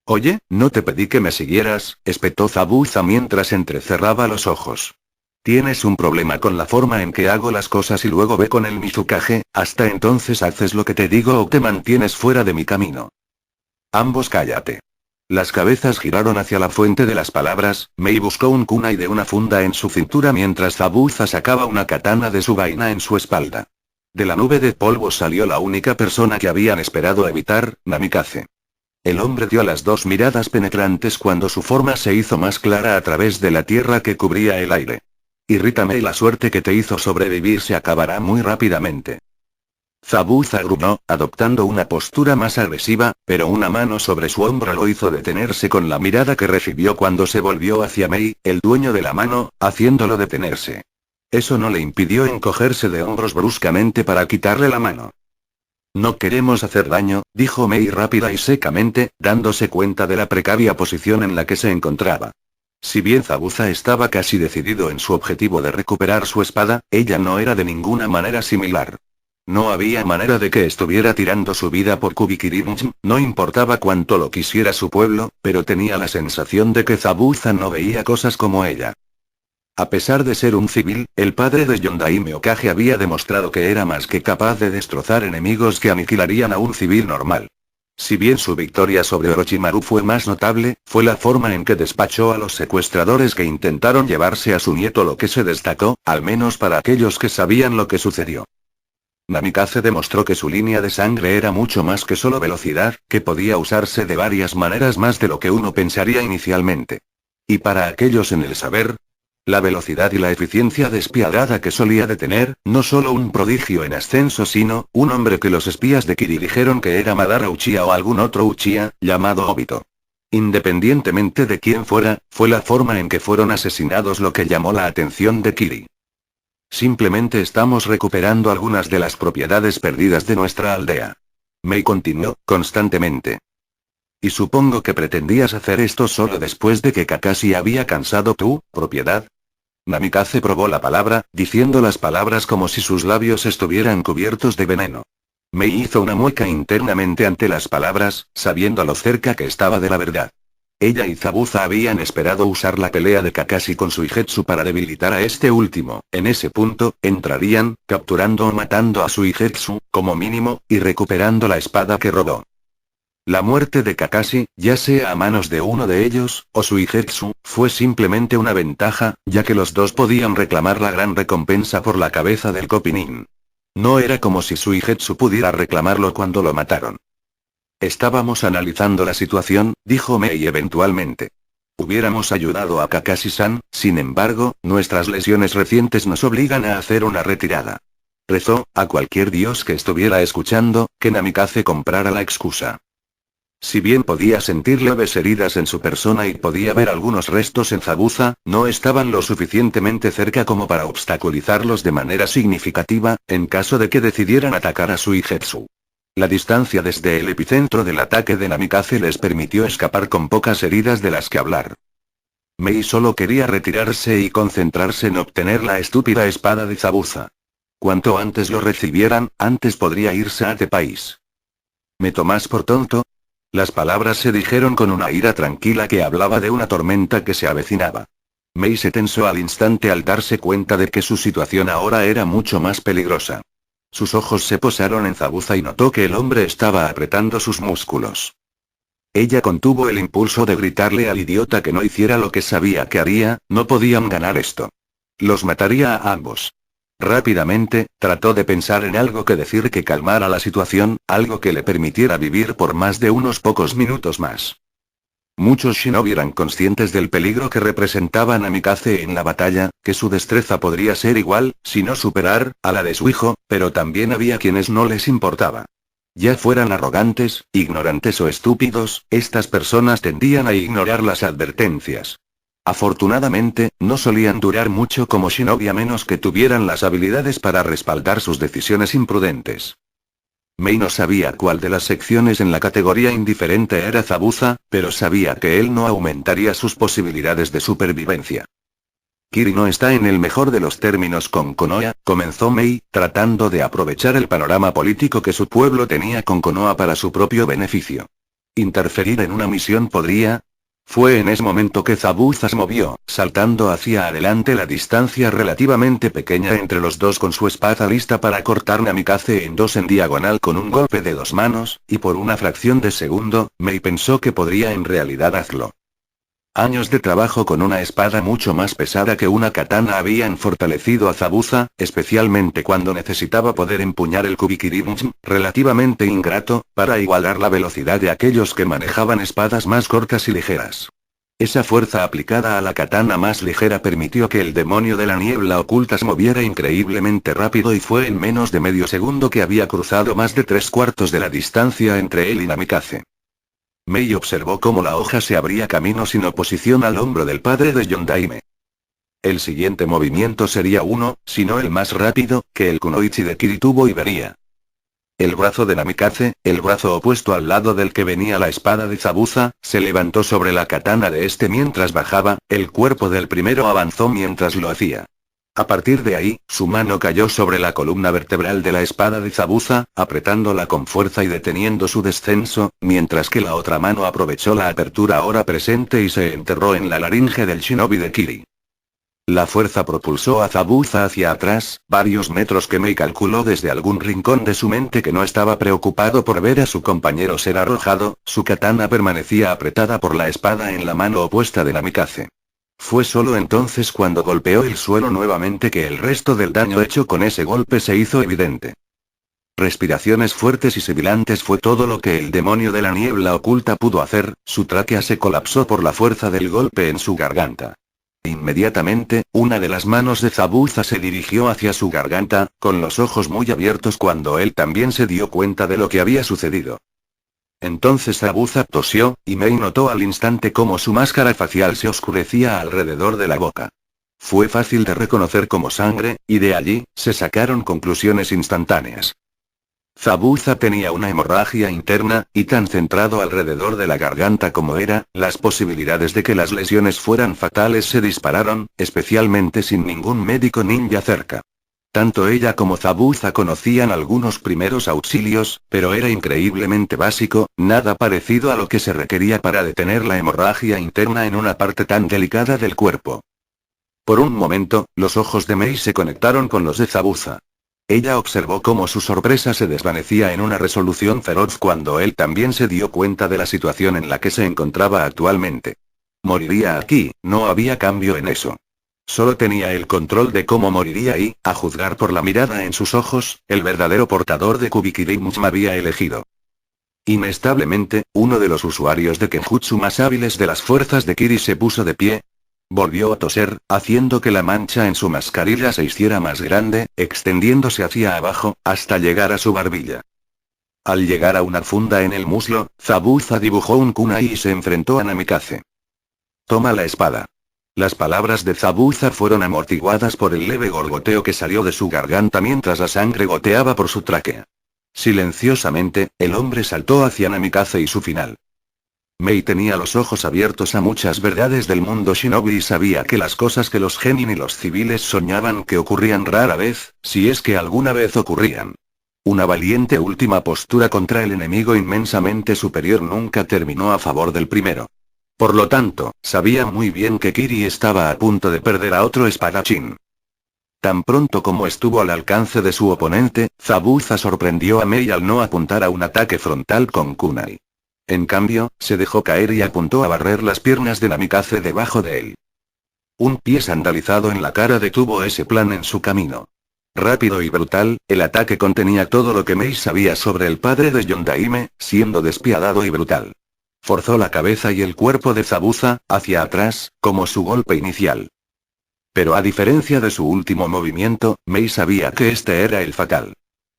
Oye, no te pedí que me siguieras, espetó Zabuza mientras entrecerraba los ojos. Tienes un problema con la forma en que hago las cosas y luego ve con el Mizukage, hasta entonces haces lo que te digo o te mantienes fuera de mi camino. Ambos cállate. Las cabezas giraron hacia la fuente de las palabras. Mei buscó un kunai de una funda en su cintura mientras Zabuza sacaba una katana de su vaina en su espalda. De la nube de polvo salió la única persona que habían esperado evitar, Namikaze. El hombre dio las dos miradas penetrantes cuando su forma se hizo más clara a través de la tierra que cubría el aire. Irrítame y la suerte que te hizo sobrevivir se acabará muy rápidamente. Zabuza gruñó, adoptando una postura más agresiva, pero una mano sobre su hombro lo hizo detenerse con la mirada que recibió cuando se volvió hacia Mei, el dueño de la mano, haciéndolo detenerse. Eso no le impidió encogerse de hombros bruscamente para quitarle la mano. No queremos hacer daño, dijo Mei rápida y secamente, dándose cuenta de la precaria posición en la que se encontraba. Si bien Zabuza estaba casi decidido en su objetivo de recuperar su espada, ella no era de ninguna manera similar. No había manera de que estuviera tirando su vida por Kubikirimch, no importaba cuánto lo quisiera su pueblo, pero tenía la sensación de que Zabuza no veía cosas como ella. A pesar de ser un civil, el padre de Yondaime Okage había demostrado que era más que capaz de destrozar enemigos que aniquilarían a un civil normal. Si bien su victoria sobre Orochimaru fue más notable, fue la forma en que despachó a los secuestradores que intentaron llevarse a su nieto lo que se destacó, al menos para aquellos que sabían lo que sucedió. Namikaze demostró que su línea de sangre era mucho más que solo velocidad, que podía usarse de varias maneras más de lo que uno pensaría inicialmente. Y para aquellos en el saber, la velocidad y la eficiencia despiadada que solía de tener, no solo un prodigio en ascenso sino, un hombre que los espías de Kiri dijeron que era Madara Uchiha o algún otro Uchiha, llamado Obito. Independientemente de quién fuera, fue la forma en que fueron asesinados lo que llamó la atención de Kiri. Simplemente estamos recuperando algunas de las propiedades perdidas de nuestra aldea. Mei continuó, constantemente. Y supongo que pretendías hacer esto solo después de que Kakashi había cansado tu propiedad. Namikaze probó la palabra, diciendo las palabras como si sus labios estuvieran cubiertos de veneno. Mei hizo una mueca internamente ante las palabras, sabiendo lo cerca que estaba de la verdad. Ella y Zabuza habían esperado usar la pelea de Kakashi con Suigetsu para debilitar a este último. En ese punto, entrarían, capturando o matando a Suigetsu, como mínimo, y recuperando la espada que robó. La muerte de Kakashi, ya sea a manos de uno de ellos, o Suigetsu, fue simplemente una ventaja, ya que los dos podían reclamar la gran recompensa por la cabeza del Kopinin. No era como si Suigetsu pudiera reclamarlo cuando lo mataron. Estábamos analizando la situación, dijo Mei eventualmente. Hubiéramos ayudado a Kakashi-san, sin embargo, nuestras lesiones recientes nos obligan a hacer una retirada. Rezó, a cualquier dios que estuviera escuchando, que Namikaze comprara la excusa. Si bien podía sentir leves heridas en su persona y podía ver algunos restos en Zabuza, no estaban lo suficientemente cerca como para obstaculizarlos de manera significativa, en caso de que decidieran atacar a Suigetsu. La distancia desde el epicentro del ataque de Namikaze les permitió escapar con pocas heridas de las que hablar. Mei solo quería retirarse y concentrarse en obtener la estúpida espada de Zabuza. Cuanto antes lo recibieran, antes podría irse a este país. ¿Me tomas por tonto? Las palabras se dijeron con una ira tranquila que hablaba de una tormenta que se avecinaba. Mei se tensó al instante al darse cuenta de que su situación ahora era mucho más peligrosa. Sus ojos se posaron en Zabuza y notó que el hombre estaba apretando sus músculos. Ella contuvo el impulso de gritarle al idiota que no hiciera lo que sabía que haría, no podían ganar esto. Los mataría a ambos. Rápidamente, trató de pensar en algo que decir que calmara la situación, algo que le permitiera vivir por más de unos pocos minutos más. Muchos shinobi eran conscientes del peligro que representaba Namikaze en la batalla, que su destreza podría ser igual, si no superar, a la de su hijo, pero también había quienes no les importaba. Ya fueran arrogantes, ignorantes o estúpidos, estas personas tendían a ignorar las advertencias. Afortunadamente, no solían durar mucho como shinobi a menos que tuvieran las habilidades para respaldar sus decisiones imprudentes. Mei no sabía cuál de las secciones en la categoría indiferente era Zabuza, pero sabía que él no aumentaría sus posibilidades de supervivencia. Kiri no está en el mejor de los términos con Konoha, comenzó Mei, tratando de aprovechar el panorama político que su pueblo tenía con Konoha para su propio beneficio. ¿Interferir en una misión podría? Fue en ese momento que Zabuza se movió, saltando hacia adelante la distancia relativamente pequeña entre los dos con su espada lista para cortar Namikaze en dos en diagonal con un golpe de dos manos, y por una fracción de segundo, Mei pensó que podría en realidad hacerlo. Años de trabajo con una espada mucho más pesada que una katana habían fortalecido a Zabuza, especialmente cuando necesitaba poder empuñar el Kubikiri-Bujin, relativamente ingrato, para igualar la velocidad de aquellos que manejaban espadas más cortas y ligeras. Esa fuerza aplicada a la katana más ligera permitió que el demonio de la niebla oculta se moviera increíblemente rápido y fue en menos de medio segundo que había cruzado más de 3/4 de la distancia entre él y Namikaze. Mei observó cómo la hoja se abría camino sin oposición al hombro del padre de Yondaime. El siguiente movimiento sería uno, si no el más rápido, que el kunoichi de Kiri tuvo y vería. El brazo de Namikaze, el brazo opuesto al lado del que venía la espada de Zabuza, se levantó sobre la katana de este mientras bajaba, el cuerpo del primero avanzó mientras lo hacía. A partir de ahí, su mano cayó sobre la columna vertebral de la espada de Zabuza, apretándola con fuerza y deteniendo su descenso, mientras que la otra mano aprovechó la apertura ahora presente y se enterró en la laringe del shinobi de Kiri. La fuerza propulsó a Zabuza hacia atrás, varios metros que Mei calculó desde algún rincón de su mente que no estaba preocupado por ver a su compañero ser arrojado, su katana permanecía apretada por la espada en la mano opuesta de Namikaze. Fue solo entonces cuando golpeó el suelo nuevamente que el resto del daño hecho con ese golpe se hizo evidente. Respiraciones fuertes y sibilantes fue todo lo que el demonio de la niebla oculta pudo hacer, su tráquea se colapsó por la fuerza del golpe en su garganta. Inmediatamente, una de las manos de Zabuza se dirigió hacia su garganta, con los ojos muy abiertos cuando él también se dio cuenta de lo que había sucedido. Entonces Zabuza tosió, y Mei notó al instante cómo su máscara facial se oscurecía alrededor de la boca. Fue fácil de reconocer como sangre, y de allí, se sacaron conclusiones instantáneas. Zabuza tenía una hemorragia interna, y tan centrado alrededor de la garganta como era, las posibilidades de que las lesiones fueran fatales se dispararon, especialmente sin ningún médico ninja cerca. Tanto ella como Zabuza conocían algunos primeros auxilios, pero era increíblemente básico, nada parecido a lo que se requería para detener la hemorragia interna en una parte tan delicada del cuerpo. Por un momento, los ojos de Mei se conectaron con los de Zabuza. Ella observó cómo su sorpresa se desvanecía en una resolución feroz cuando él también se dio cuenta de la situación en la que se encontraba actualmente. Moriría aquí, no había cambio en eso. Solo tenía el control de cómo moriría y, a juzgar por la mirada en sus ojos, el verdadero portador de Kubikiri-Bujin había elegido. Inestablemente, uno de los usuarios de Kenjutsu más hábiles de las fuerzas de Kiri se puso de pie. Volvió a toser, haciendo que la mancha en su mascarilla se hiciera más grande, extendiéndose hacia abajo, hasta llegar a su barbilla. Al llegar a una funda en el muslo, Zabuza dibujó un kunai y se enfrentó a Namikaze. «Toma la espada». Las palabras de Zabuza fueron amortiguadas por el leve gorgoteo que salió de su garganta mientras la sangre goteaba por su tráquea. Silenciosamente, el hombre saltó hacia Namikaze y su final. Mei tenía los ojos abiertos a muchas verdades del mundo shinobi y sabía que las cosas que los genin y los civiles soñaban que ocurrían rara vez, si es que alguna vez ocurrían. Una valiente última postura contra el enemigo inmensamente superior nunca terminó a favor del primero. Por lo tanto, sabía muy bien que Kiri estaba a punto de perder a otro espadachín. Tan pronto como estuvo al alcance de su oponente, Zabuza sorprendió a Mei al no apuntar a un ataque frontal con kunai. En cambio, se dejó caer y apuntó a barrer las piernas de Namikaze debajo de él. Un pie sandalizado en la cara detuvo ese plan en su camino. Rápido y brutal, el ataque contenía todo lo que Mei sabía sobre el padre de Yondaime, siendo despiadado y brutal. Forzó la cabeza y el cuerpo de Zabuza hacia atrás, como su golpe inicial. Pero a diferencia de su último movimiento, Mei sabía que este era el fatal.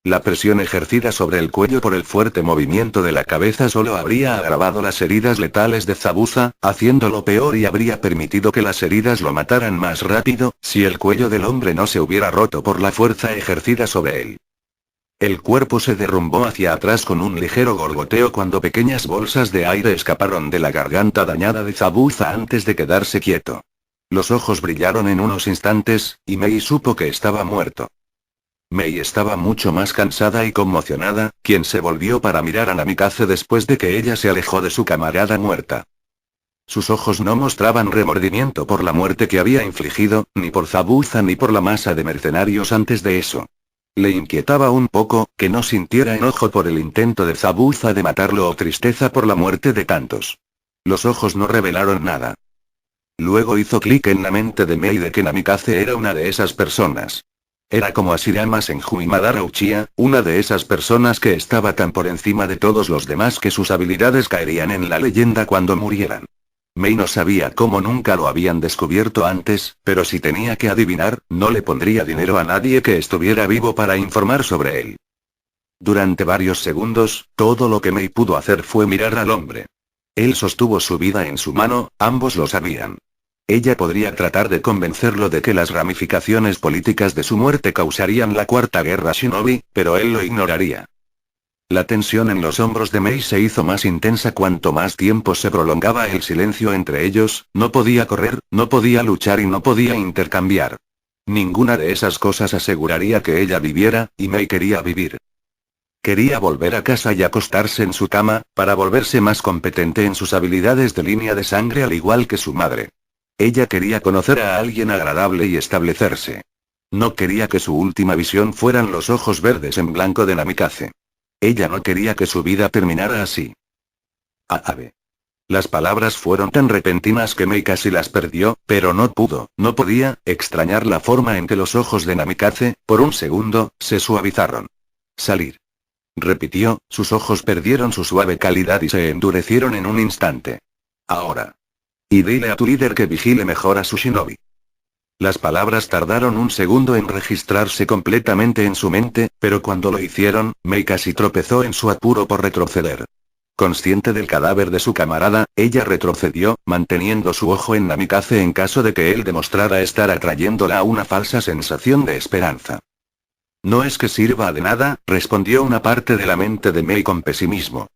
La presión ejercida sobre el cuello por el fuerte movimiento de la cabeza solo habría agravado las heridas letales de Zabuza, haciéndolo peor y habría permitido que las heridas lo mataran más rápido, si el cuello del hombre no se hubiera roto por la fuerza ejercida sobre él. El cuerpo se derrumbó hacia atrás con un ligero gorgoteo cuando pequeñas bolsas de aire escaparon de la garganta dañada de Zabuza antes de quedarse quieto. Los ojos brillaron en unos instantes, y Mei supo que estaba muerto. Mei estaba mucho más cansada y conmocionada, quien se volvió para mirar a Namikaze después de que ella se alejó de su camarada muerta. Sus ojos no mostraban remordimiento por la muerte que había infligido, ni por Zabuza ni por la masa de mercenarios antes de eso. Le inquietaba un poco, que no sintiera enojo por el intento de Zabuza de matarlo o tristeza por la muerte de tantos. Los ojos no revelaron nada. Luego hizo clic en la mente de Mei de que Namikaze era una de esas personas. Era como Ashirama Senju y Madara Uchiha, una de esas personas que estaba tan por encima de todos los demás que sus habilidades caerían en la leyenda cuando murieran. Mei no sabía cómo nunca lo habían descubierto antes, pero si tenía que adivinar, no le pondría dinero a nadie que estuviera vivo para informar sobre él. Durante varios segundos, todo lo que Mei pudo hacer fue mirar al hombre. Él sostuvo su vida en su mano, ambos lo sabían. Ella podría tratar de convencerlo de que las ramificaciones políticas de su muerte causarían la cuarta guerra shinobi, pero él lo ignoraría. La tensión en los hombros de Mei se hizo más intensa cuanto más tiempo se prolongaba el silencio entre ellos, no podía correr, no podía luchar y no podía intercambiar. Ninguna de esas cosas aseguraría que ella viviera, y Mei quería vivir. Quería volver a casa y acostarse en su cama, para volverse más competente en sus habilidades de línea de sangre al igual que su madre. Ella quería conocer a alguien agradable y establecerse. No quería que su última visión fueran los ojos verdes en blanco de Namikaze. Ella no quería que su vida terminara así. Aabe. Las palabras fueron tan repentinas que Mei casi las perdió, pero no podía, extrañar la forma en que los ojos de Namikaze, por un segundo, se suavizaron. Salir. Repitió, sus ojos perdieron su suave calidad y se endurecieron en un instante. Ahora. Y dile a tu líder que vigile mejor a su shinobi. Las palabras tardaron un segundo en registrarse completamente en su mente, pero cuando lo hicieron, Mei casi tropezó en su apuro por retroceder. Consciente del cadáver de su camarada, ella retrocedió, manteniendo su ojo en Namikaze en caso de que él demostrara estar atrayéndola a una falsa sensación de esperanza. No es que sirva de nada, respondió una parte de la mente de Mei con pesimismo.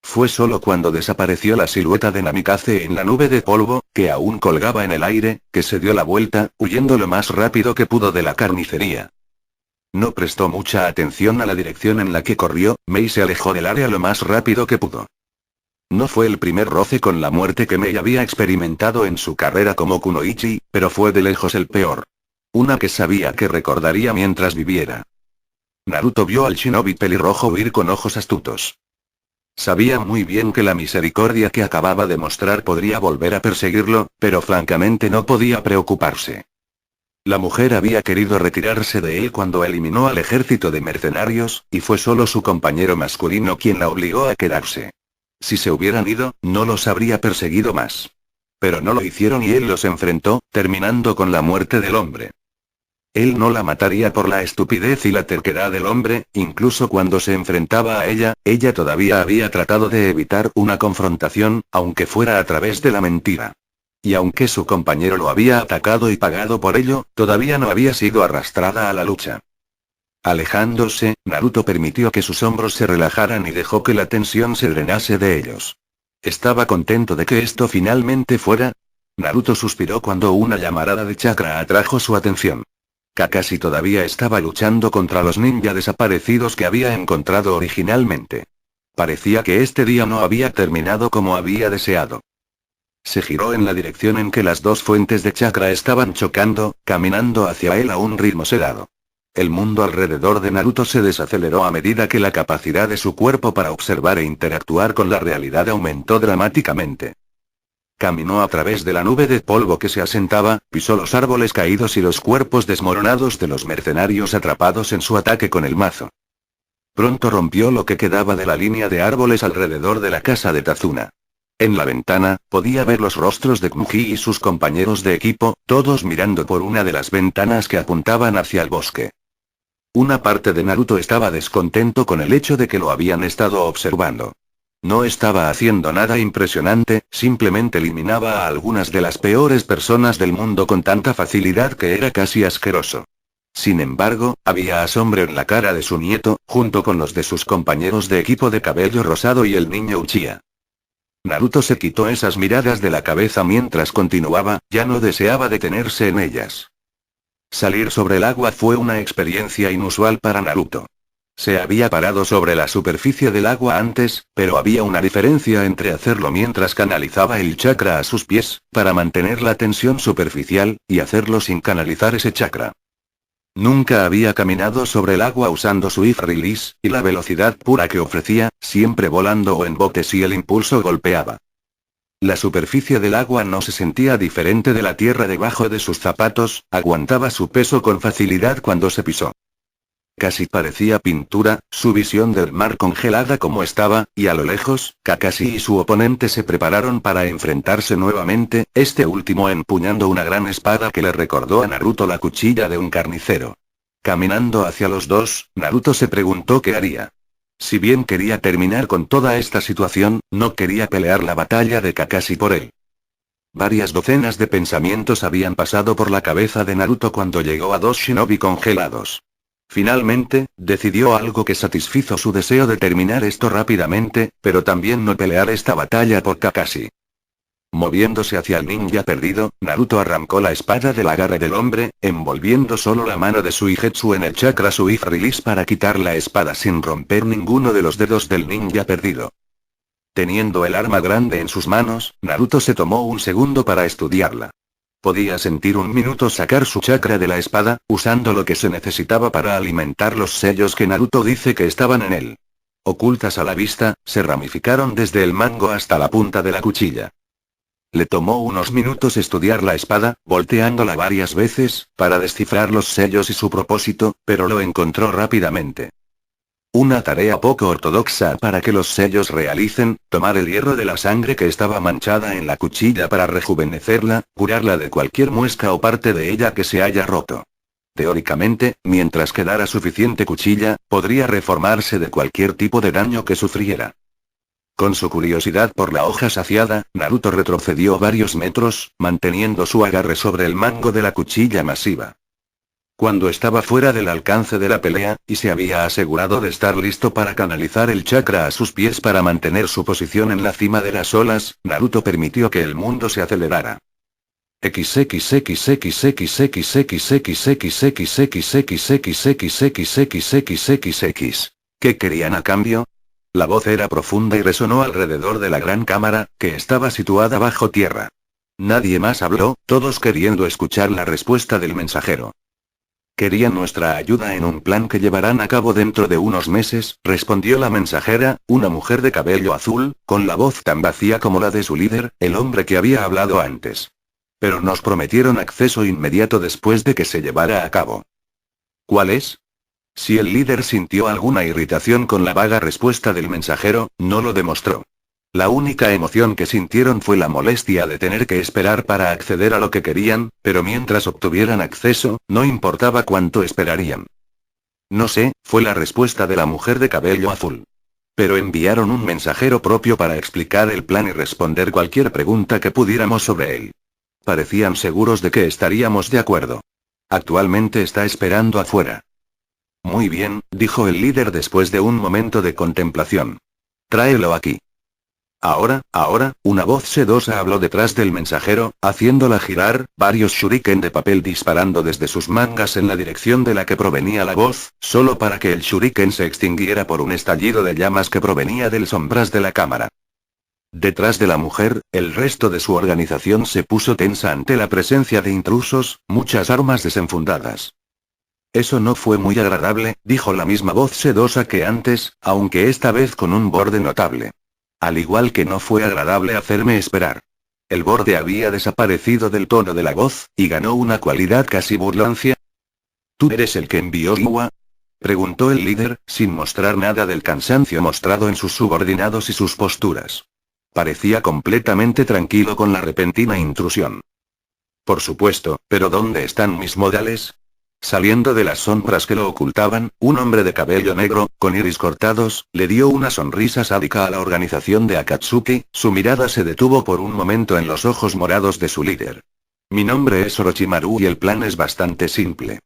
Fue solo cuando desapareció la silueta de Namikaze en la nube de polvo, que aún colgaba en el aire, que se dio la vuelta, huyendo lo más rápido que pudo de la carnicería. No prestó mucha atención a la dirección en la que corrió, Mei se alejó del área lo más rápido que pudo. No fue el primer roce con la muerte que Mei había experimentado en su carrera como kunoichi, pero fue de lejos el peor. Una que sabía que recordaría mientras viviera. Naruto vio al shinobi pelirrojo huir con ojos astutos. Sabía muy bien que la misericordia que acababa de mostrar podría volver a perseguirlo, pero francamente no podía preocuparse. La mujer había querido retirarse de él cuando eliminó al ejército de mercenarios, y fue solo su compañero masculino quien la obligó a quedarse. Si se hubieran ido, no los habría perseguido más. Pero no lo hicieron y él los enfrentó, terminando con la muerte del hombre. Él no la mataría por la estupidez y la terquedad del hombre, incluso cuando se enfrentaba a ella, ella todavía había tratado de evitar una confrontación, aunque fuera a través de la mentira. Y aunque su compañero lo había atacado y pagado por ello, todavía no había sido arrastrada a la lucha. Alejándose, Naruto permitió que sus hombros se relajaran y dejó que la tensión se drenase de ellos. Estaba contento de que esto finalmente fuera. Naruto suspiró cuando una llamarada de chakra atrajo su atención. Kakashi todavía estaba luchando contra los ninja desaparecidos que había encontrado originalmente. Parecía que este día no había terminado como había deseado. Se giró en la dirección en que las dos fuentes de chakra estaban chocando, caminando hacia él a un ritmo sedado. El mundo alrededor de Naruto se desaceleró a medida que la capacidad de su cuerpo para observar e interactuar con la realidad aumentó dramáticamente. Caminó a través de la nube de polvo que se asentaba, pisó los árboles caídos y los cuerpos desmoronados de los mercenarios atrapados en su ataque con el mazo. Pronto rompió lo que quedaba de la línea de árboles alrededor de la casa de Tazuna. En la ventana, podía ver los rostros de Knuji y sus compañeros de equipo, todos mirando por una de las ventanas que apuntaban hacia el bosque. Una parte de Naruto estaba descontento con el hecho de que lo habían estado observando. No estaba haciendo nada impresionante, simplemente eliminaba a algunas de las peores personas del mundo con tanta facilidad que era casi asqueroso. Sin embargo, había asombro en la cara de su nieto, junto con los de sus compañeros de equipo de cabello rosado y el niño Uchiha. Naruto se quitó esas miradas de la cabeza mientras continuaba, ya no deseaba detenerse en ellas. Salir sobre el agua fue una experiencia inusual para Naruto. Se había parado sobre la superficie del agua antes, pero había una diferencia entre hacerlo mientras canalizaba el chakra a sus pies, para mantener la tensión superficial, y hacerlo sin canalizar ese chakra. Nunca había caminado sobre el agua usando su If Release, y la velocidad pura que ofrecía, siempre volando o en bote si el impulso golpeaba. La superficie del agua no se sentía diferente de la tierra debajo de sus zapatos, aguantaba su peso con facilidad cuando se pisó. Casi parecía pintura, su visión del mar congelada como estaba, y a lo lejos, Kakashi y su oponente se prepararon para enfrentarse nuevamente, este último empuñando una gran espada que le recordó a Naruto la cuchilla de un carnicero. Caminando hacia los dos, Naruto se preguntó qué haría. Si bien quería terminar con toda esta situación, no quería pelear la batalla de Kakashi por él. Varias docenas de pensamientos habían pasado por la cabeza de Naruto cuando llegó a dos shinobi congelados. Finalmente, decidió algo que satisfizo su deseo de terminar esto rápidamente, pero también no pelear esta batalla por Kakashi. Moviéndose hacia el ninja perdido, Naruto arrancó la espada del agarre del hombre, envolviendo solo la mano de Suigetsu en el chakra If Release para quitar la espada sin romper ninguno de los dedos del ninja perdido. Teniendo el arma grande en sus manos, Naruto se tomó un segundo para estudiarla. Podía sentir un minuto sacar su chakra de la espada, usando lo que se necesitaba para alimentar los sellos que Naruto dice que estaban en él. Ocultas a la vista, se ramificaron desde el mango hasta la punta de la cuchilla. Le tomó unos minutos estudiar la espada, volteándola varias veces, para descifrar los sellos y su propósito, pero lo encontró rápidamente. Una tarea poco ortodoxa para que los sellos realicen, tomar el hierro de la sangre que estaba manchada en la cuchilla para rejuvenecerla, curarla de cualquier muesca o parte de ella que se haya roto. Teóricamente, mientras quedara suficiente cuchilla, podría reformarse de cualquier tipo de daño que sufriera. Con su curiosidad por la hoja saciada, Naruto retrocedió varios metros, manteniendo su agarre sobre el mango de la cuchilla masiva. Cuando estaba fuera del alcance de la pelea, y se había asegurado de estar listo para canalizar el chakra a sus pies para mantener su posición en la cima de las olas, Naruto permitió que el mundo se acelerara. ¿Qué querían a cambio? La voz era profunda y resonó alrededor de la gran cámara, que estaba situada bajo tierra. Nadie más habló, todos queriendo escuchar la respuesta del mensajero. Querían nuestra ayuda en un plan que llevarán a cabo dentro de unos meses, respondió la mensajera, una mujer de cabello azul, con la voz tan vacía como la de su líder, el hombre que había hablado antes. Pero nos prometieron acceso inmediato después de que se llevara a cabo. ¿Cuál es? Si el líder sintió alguna irritación con la vaga respuesta del mensajero, no lo demostró. La única emoción que sintieron fue la molestia de tener que esperar para acceder a lo que querían, pero mientras obtuvieran acceso, no importaba cuánto esperarían. No sé, fue la respuesta de la mujer de cabello azul. Pero enviaron un mensajero propio para explicar el plan y responder cualquier pregunta que pudiéramos sobre él. Parecían seguros de que estaríamos de acuerdo. Actualmente está esperando afuera. Muy bien, dijo el líder después de un momento de contemplación. Tráelo aquí. Ahora, una voz sedosa habló detrás del mensajero, haciéndola girar, varios shuriken de papel disparando desde sus mangas en la dirección de la que provenía la voz, solo para que el shuriken se extinguiera por un estallido de llamas que provenía del sombras de la cámara. Detrás de la mujer, el resto de su organización se puso tensa ante la presencia de intrusos, muchas armas desenfundadas. Eso no fue muy agradable, dijo la misma voz sedosa que antes, aunque esta vez con un borde notable. Al igual que no fue agradable hacerme esperar. El borde había desaparecido del tono de la voz, y ganó una cualidad casi burlancia. ¿Tú eres el que envió Iwa? Preguntó el líder, sin mostrar nada del cansancio mostrado en sus subordinados y sus posturas. Parecía completamente tranquilo con la repentina intrusión. Por supuesto, pero ¿dónde están mis modales? Saliendo de las sombras que lo ocultaban, un hombre de cabello negro, con iris cortados, le dio una sonrisa sádica a la organización de Akatsuki, su mirada se detuvo por un momento en los ojos morados de su líder. Mi nombre es Orochimaru y el plan es bastante simple.